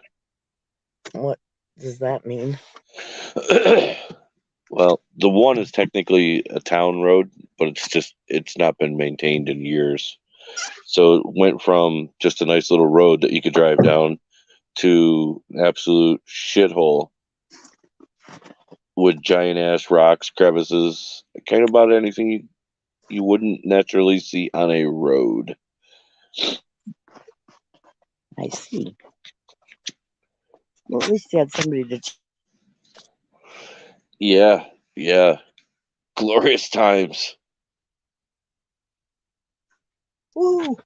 S6: What does that mean?
S1: Well, the one is technically a town road, but it's not been maintained in years. So it went from just a nice little road that you could drive down to an absolute shithole with giant ass rocks, crevices, kind of about anything you wouldn't naturally see on a road.
S6: I see. Well, at least you had somebody to.
S1: Yeah, yeah. Glorious times.
S6: Woo!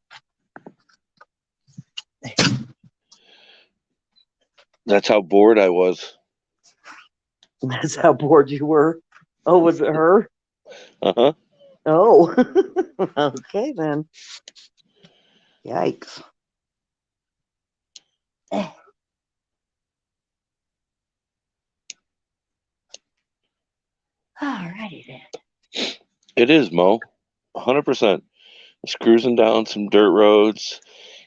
S1: That's how bored I was.
S6: That's how bored you were. Oh, was it her?
S1: Uh-huh.
S6: Oh, okay then. Yikes. Alrighty then.
S1: It is, Mo. 100%. Just cruising down some dirt roads.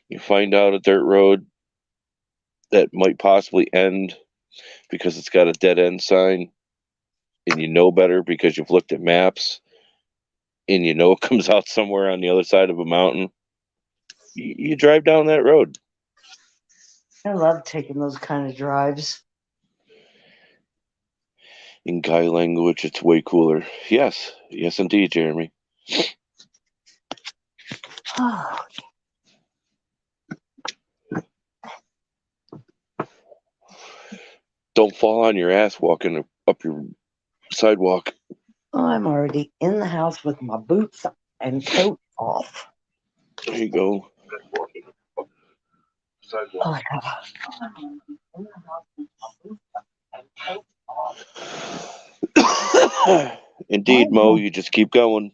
S1: You find out a dirt road that might possibly end because it's got a dead end sign, and you know better because you've looked at maps, and you know it comes out somewhere on the other side of a mountain. You drive down that road.
S6: I love taking those kind of drives.
S1: In guy language, it's way cooler. Yes, yes, indeed, Jeremy. Don't fall on your ass walking up your sidewalk.
S6: I'm already in the house with my boots and coat off.
S1: There you go.
S6: Oh my God. In the house with my boots and coat off.
S1: Indeed, Mo, you just keep going.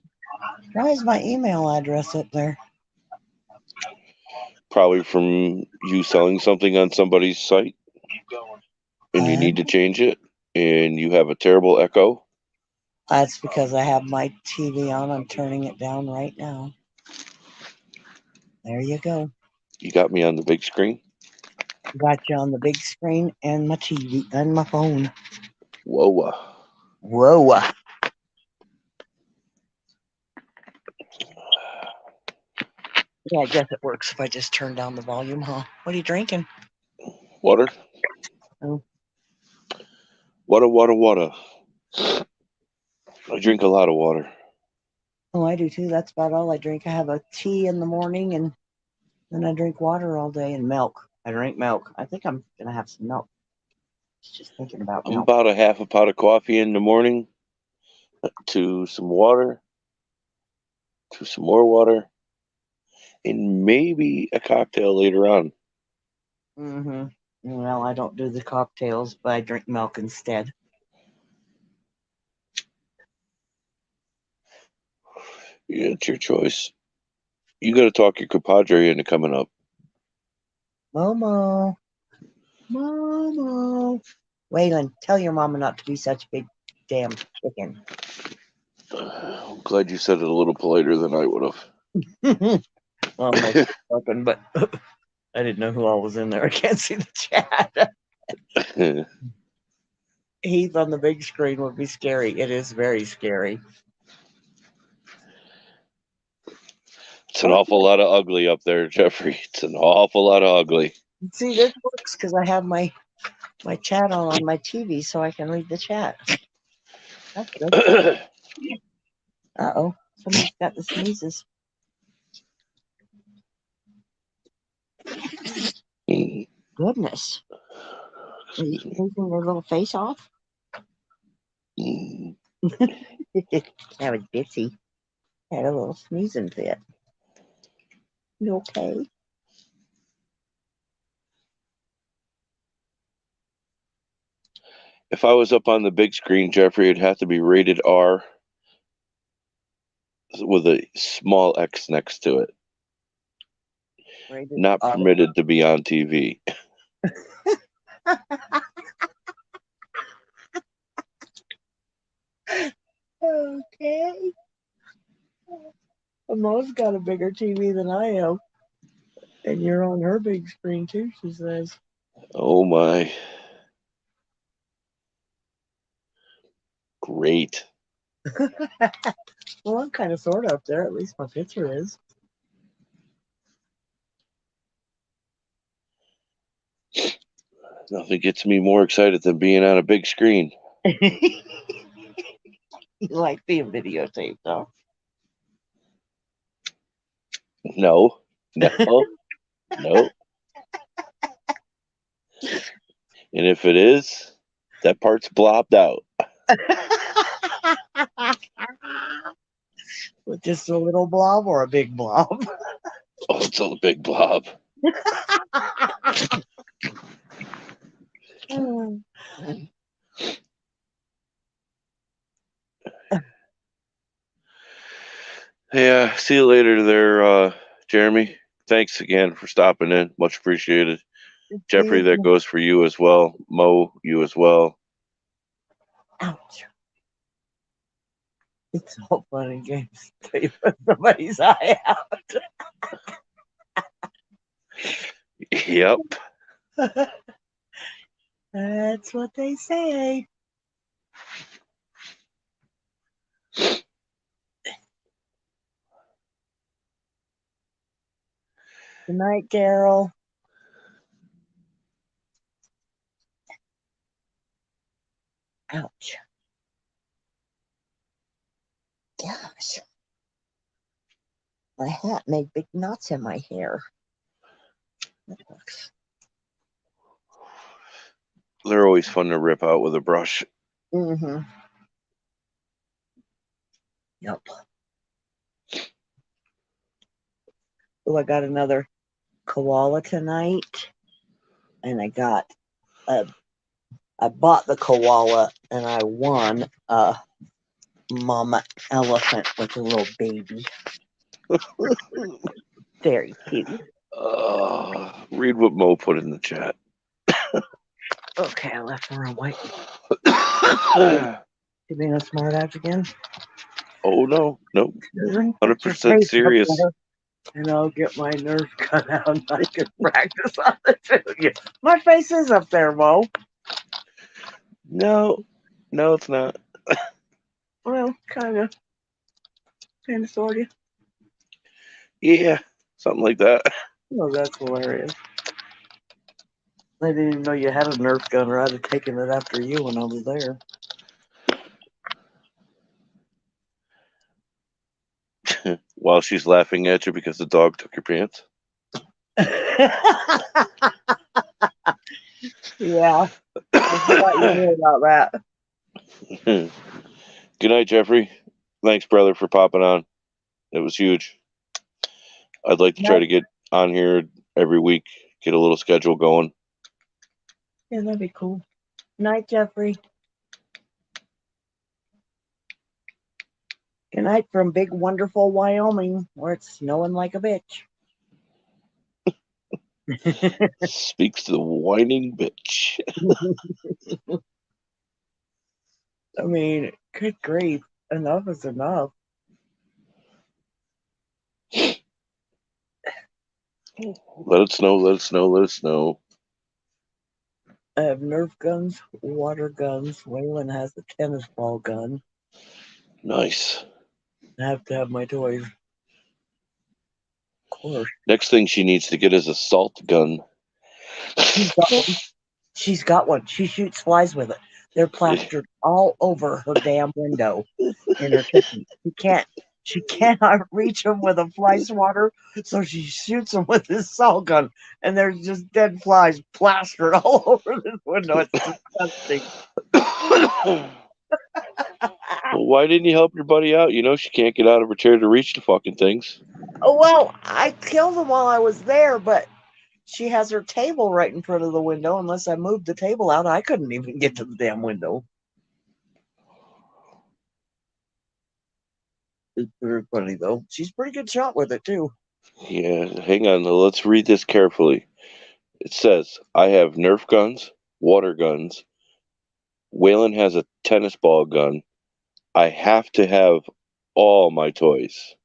S6: Why is my email address up there?
S1: Probably from you selling something on somebody's site, and you need to change it, and you have a terrible echo.
S6: That's because I have my TV on. I'm turning it down right now. There you go.
S1: You got me on the big screen.
S6: Got you on the big screen and my TV and my phone.
S1: Whoa.
S6: Whoa. Yeah, I guess it works if I just turn down the volume, huh? What are you drinking?
S1: Water.
S6: Oh.
S1: Water. I drink a lot of water.
S6: Oh, I do too. That's about all I drink. I have a tea in the morning and then I drink water all day and milk. I drink milk. I think I'm going to have some milk. Just thinking about
S1: I'm
S6: milk.
S1: about a half a pot of coffee in the morning to some water, to some more water, and maybe a cocktail later on.
S6: Mm-hmm. Well, I don't do the cocktails, but I drink milk instead.
S1: Yeah, it's your choice. You got to talk your compadre into coming up.
S6: Momo. Waylon, tell your mama not to be such a big damn chicken.
S1: I'm glad you said it a little politer than I would have.
S6: Almost fucking, but I didn't know who all was in there. I can't see the chat. Heath on the big screen would be scary. It is very scary.
S1: It's an awful lot of ugly up there, Jeffrey. It's an awful lot of ugly.
S6: See, this works because I have my chat on my TV so I can read the chat. That's good. Uh-oh. Somebody's got the sneezes. Goodness. Are you taking their little face off? That was Bitsy. Had a little sneezing fit. You okay?
S1: If I was up on the big screen, Jeffrey, it'd have to be rated R with a small X next to it.
S6: Rated
S1: not
S6: R.
S1: permitted to be on TV.
S6: Okay. Mo's got a bigger TV than I am. And you're on her big screen too, she says.
S1: Oh my. Great.
S6: Well, I'm kind of sort of up there. At least my picture is.
S1: Nothing gets me more excited than being on a big screen.
S6: You like being videotaped, though?
S1: No. No. No. And if it is, that part's blobbed out.
S6: With just a little blob or a big blob?
S1: Oh, it's a big blob. Yeah, see you later there, Jeremy. Thanks again for stopping in. Much appreciated. Jeffrey, that goes for you as well. Mo, you as well.
S6: Ouch. It's all fun and games to you put somebody's eye out.
S1: Yep.
S6: That's what they say. Good night, Carol. Ouch. Gosh. My hat made big knots in my hair. That looks.
S1: They're always fun to rip out with a brush.
S6: Mm-hmm. Yep. Oh, I got another koala tonight. And I bought the koala and I won a mama elephant with a little baby. Very cute.
S1: Read what Mo put in the chat.
S6: Okay, I left the room. Wait. You being a smart ass again?
S1: Oh, no. Nope.
S6: Your
S1: 100%
S6: face up
S1: serious.
S6: there, and I'll get my nerve cut out and I can practice on the two of you. My face is up there, Mo.
S1: No. No, it's not.
S6: Well, kind of. Kind of, sort of.
S1: Yeah, something like that.
S6: Oh, that's hilarious. I didn't even know you had a Nerf gun, or I'd have taken it after you when I was there.
S1: While she's laughing at you because the dog took your pants.
S6: Yeah. I forgot you knew about that.
S1: Good night, Jeffrey. Thanks, brother, for popping on. It was huge. I'd like to try to get on here every week, get a little schedule going.
S6: Yeah, that'd be cool. Night, Jeffrey. Good night from big, wonderful Wyoming, where it's snowing like a bitch.
S1: Speaks to the whining bitch.
S6: I mean, good grief. Enough is enough.
S1: Let it snow, let it snow, let it snow.
S6: I have Nerf guns, water guns. Waylon has the tennis ball gun.
S1: Nice.
S6: I have to have my toys. Of course.
S1: Next thing she needs to get is a salt gun.
S6: She's got one. She shoots flies with it. They're plastered all over her damn window in her kitchen. She cannot reach them with a fly swatter, so she shoots them with this salt gun, and there's just dead flies plastered all over this window. It's disgusting.
S1: Well, why didn't you help your buddy out? You know she can't get out of her chair to reach the fucking things.
S6: Oh, well, I killed them while I was there, but she has her table right in front of the window. Unless I moved the table out, I couldn't even get to the damn window. It's pretty funny, though. She's a pretty good shot with it, too.
S1: Yeah, hang on. Let's read this carefully. It says, I have Nerf guns, water guns. Waylon has a tennis ball gun. I have to have all my toys.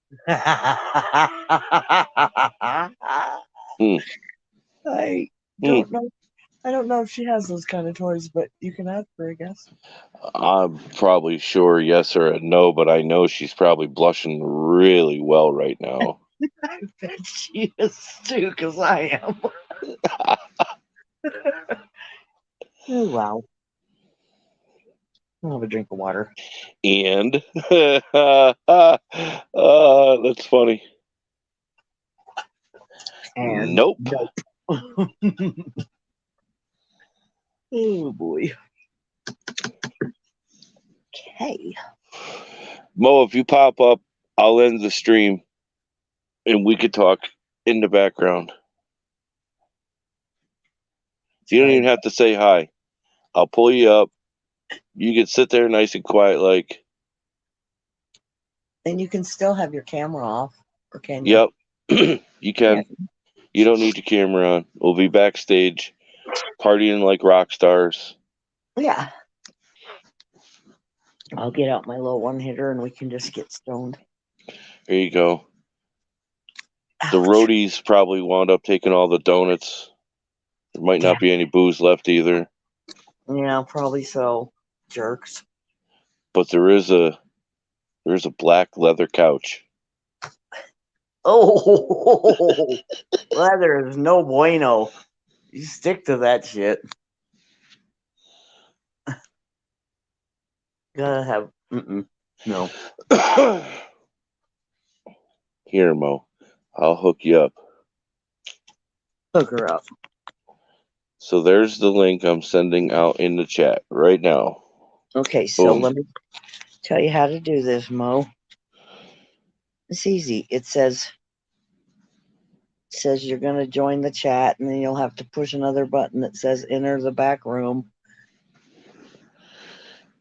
S1: Hmm.
S6: I don't know. I don't know if she has those kind of toys, but you can ask her, I guess.
S1: I'm probably sure yes or a no, but I know she's probably blushing really well right now.
S6: I bet she is too, because I am. Oh, wow. I'll have a drink of water.
S1: And that's funny.
S6: And
S1: Nope.
S6: Oh, boy. Okay.
S1: Mo, if you pop up, I'll end the stream and we could talk in the background. You don't even have to say hi. I'll pull you up. You can sit there nice and quiet, like.
S6: And you can still have your camera off, or can you?
S1: Yep, you can. You don't need your camera on. We'll be backstage, partying like rock stars.
S6: Yeah. I'll get out my little one hitter and we can just get stoned.
S1: There you go.
S6: Ouch.
S1: The roadies probably wound up taking all the donuts. There might not be any booze left either.
S6: Yeah, probably so. Jerks.
S1: But there's a black leather couch.
S6: Oh, leather is no bueno. You stick to that shit. Gotta have. No.
S1: Here, Mo. I'll hook you up.
S6: Hook her up.
S1: So there's the link I'm sending out in the chat right now.
S6: Okay, so
S1: Boom.
S6: let me tell you how to do this, Mo. It's easy. It says you're going to join the chat, and then you'll have to push another button that says enter the back room.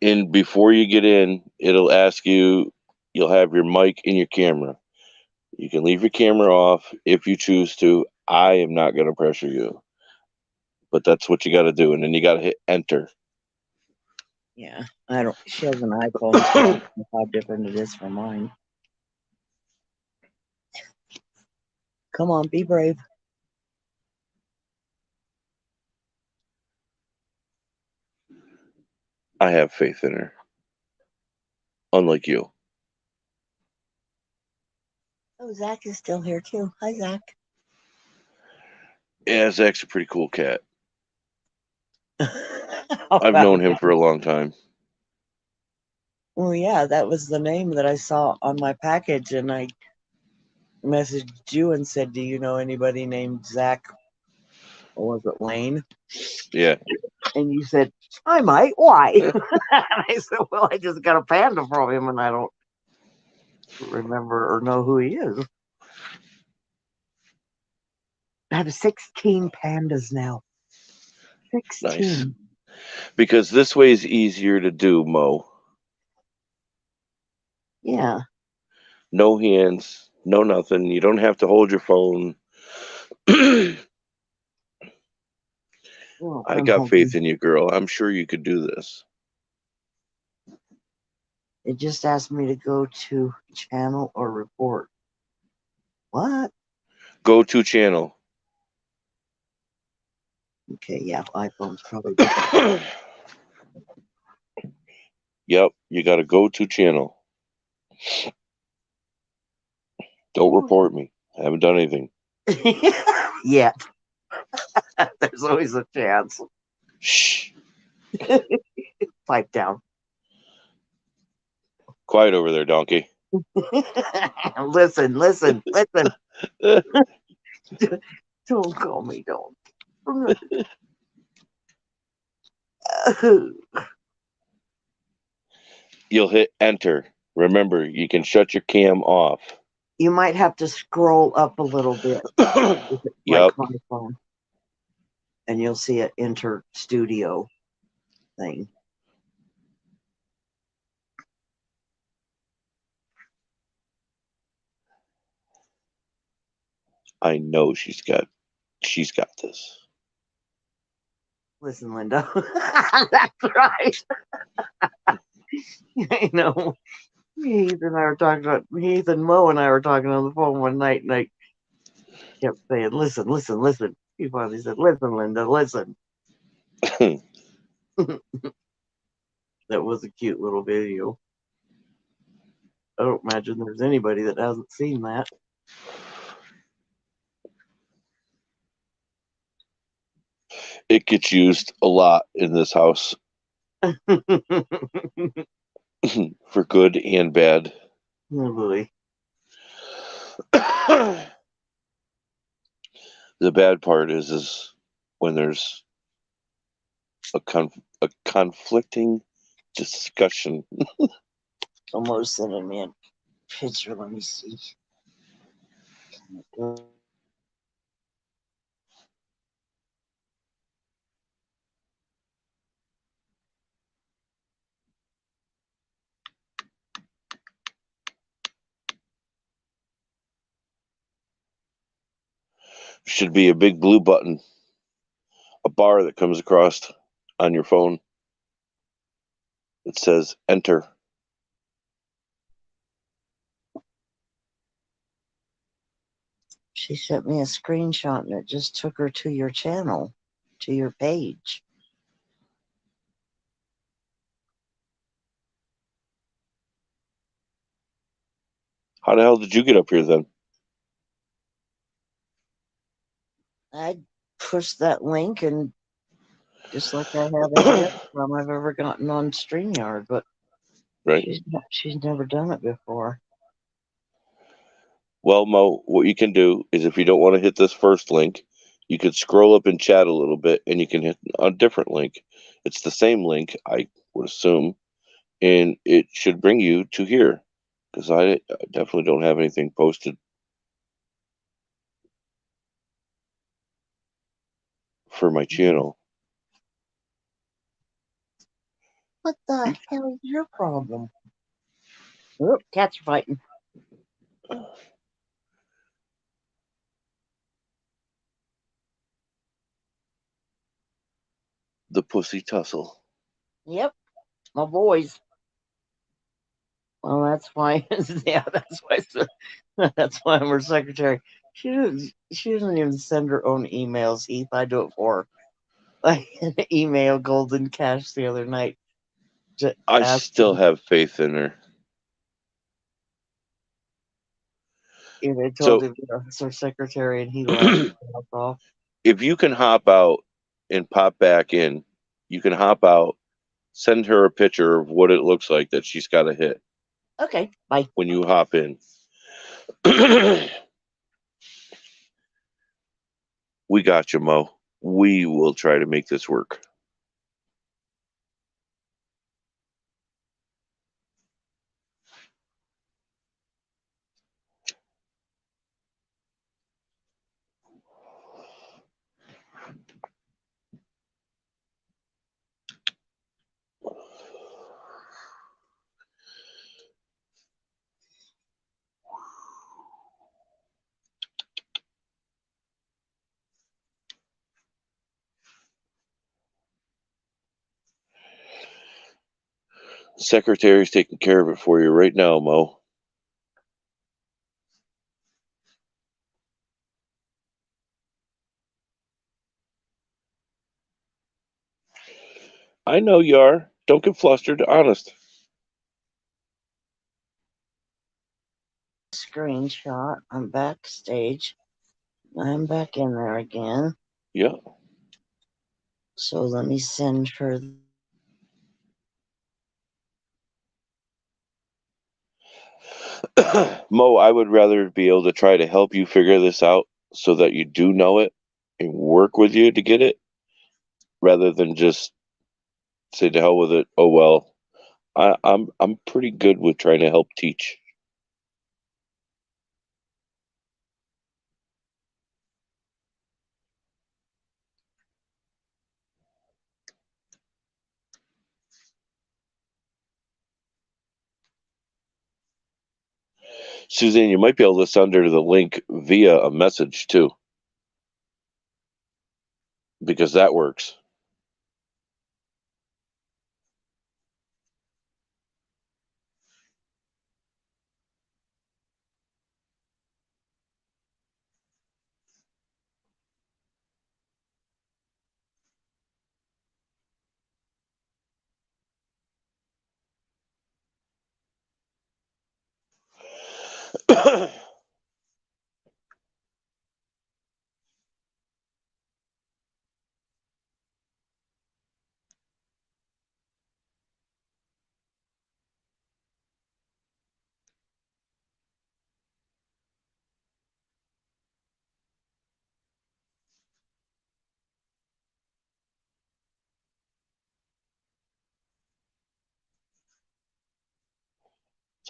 S1: And before you get in, it'll ask you, you'll have your mic and your camera. You can leave your camera off if you choose to. I am not going to pressure you. But that's what you got to do. And then you got to hit enter.
S6: Yeah, I don't. She has an iPhone, so I don't know how different it is from mine. Come on, be brave.
S1: I have faith in her. Unlike you.
S6: Oh, Zach is still here too. Hi, Zach.
S1: Yeah, Zach's a pretty cool cat.
S6: How
S1: I've known
S6: about
S1: him
S6: that?
S1: for a long time.
S6: Well, yeah, that was the name that I saw on my package, and I messaged you and said, "Do you know anybody named Zach?" Or was it Lane?
S1: Yeah.
S6: And you said, "I might. Why?" And I said, "Well, I just got a panda from him, and I don't remember or know who he is." I have 16 pandas now. 16.
S1: Nice. Because this way is easier to do, Mo.
S6: Yeah.
S1: No hands, no nothing. You don't have to hold your phone.
S6: Well,
S1: I got faith in you, girl. I'm sure you could do this.
S6: It just asked me to go to channel or report. What?
S1: Go to channel.
S6: Okay, yeah, iPhone's probably different.
S1: Yep, you got to go to channel. Don't report me. I haven't done anything.
S6: Yet. There's always a chance.
S1: Shh.
S6: Pipe down.
S1: Quiet over there, donkey.
S6: Listen. Don't call me donkey.
S1: You'll hit enter. Remember, you can shut your cam off.
S6: You might have to scroll up a little bit.
S1: Yep.
S6: Like my phone. And you'll see an enter studio thing.
S1: I know she's got this.
S7: Listen, Linda. That's right. I know. Heath and Mo and I were talking on the phone one night, and I kept saying, "Listen, listen, listen." He finally said, "Listen, Linda, listen." That was a cute little video. I don't imagine there's anybody that hasn't seen that.
S1: It gets used a lot in this house for good and bad.
S7: Oh boy.
S1: The bad part is when there's a conflicting discussion.
S7: Almost sending me a picture. Let me see.
S1: Should be a big blue button, a bar that comes across on your phone. It says enter.
S7: She sent me a screenshot and it just took her to your channel, to your page.
S1: How the hell did you get up here then?
S7: I pushed that link, and just like I have every other time I've ever gotten on StreamYard, but
S1: Right.
S7: she's never done it before.
S1: Well, Mo, what you can do is if you don't want to hit this first link, you could scroll up and chat a little bit and you can hit a different link. It's the same link, I would assume, and it should bring you to here because I definitely don't have anything posted for my channel.
S7: What the hell is your problem? Oh, cats are fighting.
S1: The pussy tussle.
S7: Yep, my boys. Well, that's why. Yeah, that's why I'm her secretary. She doesn't even send her own emails, Heath. I do it for her. I emailed Golden Cash the other night.
S1: I still have faith in her.
S7: And I told
S1: So
S7: him it's her secretary, and he laughed off.
S1: if you can hop out and pop back in, you can hop out, send her a picture of what it looks like that she's got to hit
S7: Okay, bye.
S1: when you hop in. We got you, Mo. We will try to make this work. Secretary's taking care of it for you right now, Mo. I know you are. Don't get flustered. Honest.
S7: Screenshot. I'm backstage. I'm back in there again.
S1: Yeah.
S7: So let me send her.
S1: Mo, I would rather be able to try to help you figure this out so that you do know it and work with you to get it rather than just say to hell with it. Oh well. I'm pretty good with trying to help teach. Suzanne, you might be able to send her the link via a message too, because that works. It's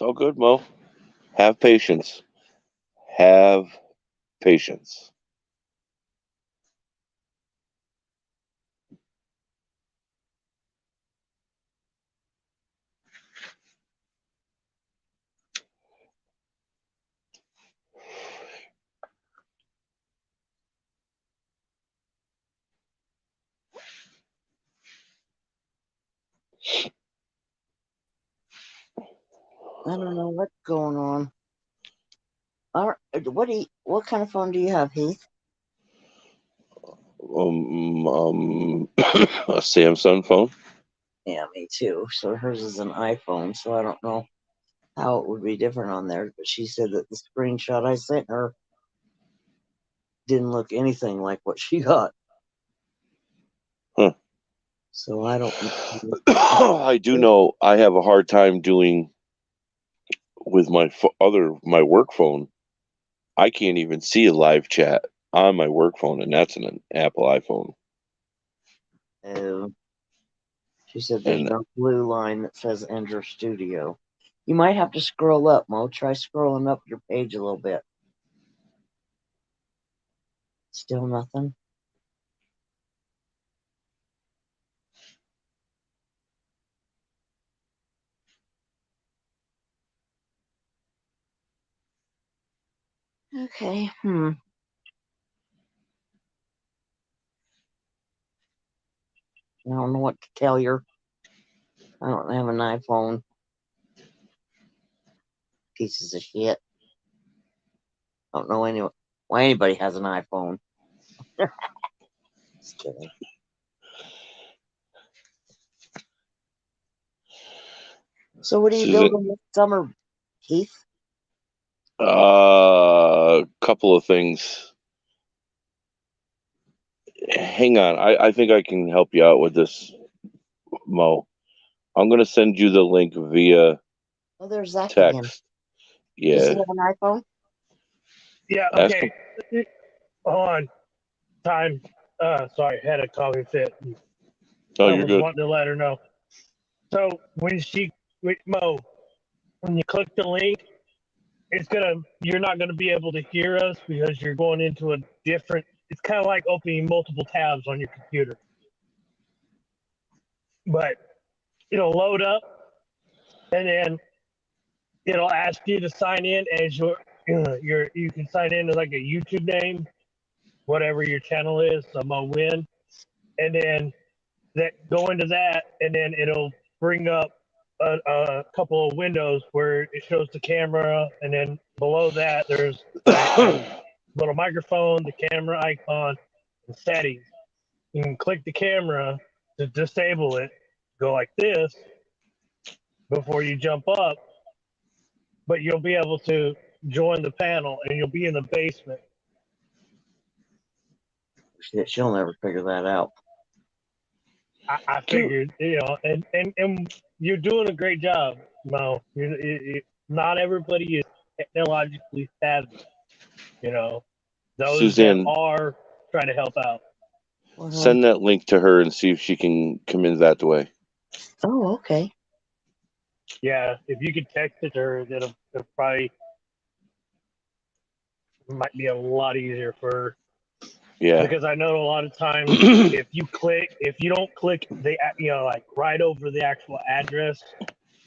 S1: all good, Mo. Have patience. Have patience.
S7: I don't know what's going on. What kind of phone do you have, Heath?
S1: A Samsung phone.
S7: Yeah, me too. So hers is an iPhone, so I don't know how it would be different on there. But she said that the screenshot I sent her didn't look anything like what she got.
S1: Huh.
S7: So I don't know.
S1: I do know I have a hard time doing with my my work phone. I can't even see a live chat on my work phone, and that's an Apple iPhone.
S7: She said there's
S1: And
S7: no blue line that says Enter Studio. You might have to scroll up, Mo. Try scrolling up your page a little bit. Still nothing? Okay, I don't know what to tell you. I don't have an iPhone. Pieces of shit. I don't know why anybody has an iPhone. Just kidding. So what are you building this summer, Keith?
S1: A couple of things. Hang on. I think I can help you out with this, Mo. I'm going to send you the link via
S7: There's Zach
S1: text.
S7: again.
S1: Yeah.
S7: Does he have an iPhone?
S5: Yeah, okay. Hold on. Time. Sorry, had a coughing fit.
S1: Oh,
S5: I
S1: you're
S5: was
S1: good.
S5: wanting to let her know. So Mo, when you click the link, you're not gonna be able to hear us because you're going into a different. It's kind of like opening multiple tabs on your computer, but it'll load up, and then it'll ask you to sign in as you can sign in as like a YouTube name, whatever your channel is, so Mo Win, and then go into that, and then it'll bring up a couple of windows where it shows the camera, and then below that there's a little microphone, the camera icon, and settings. You can click the camera to disable it, go like this before you jump up, but you'll be able to join the panel, and you'll be in the basement.
S7: She'll never figure that out.
S5: I figured, and you're doing a great job, Mo. Not everybody is technologically savvy. Those
S1: Suzanne,
S5: that are trying to help out.
S1: Send that link to her and see if she can come in that way.
S7: Oh, okay.
S5: Yeah, if you could text it to her, it'll probably might be a lot easier for her.
S1: Yeah.
S5: Because I know a lot of times if you don't click the like right over the actual address,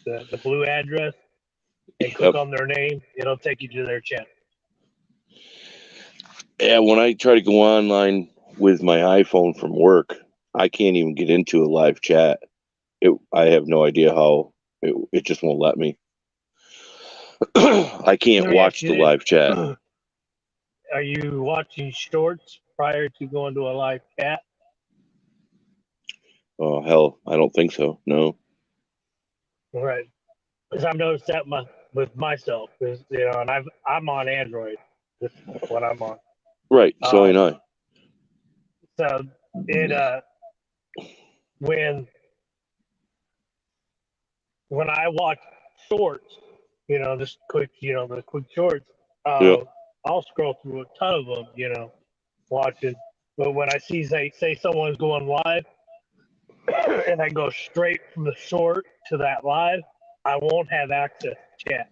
S5: the blue address, and click on their name, it'll take you to their channel.
S1: Yeah, when I try to go online with my iPhone from work, I can't even get into a live chat. I have no idea how. It just won't let me. I can't
S5: Let me
S1: watch
S5: ask you
S1: the
S5: this.
S1: live chat.
S5: Are you watching shorts prior to going to a live chat?
S1: Oh hell, I don't think so. No.
S5: Right. Because I've noticed that with myself, because and I'm on Android. This is what I'm on.
S1: Right. So ain't I.
S5: So it when I watch shorts, just quick, the quick shorts,
S1: Yeah.
S5: I'll scroll through a ton of them, watching. But when I see say someone's going live, and I go straight from the short to that live, I won't have access to chat.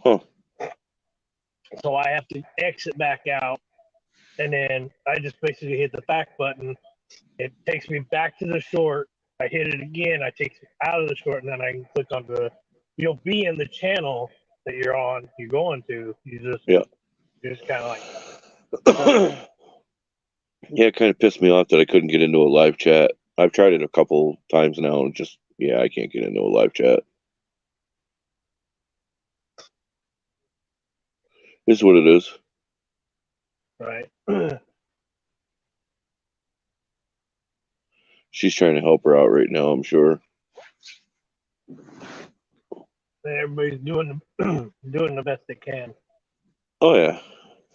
S1: Huh.
S5: So I have to exit back out, and then I just basically hit the back button. It takes me back to the short. I hit it again. I take it out of the short, and then I can click on you'll be in the channel that you're on. You're going to. You're just kind of like.
S1: Yeah, it kind of pissed me off that I couldn't get into a live chat. I've tried it a couple times now, and I can't get into a live chat. Is what it is.
S5: Right.
S1: She's trying to help her out right now, I'm sure.
S5: Everybody's doing doing the best they can.
S1: Oh yeah,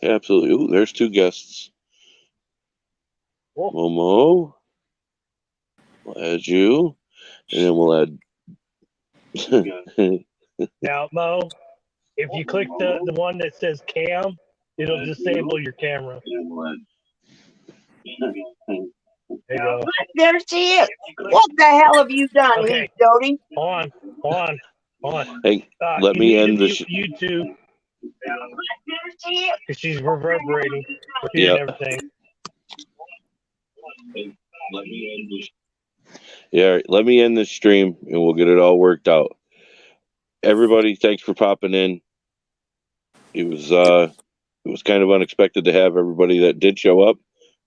S1: absolutely. Ooh, there's two guests.
S5: Cool.
S1: Momo, we'll add you, and then we'll add.
S5: Now, Mo, if you click the one that says cam, it'll disable your camera. There you go.
S7: There she is. What the hell have you done,
S5: Okay.
S7: Heath Jody?
S5: On.
S1: Hey, let
S5: You
S1: me
S5: need to
S1: end the.
S5: mute YouTube because she's reverberating,
S1: Yeah.
S5: repeating everything.
S1: Yeah, let me end this stream, and we'll get it all worked out. Everybody, thanks for popping in. It was kind of unexpected to have everybody that did show up.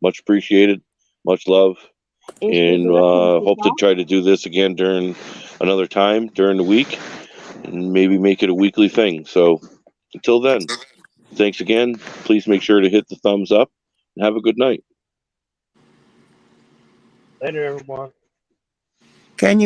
S1: Much appreciated. Much love. And hope to try to do this again during another time during the week, and maybe make it a weekly thing. So until then, thanks again. Please make sure to hit the thumbs up and have a good night.
S5: Later, everyone.
S8: Can you